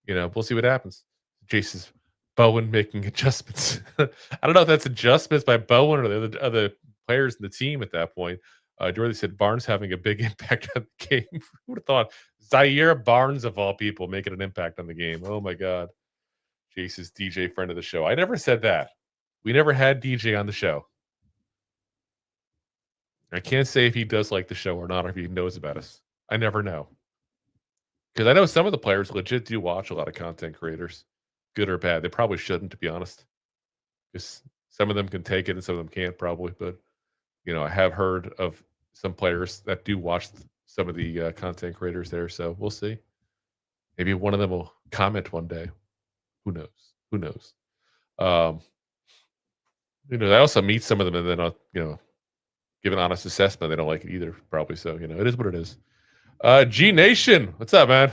You know, we'll see what happens. Jason's Bowen making adjustments. I don't know if that's adjustments by Bowen or the other players in the team at that point. Dorothy said Barnes having a big impact on the game. Who would have thought Zaire Barnes, of all people, making an impact on the game? Oh, my God. Jason's DJ friend of the show. I never said that. We never had DJ on the show. I can't say if he does like the show or not, or if he knows about us. I never know. Because I know some of the players legit do watch a lot of content creators, good or bad. They probably shouldn't, to be honest. Because some of them can take it and some of them can't, probably. But, you know, I have heard of some players that do watch some of the content creators there. So we'll see. Maybe one of them will comment one day. Who knows? Who knows? You know, I also meet some of them and then, you know, give an honest assessment. They don't like it either, probably. So, you know, it is what it is. G Nation, what's up, man?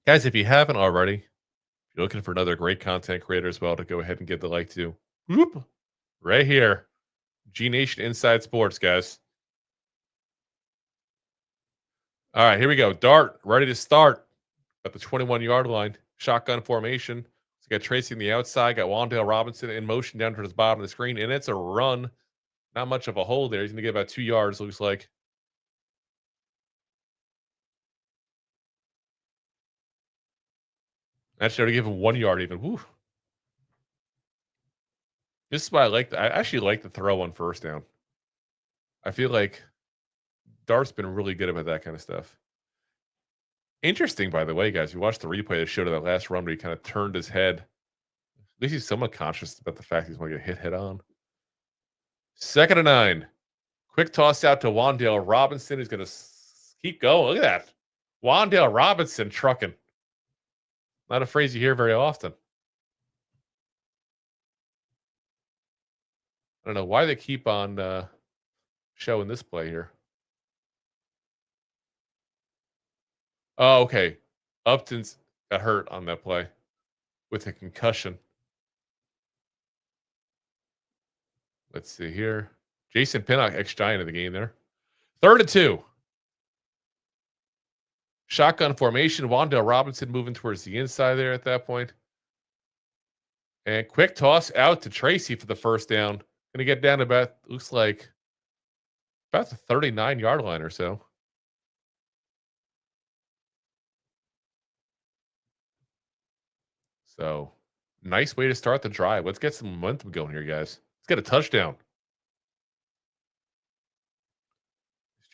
Guys, if you haven't already, if you're looking for another great content creator as well to go ahead and get the like to, whoop, right here. G Nation Inside Sports, guys. All right, here we go. Dart, ready to start at the 21-yard line. Shotgun formation. So got Tracy on the outside, got Wan'Dale Robinson in motion down towards the bottom of the screen, and it's a run. Not much of a hole there. He's going to get about 2 yards, looks like. Actually, I already give him 1 yard even. Woo. This is why I actually like the throw on first down. I feel like Dart's been really good about that kind of stuff. Interesting, by the way, guys. You watched the replay that showed that last run where he kind of turned his head. At least he's somewhat conscious about the fact he's going to get hit head on. 2nd and 9. Quick toss out to Wan'Dale Robinson. He's going to keep going. Look at that. Wan'Dale Robinson trucking. Not a phrase you hear very often. I don't know why they keep on showing this play here. Oh, okay. Upton's got hurt on that play with a concussion. Let's see here. Jason Pinnock, ex-Giant of the game there. 3rd and 2. Shotgun formation. Wan'Dale Robinson moving towards the inside there at that point. And quick toss out to Tracy for the first down. Going to get down to about, looks like, about the 39-yard line or so. So, nice way to start the drive. Let's get some momentum going here, guys. Let's get a touchdown.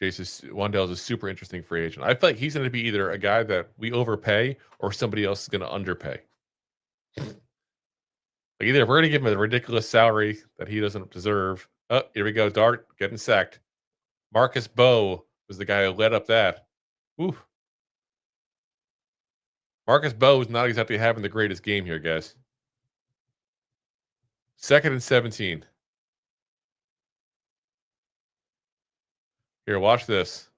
Wan'Dale is a super interesting free agent. I feel like he's going to be either a guy that we overpay or somebody else is going to underpay. Like either we're going to give him a ridiculous salary that he doesn't deserve. Oh, here we go. Dart getting sacked. Marcus Bowe was the guy who led up that. Ooh. Marcus Bowe is not exactly having the greatest game here, guys. 2nd and 17. Here, watch this.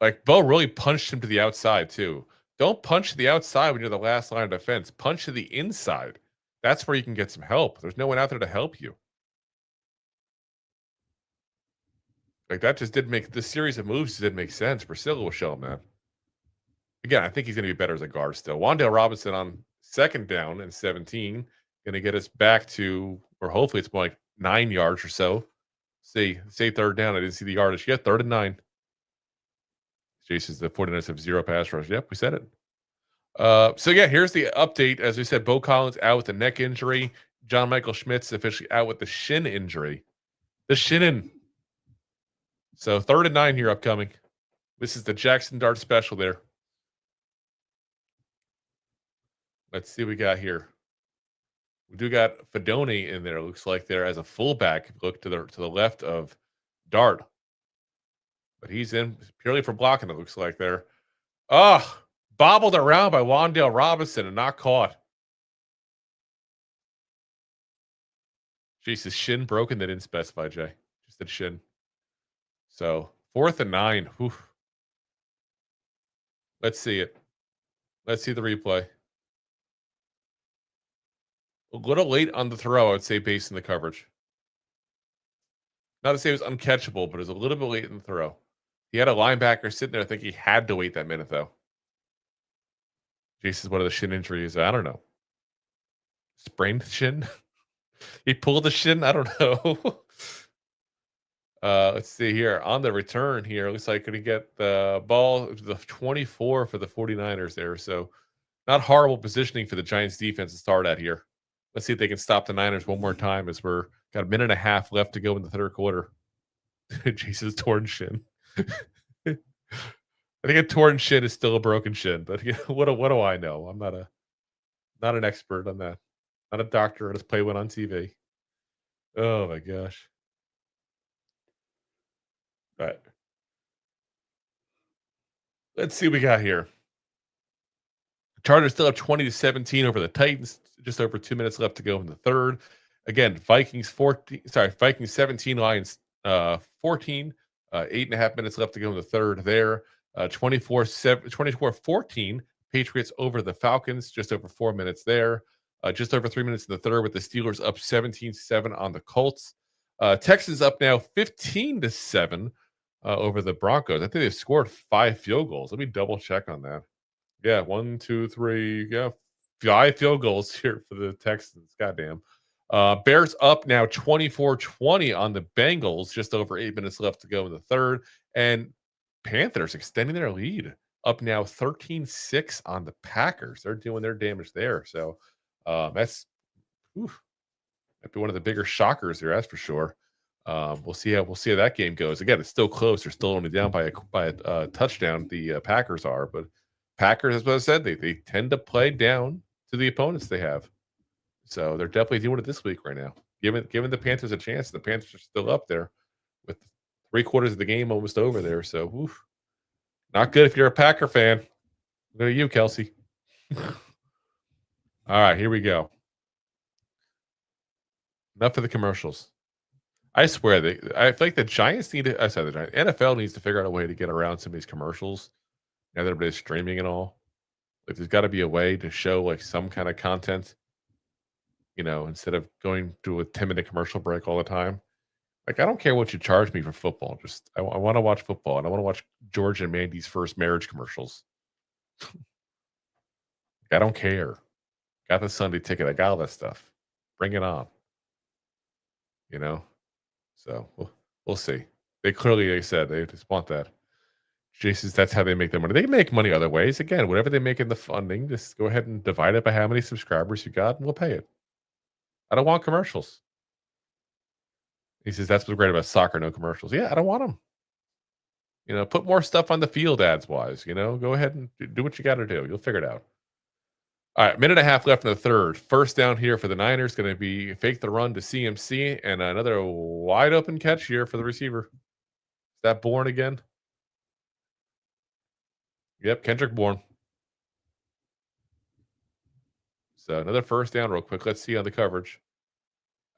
Like, Bowe really punched him to the outside, too. Don't punch to the outside when you're the last line of defense. Punch to the inside. That's where you can get some help. There's no one out there to help you. Like, that just didn't make... This series of moves didn't make sense. Priscilla will show him that. Again, I think he's going to be better as a guard still. Wan'Dale Robinson on 2nd down and 17. Going to get us back to... Or hopefully it's more like 9 yards or so. Say 3rd down. I didn't see the yardage yet. 3rd and 9. Jason's the 49ers have 0 pass rush. Yep, we said it. So yeah, here's the update. As we said, Beau Collins out with a neck injury. John Michael Schmitz officially out with the shin injury. The shinin. So 3rd and 9 here upcoming. This is the Jackson Dart special there. Let's see what we got here. We do got Fedoni in there. Looks like there as a fullback. If you look to the left of Dart. But he's in purely for blocking, it looks like there. Oh, bobbled around by Wan'Dale Robinson and not caught. Jeez, his shin broken. They didn't specify, Jay. Just the shin. So 4th and 9. Whew. Let's see it. Let's see the replay. A little late on the throw, I would say, based on the coverage. Not to say it was uncatchable, but it was a little bit late in the throw. He had a linebacker sitting there. I think he had to wait that minute, though. Jason's one of the shin injuries. I don't know. Sprained shin? He pulled the shin? I don't know. Let's see here. On the return here, looks like could he get the ball to the 24 for the 49ers there. So not horrible positioning for the Giants defense to start at here. Let's see if they can stop the Niners one more time as we're got a minute and a half left to go in the 3rd quarter. Jason's torn shin. I think a torn shin is still a broken shin, but you know, what do I know? I'm not an expert on that. Not a doctor. I just play one on TV. Oh my gosh. All right. Let's see what we got here. Chargers still have 20-17 over the Titans. Just over 2 minutes left to go in the 3rd. Again, Vikings 17, Lions 14. 8.5 minutes left to go in the 3rd there. 24-14. Patriots over the Falcons. Just over 4 minutes there. Just over 3 minutes in the 3rd with the Steelers up 17-7 on the Colts. Texans up now 15-7 over the Broncos. I think they've scored 5 field goals. Let me double check on that. Yeah, 1, 2, 3. Yeah, 5 field goals here for the Texans. Goddamn. Bears up now 24-20 on the Bengals. Just over 8 minutes left to go in the 3rd. And Panthers extending their lead. Up now 13-6 on the Packers. They're doing their damage there. So that's might be one of the bigger shockers here, that's for sure. We'll see how that game goes. Again, it's still close. They're still only down by a touchdown. The Packers are, but Packers, as I said, they tend to play down to the opponents they have. So they're definitely doing it this week right now. Giving the Panthers a chance. The Panthers are still up there with 3/4 of the game almost over there. So not good if you're a Packer fan. Look at you, Kelsey. All right, here we go. Enough of the commercials. I swear, I feel like the Giants need to. I said the Giants. NFL needs to figure out a way to get around some of these commercials. Now that everybody's streaming and all, like there's got to be a way to show like some kind of content. You know, instead of going to a 10-minute commercial break all the time. Like I don't care what you charge me for football. Just I want to watch football and I want to watch George and Mandy's first marriage commercials. I don't care. Got the Sunday ticket. I got all that stuff. Bring it on. You know, so we'll see. They clearly, like I said, they just want that. Jason's, that's how they make their money. They make money other ways. Again, whatever they make in the funding, just go ahead and divide it by how many subscribers you got, and we'll pay it. I don't want commercials. He says that's what's great about soccer, no commercials. Yeah, I don't want them. Put more stuff on the field ads wise. Go ahead and do what you got to do. You'll figure it out. All right, minute and a half left in the third. First down here for the Niners. Going to be fake the run to CMC and another wide open catch here for the receiver. Is that Bourne again? Yep, Kendrick Bourne. So another first down real quick. Let's see on the coverage.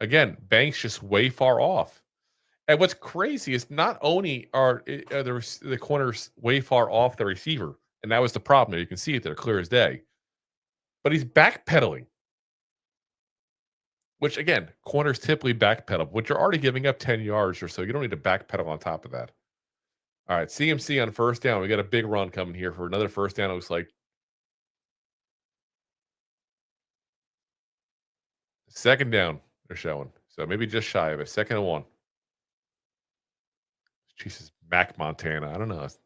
Again, Banks just way far off. And what's crazy is not only are the corners way far off the receiver, and that was the problem. You can see it there, clear as day. But he's backpedaling. Which, again, corners typically backpedal, which you're already giving up 10 yards or so. You don't need to backpedal on top of that. All right, CMC on first down. We got a big run coming here for another first down. It looks like second down they're showing. So maybe just shy of it. 2nd and 1. Jesus, Mac Montana. I don't know. It's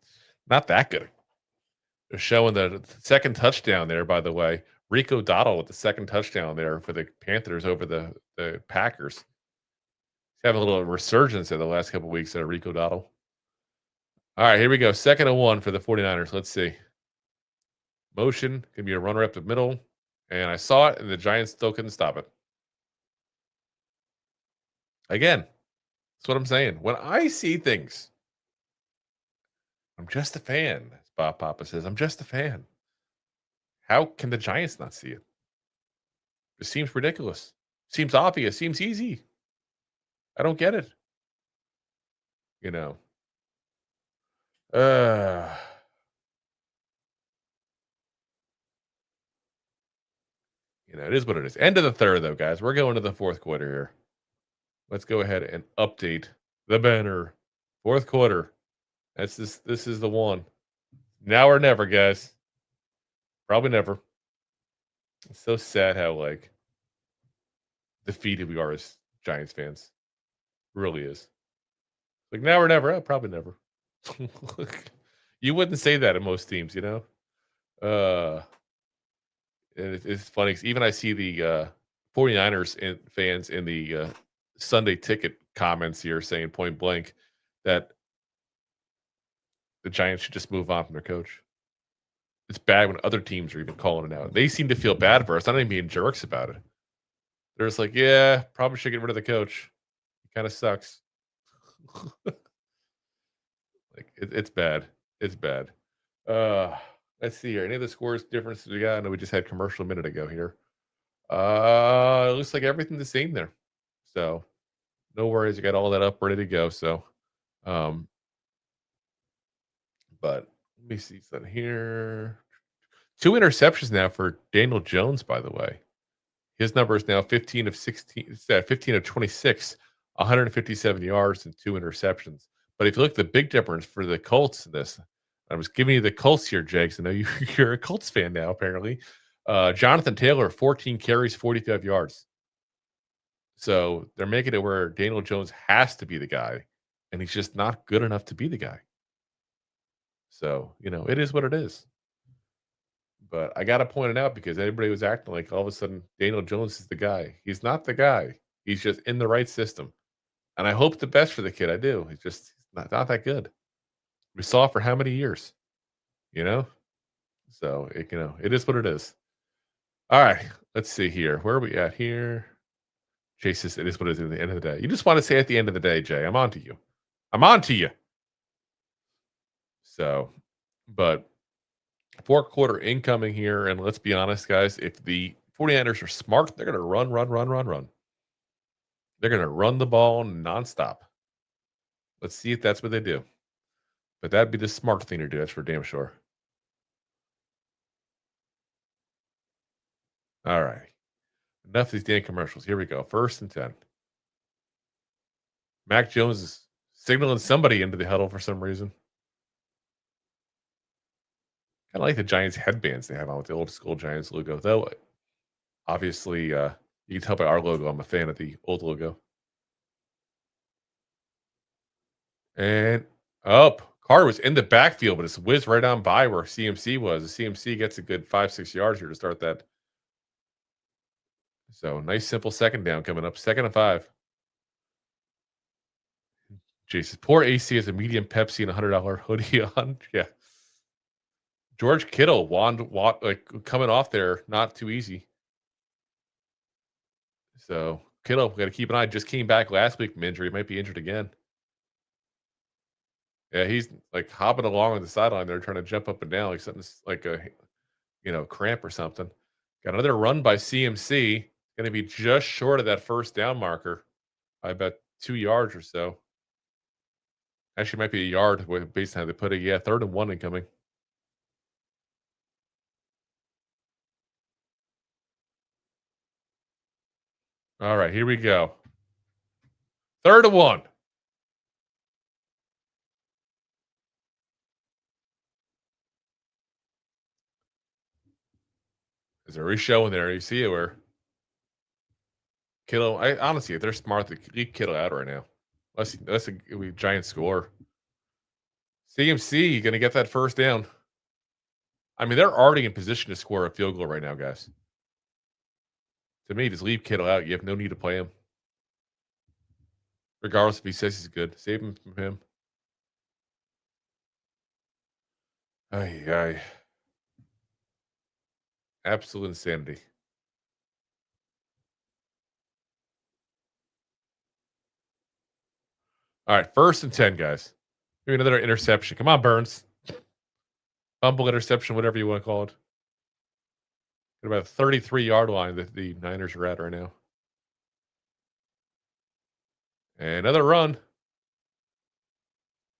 not that good. They're showing the second touchdown there, by the way. Rico Dowdle with the second touchdown there for the Panthers over the Packers. He's having a little resurgence in the last couple of weeks there, Rico Dowdle. All right, here we go. 2nd and 1 for the 49ers. Let's see. Motion. Can be a runner up the middle. And I saw it, and the Giants still couldn't stop it. Again, that's what I'm saying. When I see things, I'm just a fan, as Bob Papa says. I'm just a fan. How can the Giants not see it? It seems ridiculous. Seems obvious. Seems easy. I don't get it. It is what it is. End of the third, though, guys. We're going to the fourth quarter here. Let's go ahead and update the banner. Fourth quarter. This is the one. Now or never, guys. Probably never. It's so sad how defeated we are as Giants fans. It really is. Now or never. Probably never. You wouldn't say that in most teams, It's funny because even I see the 49ers fans in the Sunday ticket comments here saying point blank that the Giants should just move on from their coach. It's bad when other teams are even calling it out. They seem to feel bad for us. Not even being jerks about it. They're just yeah, probably should get rid of the coach. He kind of sucks. It's bad. It's bad. Let's see here. Any of the scores differences we got? I know we just had commercial a minute ago here. It looks like everything the same there. So no worries. You got all that up ready to go. So, but let me see something here. 2 interceptions now for Daniel Jones, by the way. His number is now 15 of 26, 157 yards and 2 interceptions. But if you look at the big difference for the Colts in this, I was giving you the Colts here, Jakes. I know you're a Colts fan now, apparently. Jonathan Taylor, 14 carries, 45 yards. So they're making it where Daniel Jones has to be the guy, and he's just not good enough to be the guy. So, it is what it is. But I got to point it out because everybody was acting like all of a sudden Daniel Jones is the guy. He's not the guy. He's just in the right system. And I hope the best for the kid. I do. He's not that good. We saw it for how many years? So, it is what it is. All right. Let's see here. Where are we at here? Chase says it is what it is at the end of the day. You just want to say at the end of the day, Jay, I'm on to you. I'm on to you. So, but fourth quarter incoming here. And let's be honest, guys, if the 49ers are smart, they're going to run. They're going to run the ball nonstop. Let's see if that's what they do. But that'd be the smart thing to do. That's for damn sure. All right. Enough of these damn commercials. Here we go. 1st and 10. Mac Jones is signaling somebody into the huddle for some reason. Kind of like the Giants headbands they have on with the old school Giants logo. Though, obviously, you can tell by our logo, I'm a fan of the old logo. And Carter was in the backfield, but it's whizzed right on by where CMC was. The CMC gets a good 5-6 yards here to start that. So nice, simple second down coming up. 2nd and 5. Jesus, poor AC has a medium Pepsi and $100 hoodie on. Yeah. George Kittle, like coming off there, not too easy. So Kittle, we got to keep an eye. Just came back last week from injury. Might be injured again. Yeah, he's like hopping along on the sideline there, trying to jump up and down like something's like a cramp or something. Got another run by CMC. Going to be just short of that first down marker by about 2 yards or so. Actually, might be a yard based on how they put it. Yeah, 3rd and 1 incoming. All right, here we go. 3rd and 1. There's already showing there. You see it where Kittle. I honestly, if they're smart, they leave Kittle out right now. Unless a giant score. CMC going to get that first down. I mean, they're already in position to score a field goal right now, guys. To me, just leave Kittle out. You have no need to play him. Regardless if he says he's good. Save him from him. Ay. Absolute insanity. All right, 1st and 10, guys. Maybe another interception. Come on, Burns. Fumble, interception, whatever you want to call it. At about a 33-yard line that the Niners are at right now. And another run.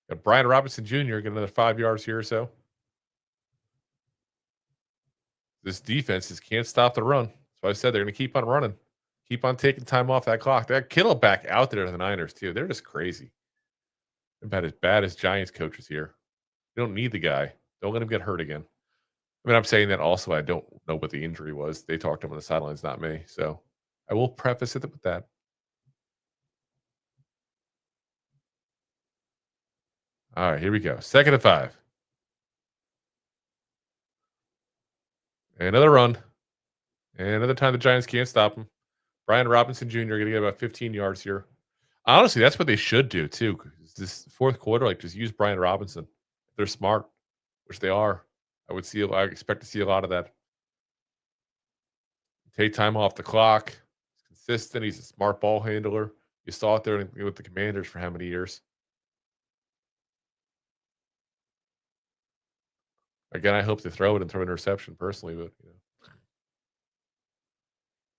Got Brian Robinson Jr. Get another 5 yards here or so. This defense just can't stop the run. So I said they're going to keep on running. Keep on taking time off that clock. That Kittle back out there to the Niners, too. They're just crazy. They're about as bad as Giants coaches here. You don't need the guy. Don't let him get hurt again. I mean, I'm saying that also. I don't know what the injury was. They talked to him on the sidelines, not me. So I will preface it with that. All right, here we go. 2nd and 5. And another run. And another time the Giants can't stop him. Brian Robinson Jr. going to get about 15 yards here. Honestly, that's what they should do, too. This 4th quarter, like, just use Brian Robinson. If they're smart, which they are. I expect to see a lot of that. Take time off the clock. He's consistent. He's a smart ball handler. You saw it there with the Commanders for how many years? Again, I hope they throw it and throw an interception personally, but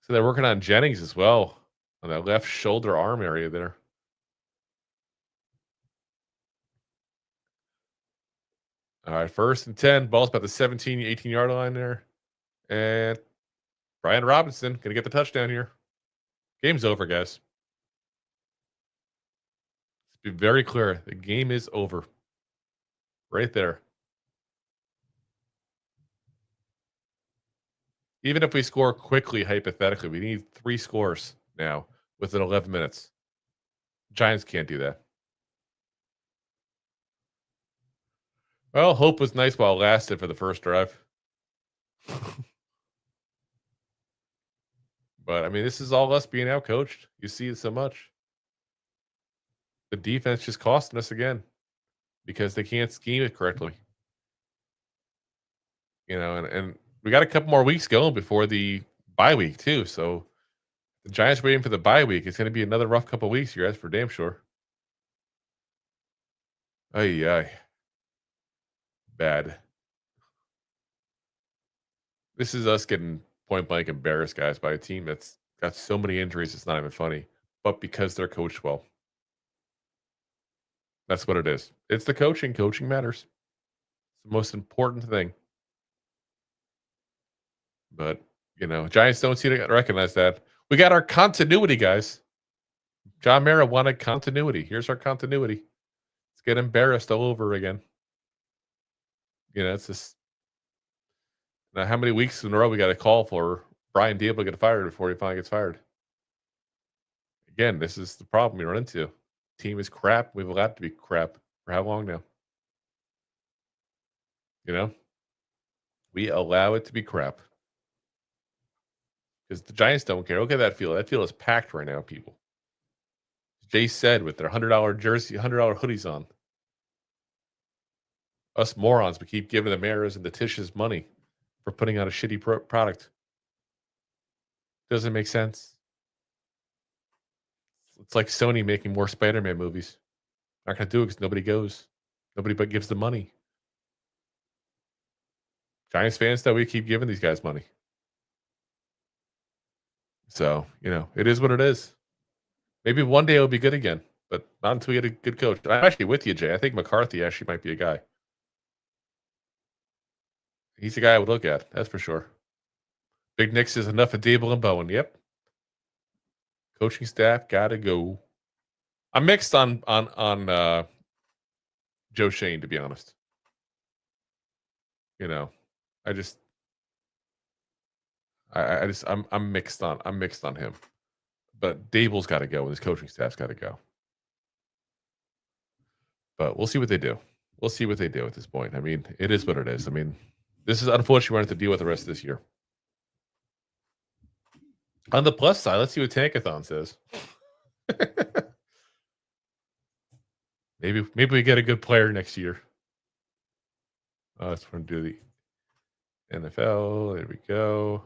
So they're working on Jennings as well on that left shoulder arm area there. All right, 1st and 10. Ball's about the 17, 18-yard line there. And Brian Robinson going to get the touchdown here. Game's over, guys. Let's be very clear. The game is over. Right there. Even if we score quickly, hypothetically, we need 3 scores now within 11 minutes. Giants can't do that. Well, hope was nice while it lasted for the first drive. But, I mean, this is all us being outcoached. You see it so much. The defense just costing us again because they can't scheme it correctly. And we got a couple more weeks going before the bye week, too. So the Giants waiting for the bye week. It's going to be another rough couple weeks here, that's for damn sure. Ay. Bad. This is us getting point blank embarrassed, guys, by a team that's got so many injuries, it's not even funny. But because they're coached well. That's what it is. It's the coaching. Coaching matters. It's the most important thing. But, Giants don't seem to recognize that. We got our continuity, guys. John Mara wanted continuity. Here's our continuity. Let's get embarrassed all over again. It's just now how many weeks in a row we got to call for Brian Dable to get fired before he finally gets fired. Again, this is the problem we run into. Team is crap. We've allowed it to be crap for how long now? We allow it to be crap. Because the Giants don't care. Look at that field. That field is packed right now, people. Jay said with their $100 jersey, $100 hoodies on. Us morons, we keep giving the mayors and the Tishes money for putting out a shitty product. Doesn't make sense. It's like Sony making more Spider-Man movies. Not going to do it because nobody goes. Nobody but gives the money. Giants fans, though, we keep giving these guys money. So, it is what it is. Maybe one day it'll be good again, but not until we get a good coach. I'm actually with you, Jay. I think McCarthy actually might be a guy. He's a guy I would look at, that's for sure. Big Nick says enough of Adebo and Bowen. Yep. Coaching staff gotta go. I'm mixed on Joe Shane, to be honest. I'm mixed on him. But Dable's got to go, and his coaching staff's got to go. But we'll see what they do. We'll see what they do at this point. I mean, it is what it is. I mean, this is unfortunately we're going to have to deal with the rest of this year. On the plus side, let's see what Tankathon says. Maybe we get a good player next year. Let's do the NFL. There we go.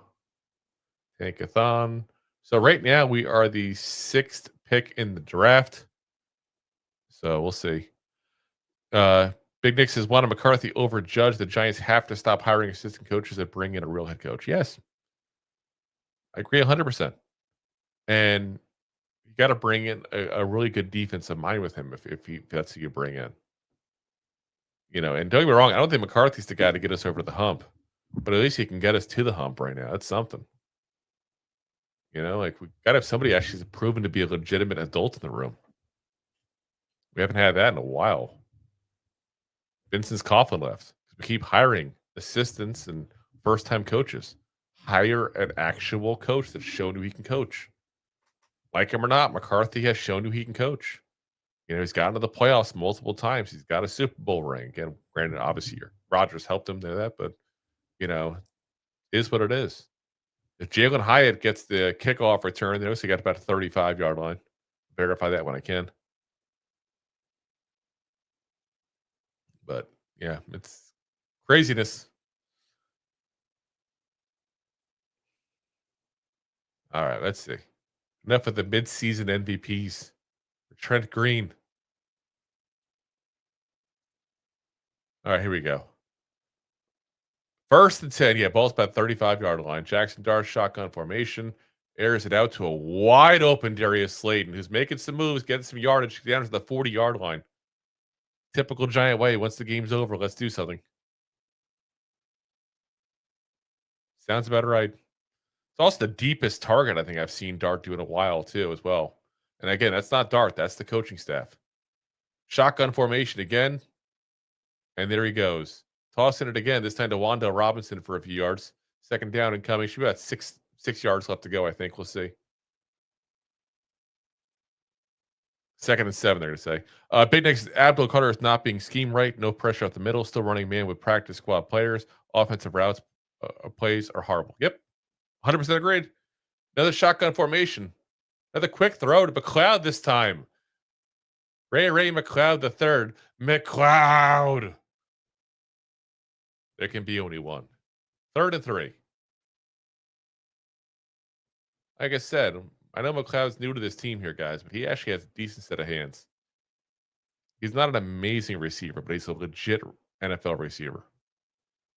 Tankathon. So right now we are the 6th pick in the draft. So we'll see. Big Nick says, "Wanted McCarthy over Judge. The Giants have to stop hiring assistant coaches and bring in a real head coach." Yes. I agree 100%. And you got to bring in a really good defensive mind with him if that's who you bring in. And don't get me wrong, I don't think McCarthy's the guy to get us over the hump. But at least he can get us to the hump right now. That's something. We got to have somebody actually proven to be a legitimate adult in the room. We haven't had that in a while. Vincent's Coughlin left. We keep hiring assistants and first-time coaches. Hire an actual coach that's shown who he can coach. Like him or not, McCarthy has shown who he can coach. He's gotten to the playoffs multiple times. He's got a Super Bowl ring. Again, granted, obviously, Rodgers helped him do that, but, is what it is. If Jalen Hyatt gets the kickoff return, they also got about a 35-yard line. Verify that when I can. But, yeah, it's craziness. All right, let's see. Enough of the mid-season MVPs. Trent Green. All right, here we go. 1st and 10. Yeah, ball's about 35-yard line. Jackson Dart, shotgun formation. Airs it out to a wide open Darius Slayton, who's making some moves, getting some yardage down to the 40-yard line. Typical Giant way. Once the game's over, let's do something. Sounds about right. It's also the deepest target I think I've seen Dart do in a while, too, as well. And again, that's not Dart. That's the coaching staff. Shotgun formation again. And there he goes. Tossing it again, this time to Wan'Dale Robinson for a few yards. 2nd down and coming. Should be about six yards left to go, I think. We'll see. 2nd and 7, they're going to say. Big next, Abdul Carter is not being schemed right. No pressure up the middle. Still running man with practice squad players. Offensive routes plays are horrible. Yep. 100% agreed. Another shotgun formation. Another quick throw to McLeod this time. Ray McLeod the third. McLeod. There can be only one. 3rd and 3. Like I said, I know McLeod's new to this team here, guys, but he actually has a decent set of hands. He's not an amazing receiver, but he's a legit NFL receiver.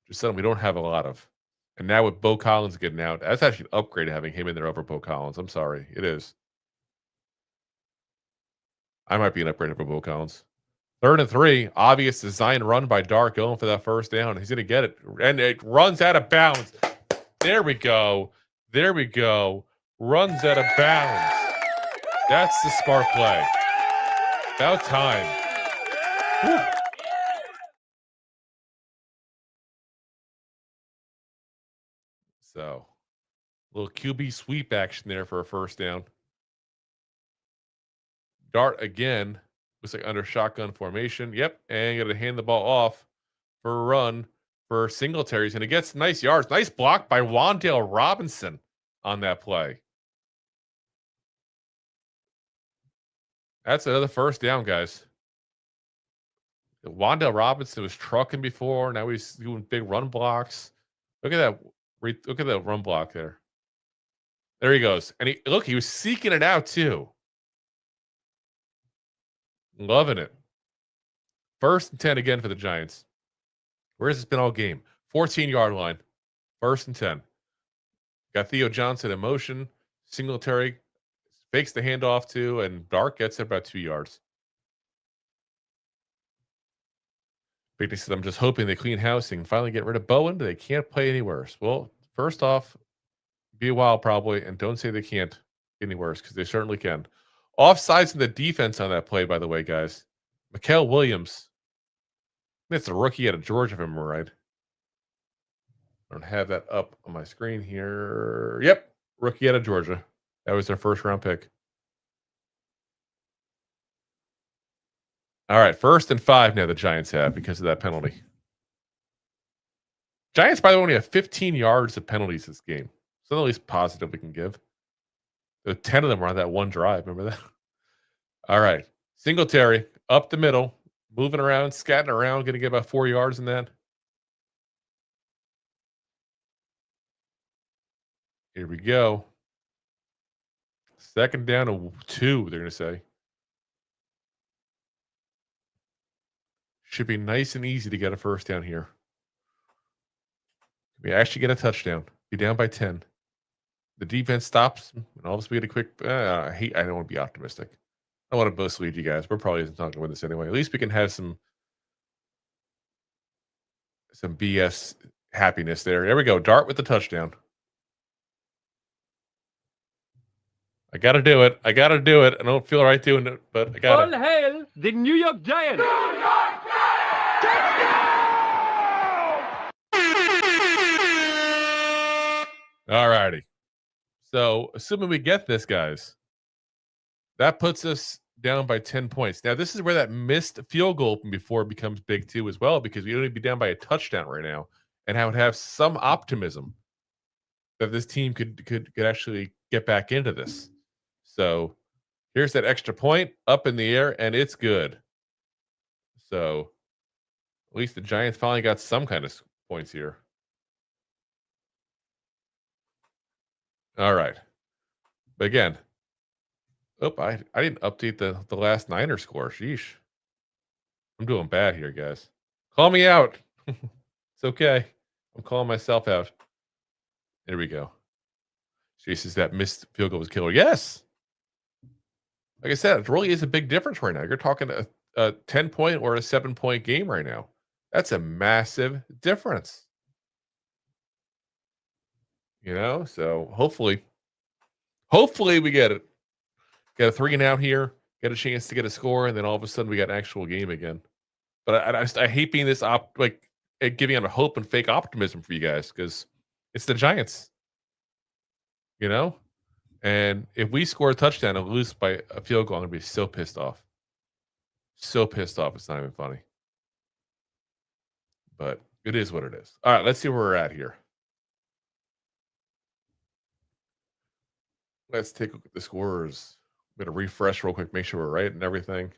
Just something we don't have a lot of. And now with Bo Collins getting out, that's actually an upgrade having him in there over Bo Collins. I'm sorry. It is. I might be an upgrade over Bo Collins. 3rd and 3. Obvious design run by Dart going for that 1st down. He's going to get it. And it runs out of bounds. There we go. There we go. Runs out of bounds. That's the smart play. About time. Whew. So, a little QB sweep action there for a 1st down. Dart again. Looks like under shotgun formation. Yep. And going to hand the ball off for a run for Singletary's. And it gets nice yards. Nice block by Wan'Dale Robinson on that play. That's another first down, guys. Wan'Dale Robinson was trucking before. Now he's doing big run blocks. Look at that. Look at that run block there. There he goes. And he was seeking it out too. Loving it. 1st and 10 again for the Giants. Where's this been all game? 14-yard line. 1st and 10. Got Theo Johnson in motion. Singletary fakes the handoff too, and Dark gets it about 2 yards. Big says, I'm just hoping they clean house and finally get rid of Bowen. They can't play any worse. Well, first off, be a while probably, and don't say they can't get any worse because they certainly can. Offsides in the defense on that play, by the way, guys. Mikael Williams. That's a rookie out of Georgia, if I'm right. I don't have that up on my screen here. Yep, rookie out of Georgia. That was their 1st-round pick. All right, 1st and 5 now the Giants have because of that penalty. Giants, by the way, only have 15 yards of penalties this game. So at least positive we can give. 10 of them were on that one drive. Remember that? All right. Singletary up the middle, moving around, scatting around, going to get about 4 yards in that. Here we go. 2nd down and 2, they're going to say. Should be nice and easy to get a first down here. We actually get a touchdown. Be down by 10. The defense stops, and all of a sudden we get a quick. I don't want to be optimistic. I want to mislead you guys. We're probably not going to win this anyway. At least we can have some BS happiness there. There we go. Dart with the touchdown. I got to do it. I don't feel right doing it, but I got All hail the New York Giants! All righty. So, assuming we get this, guys, that puts us down by 10 points. Now, this is where that missed field goal from before becomes big, too, as well, because we only be down by a touchdown right now, and I would have some optimism that this team could actually get back into this. So, here's that extra point up in the air, and it's good. So, at least the Giants finally got some kind of points here. All right. But again, I didn't update the last Niner score. Sheesh. I'm doing bad here, guys. Call me out. It's okay. I'm calling myself out. There we go. She says that missed field goal was killer. Yes. Like I said, it really is a big difference right now. You're talking a 10-point or a 7-point game right now. That's a massive difference. So hopefully we get it. Get a 3 and out here, get a chance to get a score, and then all of a sudden we got an actual game again. But I hate being this giving out a hope and fake optimism for you guys because it's the Giants. And if we score a touchdown and lose by a field goal, I'm gonna be so pissed off. So pissed off, it's not even funny. But it is what it is. All right, let's see where we're at here. Let's take a look at the scores. I'm going to refresh real quick, make sure we're right and everything.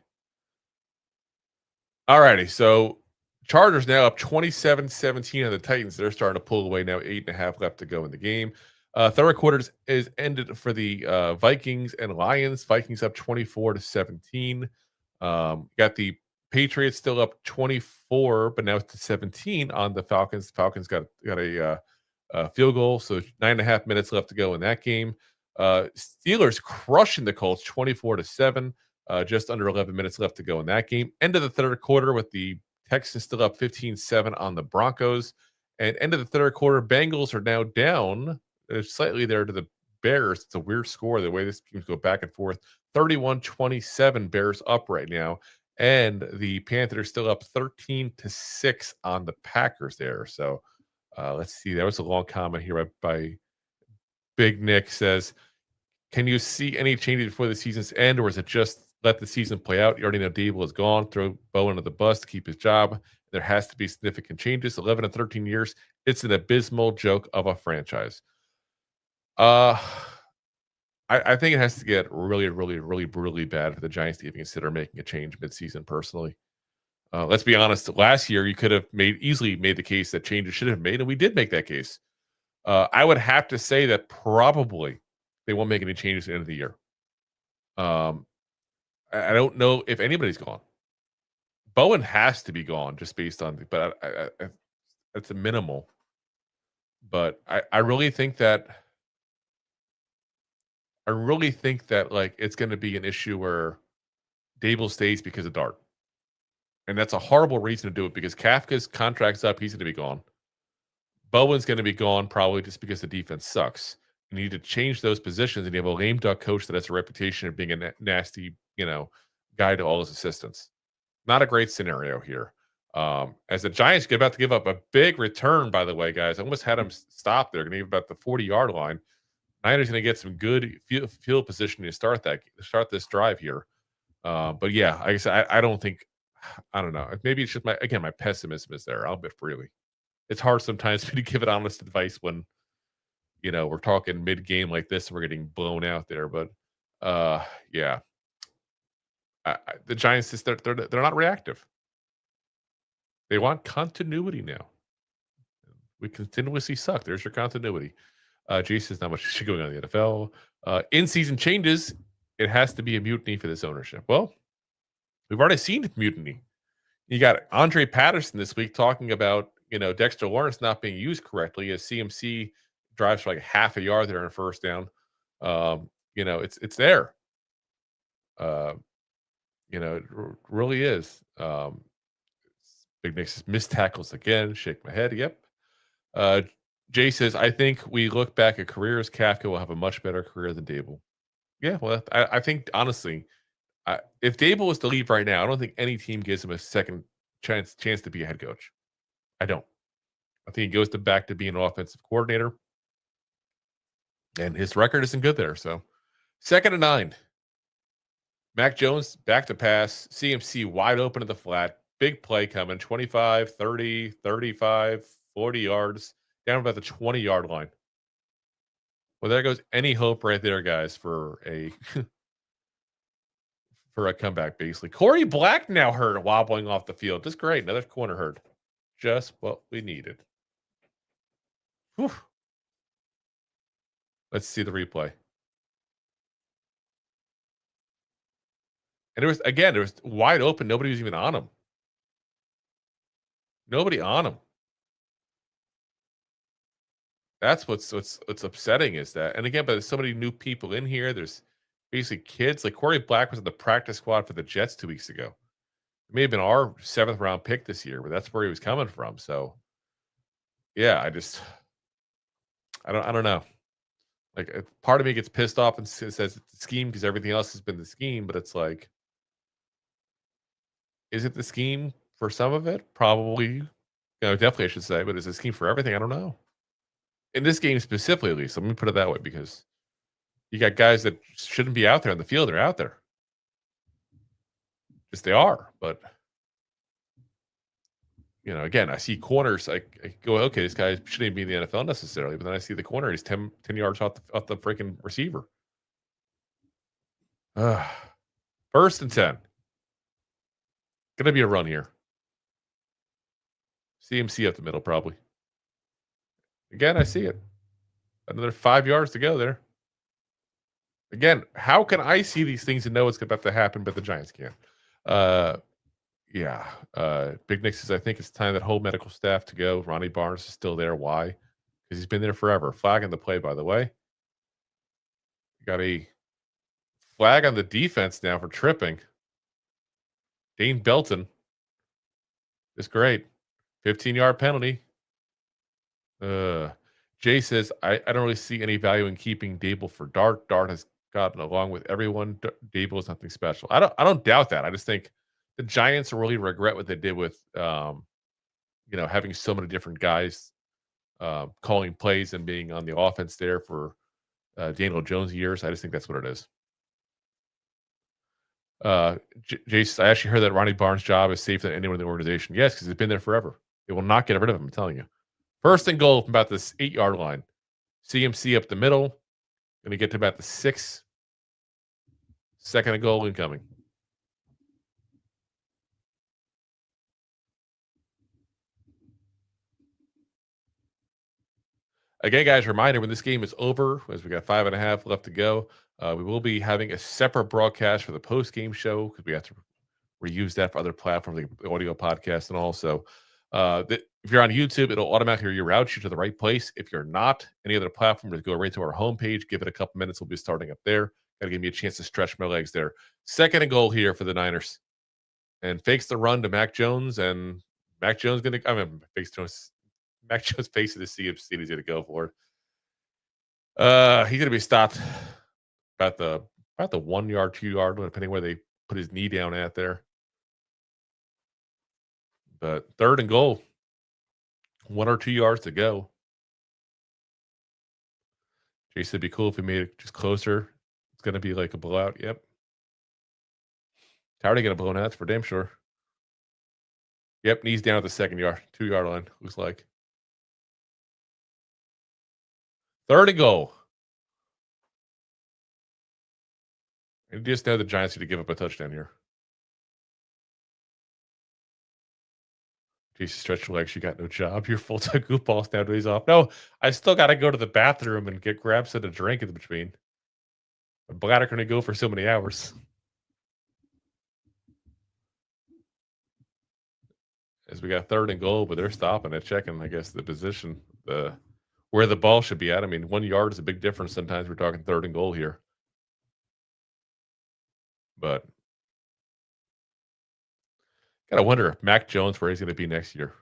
All righty. So Chargers now up 27-17 on the Titans. They're starting to pull away now. 8.5 left to go in the game. Third quarter is ended for the Vikings and Lions. Vikings up 24-17. Got the Patriots still up 24, but now it's to 17 on the Falcons. The Falcons got a field goal, so 9.5 minutes left to go in that game. Steelers crushing the Colts 24-7. Just under 11 minutes left to go in that game. End of the third quarter with the Texans still up 15-7 on the Broncos. And end of the third quarter, Bengals are now down slightly there to the Bears. It's a weird score the way this games go back and forth. 31-27 Bears up right now. And the Panthers still up 13-6 on the Packers there. So let's see. That was a long comment here by Big Nick says, can you see any changes before the season's end, or is it just let the season play out? You already know Adebo is gone. Throw Bo under the bus to keep his job. There has to be significant changes. 11 and 13 years. It's an abysmal joke of a franchise. I think it has to get really, really, really brutally bad for the Giants to even consider making a change midseason. Personally, let's be honest. Last year, you could have easily made the case that changes should have made, and we did make that case. I would have to say that probably they won't make any changes at the end of the year. I don't know if anybody's gone. Bowen has to be gone just based on, but it's a minimal. But I really think that like it's going to be an issue where Dable stays because of Dart, and that's a horrible reason to do it because Kafka's contract's up; he's going to be gone. Bowen's going to be gone probably just because the defense sucks. You need to change those positions, and you have a lame duck coach that has a reputation of being a nasty, guy to all his assistants. Not a great scenario here. As the Giants get about to give up a big return, by the way, guys, I almost had them stop there. Going to give about the 40-yard line. Niners going to get some good field position to start this drive here. But yeah, like I said, I don't think. I don't know. Maybe it's just my pessimism is there. I'll admit freely. It's hard sometimes to give it honest advice when we're talking mid-game like this and we're getting blown out there. But yeah, the Giants just they're not reactive. They want continuity now. We continuously suck. There's your continuity. Jason's not much going on in the NFL. In-season changes. It has to be a mutiny for this ownership. Well, we've already seen mutiny. You got Andre Patterson this week talking about Dexter Lawrence not being used correctly as CMC drives for like half a yard there in first down. It's there. It really is. Big Nick says missed tackles again. Shake my head. Yep. Jay says, I think we look back at careers. Kafka will have a much better career than Dable. Yeah, well, I think honestly, if Dable was to leave right now, I don't think any team gives him a second chance to be a head coach. I don't. I think he goes back to being an offensive coordinator, and his record isn't good there. So, 2nd and 9. Mac Jones back to pass. CMC wide open to the flat. Big play coming. 25, 30, 35, 40 yards. Down about the 20-yard line. Well, there goes any hope right there, guys, for a comeback, basically. Corey Black now hurt, wobbling off the field. Just great. Another corner hurt. Just what we needed. Whew. Let's see the replay. And it was wide open. Nobody was even on him. Nobody on him. That's what's upsetting is that. And again, but there's so many new people in here. There's basically kids. Like Corey Black was in the practice squad for the Jets 2 weeks ago. It may have been our 7th round pick this year, but that's where he was coming from. So yeah, I don't know. Like part of me gets pissed off and says it's the scheme because everything else has been the scheme, but it's like, is it the scheme for some of it? Probably. Definitely I should say, but is it a scheme for everything? I don't know. In this game specifically, at least, let me put it that way, because you got guys that shouldn't be out there on the field. They're out there. Just they are. But, again, I see corners. I go, okay, this guy shouldn't even be in the NFL necessarily. But then I see the corner. He's 10 yards off the freaking receiver. 1st and 10. Going to be a run here. CMC up the middle, probably. Again, I see it. Another 5 yards to go there. Again, how can I see these things and know what's about to happen, but the Giants can't? Yeah. Big Nick says, I think it's time that whole medical staff to go. Ronnie Barnes is still there. Why? Because he's been there forever. Flag on the play, by the way. Got a flag on the defense now for tripping. Dane Belton is great. 15-yard penalty. Jay says, I don't really see any value in keeping Dable for Dart. Dart has gotten along with everyone. Dable is nothing special. I don't doubt that. I just think the Giants really regret what they did with having so many different guys calling plays and being on the offense there for Daniel Jones years. I just think that's what it is. Jason, I actually heard that Ronnie Barnes' job is safer than anyone in the organization. Yes, because he's been there forever. They will not get rid of him, I'm telling you. 1st and goal from about this 8-yard line. CMC up the middle. Going to get to about the 6th. Second and goal incoming. Again, guys, reminder, when this game is over, as we got 5.5 left to go, we will be having a separate broadcast for the post-game show because we have to reuse that for other platforms like the audio podcast. And also, if you're on YouTube, it'll automatically reroute you to the right place. If you're not, any other platform, just go right to our homepage. Give it a couple minutes. We'll be starting up there. Got to give me a chance to stretch my legs there. Second and goal here for the Niners. And fakes the run to Mac Jones. And Mac Jones going to, Mac Jones faces the CMC. He's going to go for it. He's going to be stopped about the 1 yard, 2 yard, depending where they put his knee down at there. But third and goal, 1 or 2 yards to go. Jason, it'd be cool if we made it just closer. It's going to be like a blowout. Yep. It's already going to blow out. That's for damn sure. Yep, knees down at the 2 yard line, looks like. Third and goal. And you just know the Giants need to give up a touchdown here. Jesus, stretch your legs. You got no job. You're full-time goofballs nowadays off. No, I still got to go to the bathroom and grab some to drink in between. My bladder can only go for so many hours. As we got third and goal, but they're stopping it, checking, I guess, the position, where the ball should be at. I mean, 1 yard is a big difference. Sometimes we're talking third and goal here. But gotta wonder if Mac Jones, where he's going to be next year.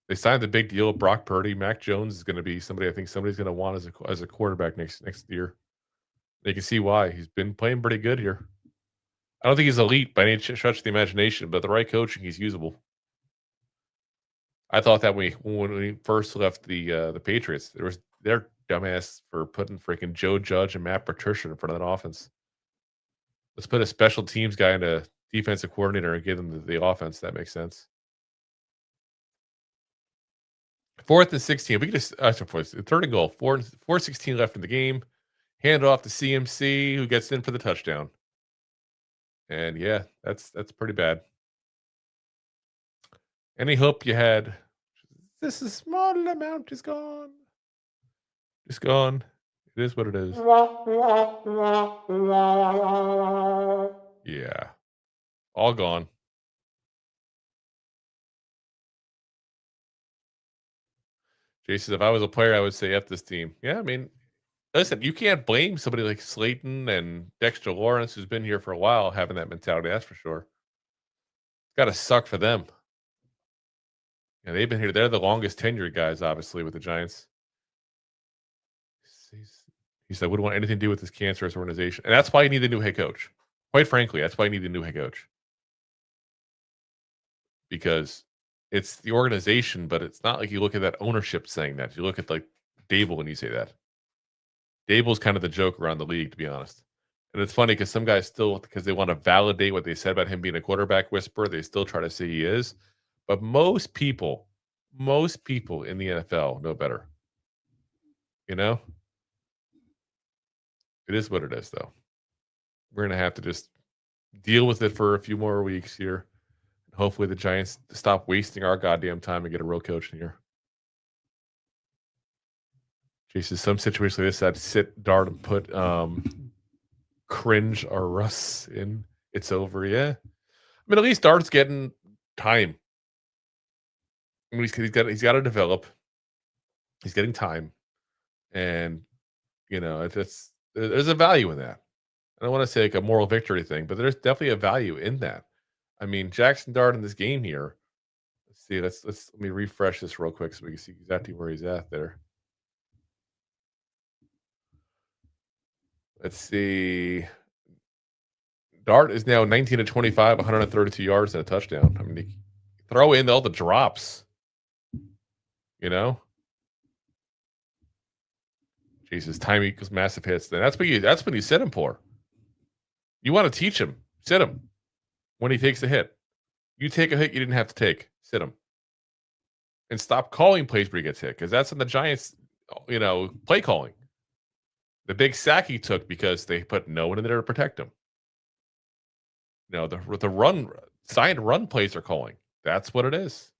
They signed the big deal with Brock Purdy. Mac Jones is going to be somebody I think somebody's going to want as a quarterback next year. They can see why. He's been playing pretty good here. I don't think he's elite by any stretch of the imagination, but the right coaching, he's usable. I thought that when we first left the Patriots, there was their dumbass for putting freaking Joe Judge and Matt Patricia in front of that offense. Let's put a special teams guy in a defensive coordinator and give them the offense. That makes sense. 4th and 16. We can just third and goal. 4:16 left in the game. Hand off to CMC, who gets in for the touchdown. And yeah, that's pretty bad. Any hope you had? This is small amount is gone. It's gone. It is what it is. Yeah. All gone. Jason, if I was a player, I would say F this team. Yeah, I mean, listen, you can't blame somebody like Slayton and Dexter Lawrence, who's been here for a while, having that mentality. That's for sure. It's got to suck for them. Yeah, they've been here. They're the longest tenured guys, obviously, with the Giants. He said, wouldn't want anything to do with this cancerous organization. And that's why you need a new head coach. Quite frankly, that's why you need a new head coach. Because it's the organization, but it's not like you look at that ownership saying that. You look at like Dable and you say that. Dable's kind of the joke around the league, to be honest. And it's funny because some guys still, because they want to validate what they said about him being a quarterback whisperer, they still try to say he is. But most people in the NFL know better. You know? It is what it is, though. We're going to have to just deal with it for a few more weeks here. Hopefully the Giants stop wasting our goddamn time and get a real coach in here. Jason, some situation like this, I'd sit, dart, and put Cringe or Russ in. It's over, yeah. I mean, at least Dart's getting time. I mean, he's got to develop. He's getting time, and you know, there's a value in that. I don't want to say like a moral victory thing, but there's definitely a value in that. I mean, Jackson Dart in this game here. Let's see. Let me refresh this real quick so we can see exactly where he's at there. Let's see. Dart is now 19 to 25, 132 yards and a touchdown. I mean, throw in all the drops. You know? Jesus, time equals massive hits. Then that's what you sit him for. You want to teach him. Sit him when he takes a hit. You take a hit you didn't have to take. Sit him. And stop calling plays where he gets hit, because that's in the Giants, play calling. The big sack he took because they put no one in there to protect him. You know, the run signed run plays are calling. That's what it is.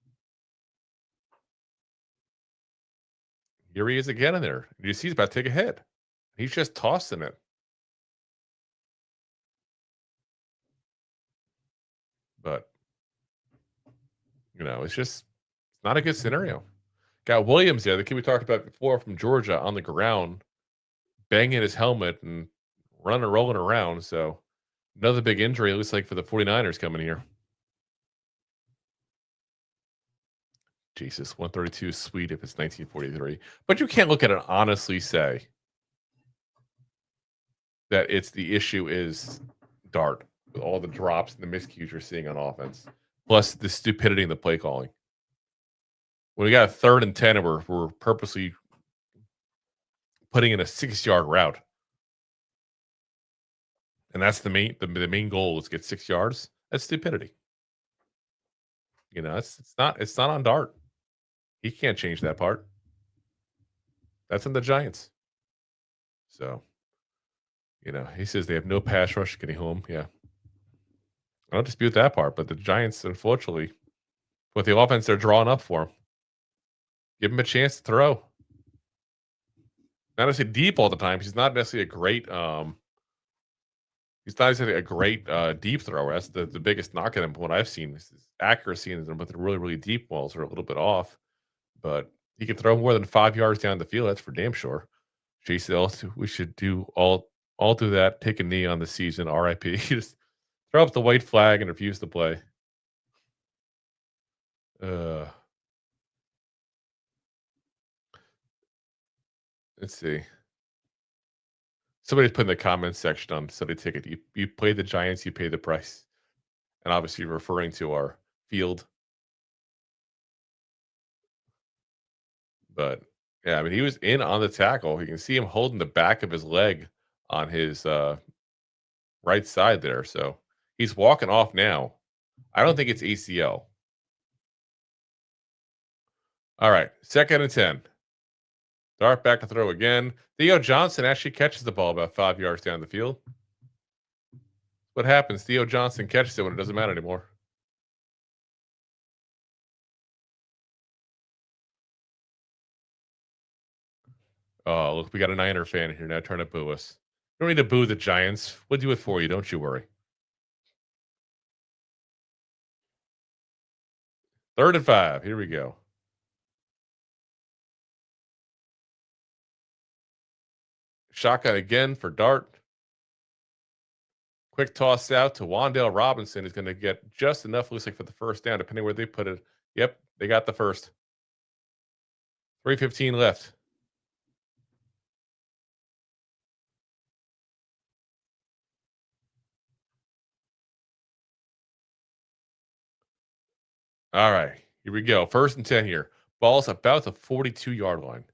Here he is again in there. You see he's about to take a hit. He's just tossing it. But, you know, it's not a good scenario. Got Williams there, the kid we talked about before from Georgia, on the ground, banging his helmet and rolling around. So another big injury, it looks like, for the 49ers coming here. Jesus, 132 is sweet if it's 1943. But you can't look at it and honestly say that it's the issue is Dart, with all the drops and the miscues you're seeing on offense, plus the stupidity in the play calling. When we got a 3rd and 10 and we're purposely putting in a 6-yard route, and that's the main goal is get 6 yards. That's stupidity. You know, it's not on Dart. He can't change that part. That's in the Giants. So, you know, he says they have no pass rush getting home. Yeah. I don't dispute that part, but the Giants, unfortunately, with the offense they're drawing up for him, give him a chance to throw. Not necessarily deep all the time. He's not necessarily a great deep thrower. That's the biggest knock at him from what I've seen. His accuracy and with the really, really deep balls are a little bit off. But he can throw more than 5 yards down the field. That's for damn sure. JC, we should all do that. Take a knee on the season. RIP. Just throw up the white flag and refuse to play. Let's see. Somebody's put in the comments section on Sunday Ticket. You play the Giants, you pay the price. And obviously referring to our field. But yeah, I mean, he was in on the tackle. You can see him holding the back of his leg on his right side there. So he's walking off now. I don't think it's ACL. All right, 2nd and 10. Dart back to throw again. Theo Johnson actually catches the ball about 5 yards down the field. What happens? Theo Johnson catches it when it doesn't matter anymore. Oh, look, we got a Niner fan here now trying to boo us. You don't need to boo the Giants. We'll do it for you. Don't you worry. 3rd and 5. Here we go. Shotgun again for Dart. Quick toss out to Wan'Dale Robinson is going to get just enough, looks like, for the first down, depending where they put it. Yep, they got the first. 3:15 left. All right, here we go. 1st and 10 here. Ball's about the 42-yard line.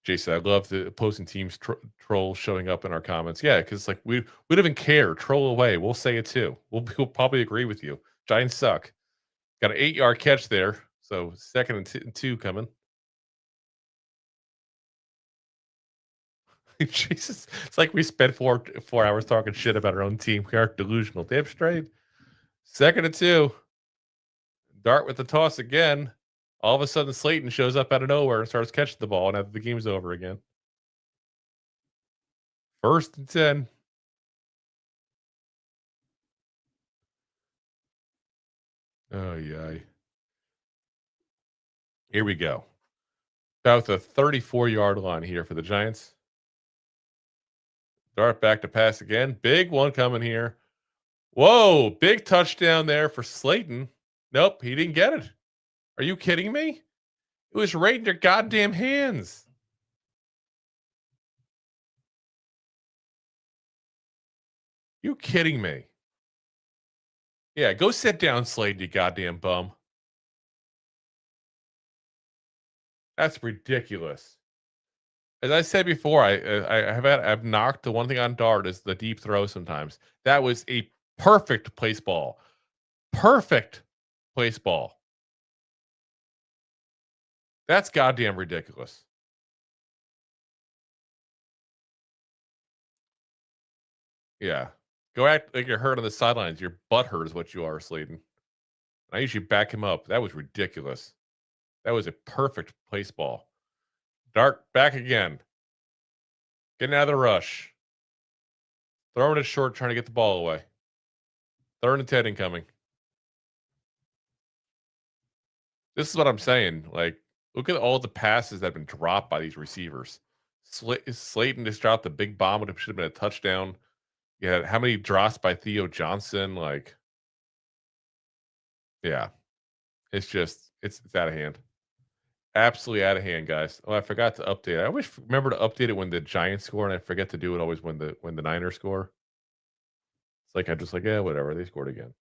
Jason, I love the opposing team's trolls showing up in our comments. Yeah, because like we don't even care. Troll away. We'll say it too. We'll probably agree with you. Giants suck. Got an 8-yard catch there. So 2nd and 2 coming. Jesus, it's like we spent four hours talking shit about our own team. We are delusional. Damn straight. 2nd and 2. Dart with the toss again. All of a sudden, Slayton shows up out of nowhere and starts catching the ball, and after the game's over again. 1st and 10. Oh, yeah. Here we go. About the 34-yard line here for the Giants. Dart back to pass again. Big one coming here. Whoa, big touchdown there for Slayton. Nope, he didn't get it. Are you kidding me? It was right in your goddamn hands. You kidding me? Yeah, go sit down, Slade, you goddamn bum. That's ridiculous. As I said before, I've knocked the one thing on Dart is the deep throw sometimes. That was a perfect place ball. Perfect place ball. That's goddamn ridiculous. Yeah. Go act like you're hurt on the sidelines. Your butt hurt is what you are, Slayton. I usually back him up. That was ridiculous. That was a perfect place ball. Dart back again. Getting out of the rush. Throwing it short, trying to get the ball away. 3rd and 10 incoming. This is what I'm saying. Like, look at all the passes that have been dropped by these receivers. Slayton just dropped the big bomb, which should have been a touchdown. Yeah, how many drops by Theo Johnson? Like, yeah, it's out of hand. Absolutely out of hand, guys. Oh, I forgot to update. I always remember to update it when the Giants score, and I forget to do it always when the Niners score. It's like I'm just like, yeah, whatever. They scored again.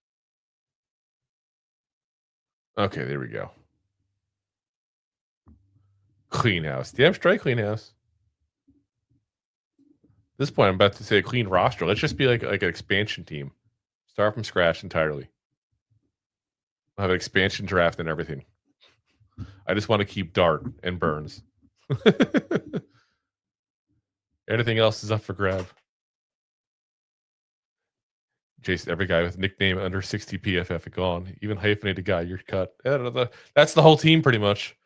Okay, there we go. Clean house. Damn straight clean house. At this point, I'm about to say a clean roster. Let's just be like an expansion team. Start from scratch entirely. I'll have an expansion draft and everything. I just want to keep Dart and Burns. Anything else is up for grab. Jason, every guy with nickname under 60 PFF gone. Even hyphenated guy, you're cut. That's the whole team pretty much.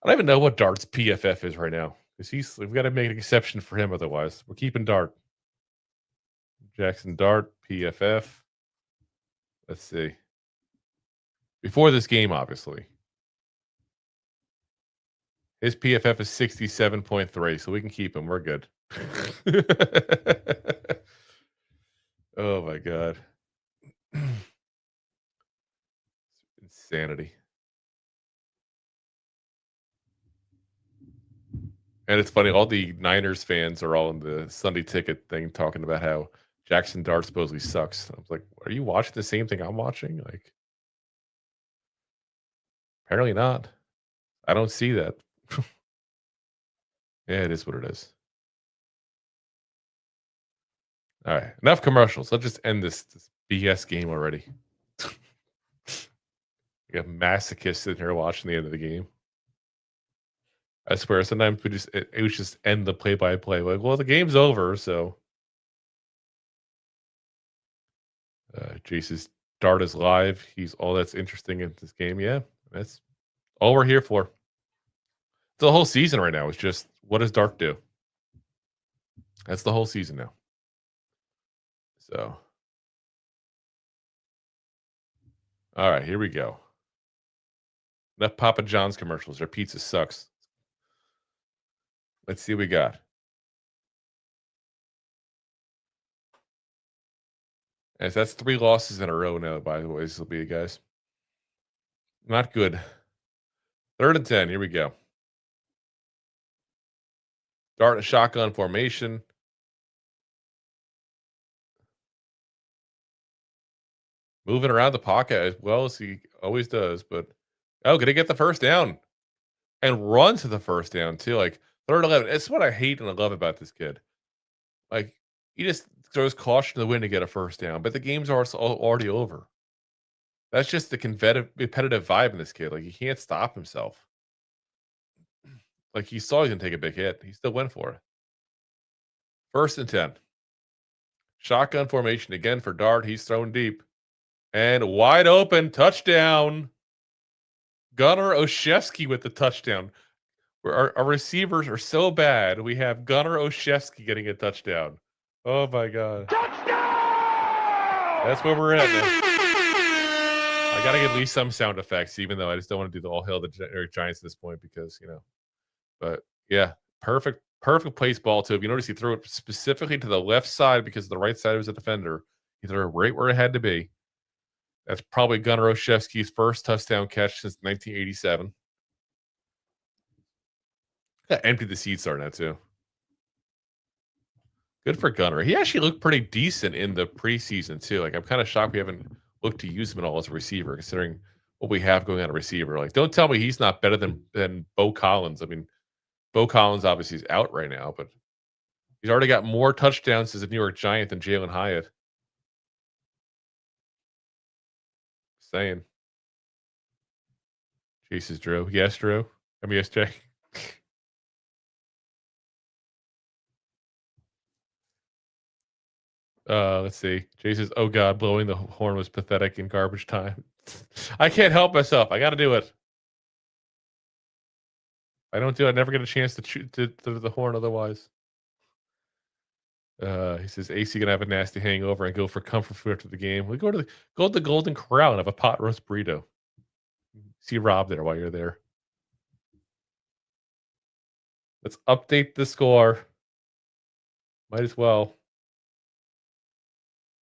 I don't even know what Dart's PFF is right now. Because we've got to make an exception for him otherwise. We're keeping Dart. Jackson Dart, PFF. Let's see. Before this game, obviously. His PFF is 67.3, so we can keep him. We're good. Oh my God. Insanity. And it's funny, all the Niners fans are all in the Sunday Ticket thing talking about how Jackson Dart supposedly sucks. I was like, are you watching the same thing I'm watching? Like, apparently not. I don't see that. Yeah, it is what it is. All right, enough commercials. Let's just end this BS game already. You got masochists sitting here watching the end of the game. I swear, sometimes it was just end the play-by-play. Like, well, the game's over, so. Jace's Dart is live. He's all that's interesting in this game. Yeah, that's all we're here for. The whole season right now is just, what does Dart do? That's the whole season now. So, all right, here we go. Enough Papa John's commercials. Their pizza sucks. Let's see what we got. As that's 3 losses in a row now, by the way, this will be, guys. Not good. 3rd and 10. Here we go. Dart a shotgun formation. Moving around the pocket as well as he always does. But, gonna get the first down. And run to the first down, too. Like, 3rd and 11. It's what I hate and I love about this kid. Like, he just throws caution to the wind to get a first down. But the game's already over. That's just the competitive vibe in this kid. Like, he can't stop himself. Like, he saw he was going to take a big hit. He still went for it. 1st and 10. Shotgun formation again for Dart. He's thrown deep. And wide open. Touchdown. Gunnar Olszewski with the touchdown. Our receivers are so bad. We have Gunnar Olszewski getting a touchdown. Oh, my God. Touchdown! That's where we're at now. I got to get at least some sound effects, even though I just don't want to do the all hail the Giants at this point because, But, yeah, perfect place ball, too. If you notice, he threw it specifically to the left side because the right side was a defender. He threw it right where it had to be. That's probably Gunnar Olszewski's first touchdown catch since 1987. Emptied the seats are now, too. Good for Gunnar. He actually looked pretty decent in the preseason, too. Like, I'm kind of shocked we haven't looked to use him at all as a receiver, considering what we have going on a receiver. Like, don't tell me he's not better than Bo Collins. I mean, Bo Collins obviously is out right now, but he's already got more touchdowns as a New York Giant than Jalen Hyatt. Saying. Jesus, Drew. Yes, Drew. I mean, yes, Jay. Let's see. Jay says, "Oh God, blowing the horn was pathetic in garbage time." I can't help myself. I got to do it. If I don't do it, I never get a chance to shoot the horn otherwise. He says, AC gonna have a nasty hangover and go for comfort food after the game. We go to the Golden Corral and have a pot roast burrito. See Rob there while you're there. Let's update the score. Might as well.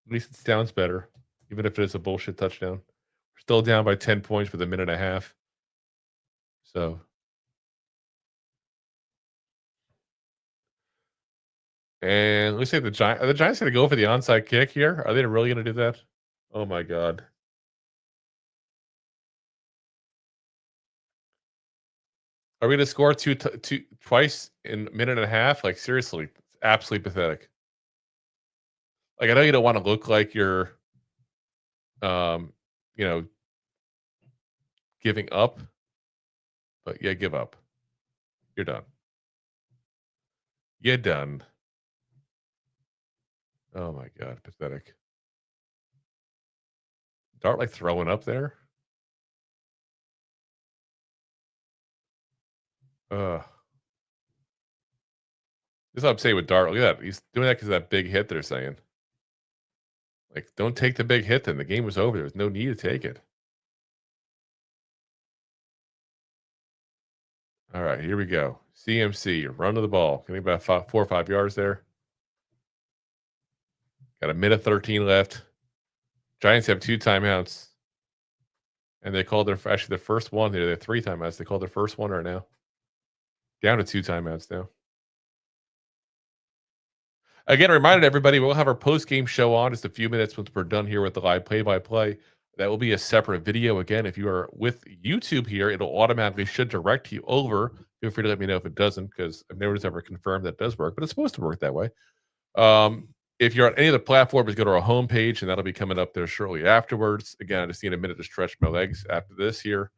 At least it sounds better, even if it is a bullshit touchdown. We're still down by 10 points with a minute and a half. So. And let's say are the Giants going to go for the onside kick here? Are they really going to do that? Oh my God. Are we going to score twice in a minute and a half? Like, seriously, it's absolutely pathetic. Like, I know you don't want to look like you're, giving up, but yeah, give up. You're done. You're done. Oh my God, pathetic. Dart like throwing up there. This is what I'm saying with Dart. Look at that. He's doing that because of that big hit they're saying. Like, don't take the big hit then. The game was over. There was no need to take it. All right, here we go. CMC, run to the ball. Getting about 4 or 5 yards there. Got a minute 13 left. Giants have 2 timeouts. And they called their first one. They have 3 timeouts. They called their first one right now. Down to 2 timeouts now. Again, I reminded everybody, we'll have our post-game show on just a few minutes once we're done here with the live play-by-play. That will be a separate video. Again, if you are with YouTube here, it'll automatically should direct you over. Feel free to let me know if it doesn't, because I've never ever confirmed that does work, but it's supposed to work that way. If you're on any of the platforms, go to our homepage, and that'll be coming up there shortly afterwards. Again, I just need a minute to stretch my legs after this here.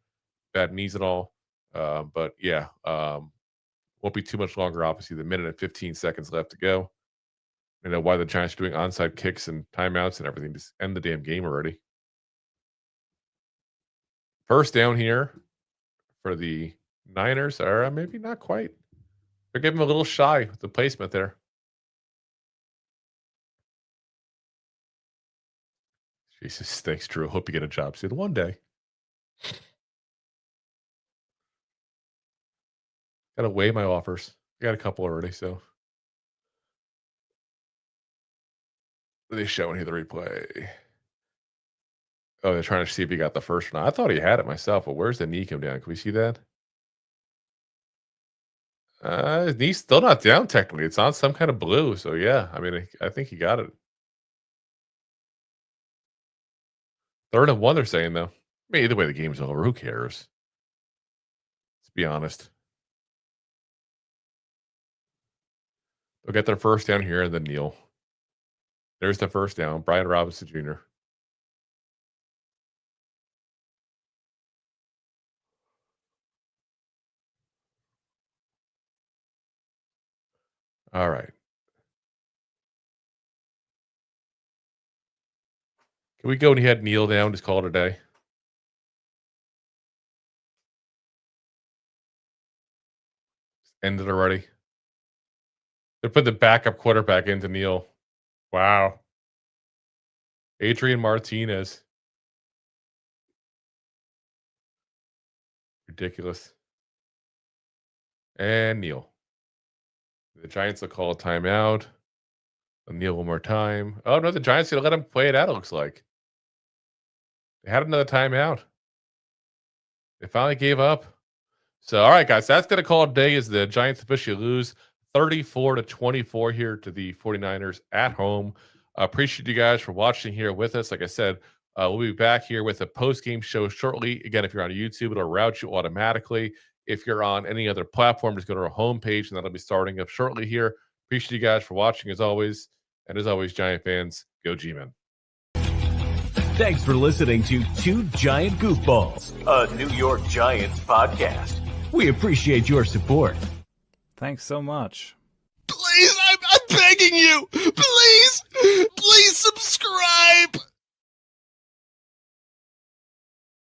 Bad knees and all. But yeah, won't be too much longer. Obviously, the minute and 15 seconds left to go. You know why the Giants are doing onside kicks and timeouts and everything. Just end the damn game already. First down here for the Niners, or maybe not quite. They're giving a little shy with the placement there. Jesus, thanks, Drew. Hope you get a job soon. One day. Gotta weigh my offers. I got a couple already, so. What are they showing here, the replay? Oh, they're trying to see if he got the first one. I thought he had it myself, but where's the knee come down? Can we see that? His knee's still not down technically. It's on some kind of blue. So yeah, I mean, I think he got it. 3rd and 1, they're saying though. I mean, either way, the game's over. Who cares? Let's be honest. They'll get their first down here and then kneel. There's the first down. Brian Robinson Jr. All right. Can we go and head kneel down? Just call it a day. Ended already. They put the backup quarterback into kneel. Wow. Adrian Martinez. Ridiculous. And kneel. The Giants will call a timeout. They'll kneel one more time. Oh, no, the Giants going to let him play it out, it looks like. They had another timeout. They finally gave up. So, all right, guys, that's going to call it a day as the Giants officially lose 34-24 here to the 49ers at home. Appreciate you guys for watching here with us. Like I said, we'll be back here with a post-game show shortly. Again, if you're on YouTube, it'll route you automatically. If you're on any other platform, just go to our homepage, and that'll be starting up shortly here. Appreciate you guys for watching as always. And as always, Giant fans, go G-Men. Thanks for listening to Two Giant Goofballs, a New York Giants podcast. We appreciate your support. Thanks so much. Please, I'm begging you. Please subscribe.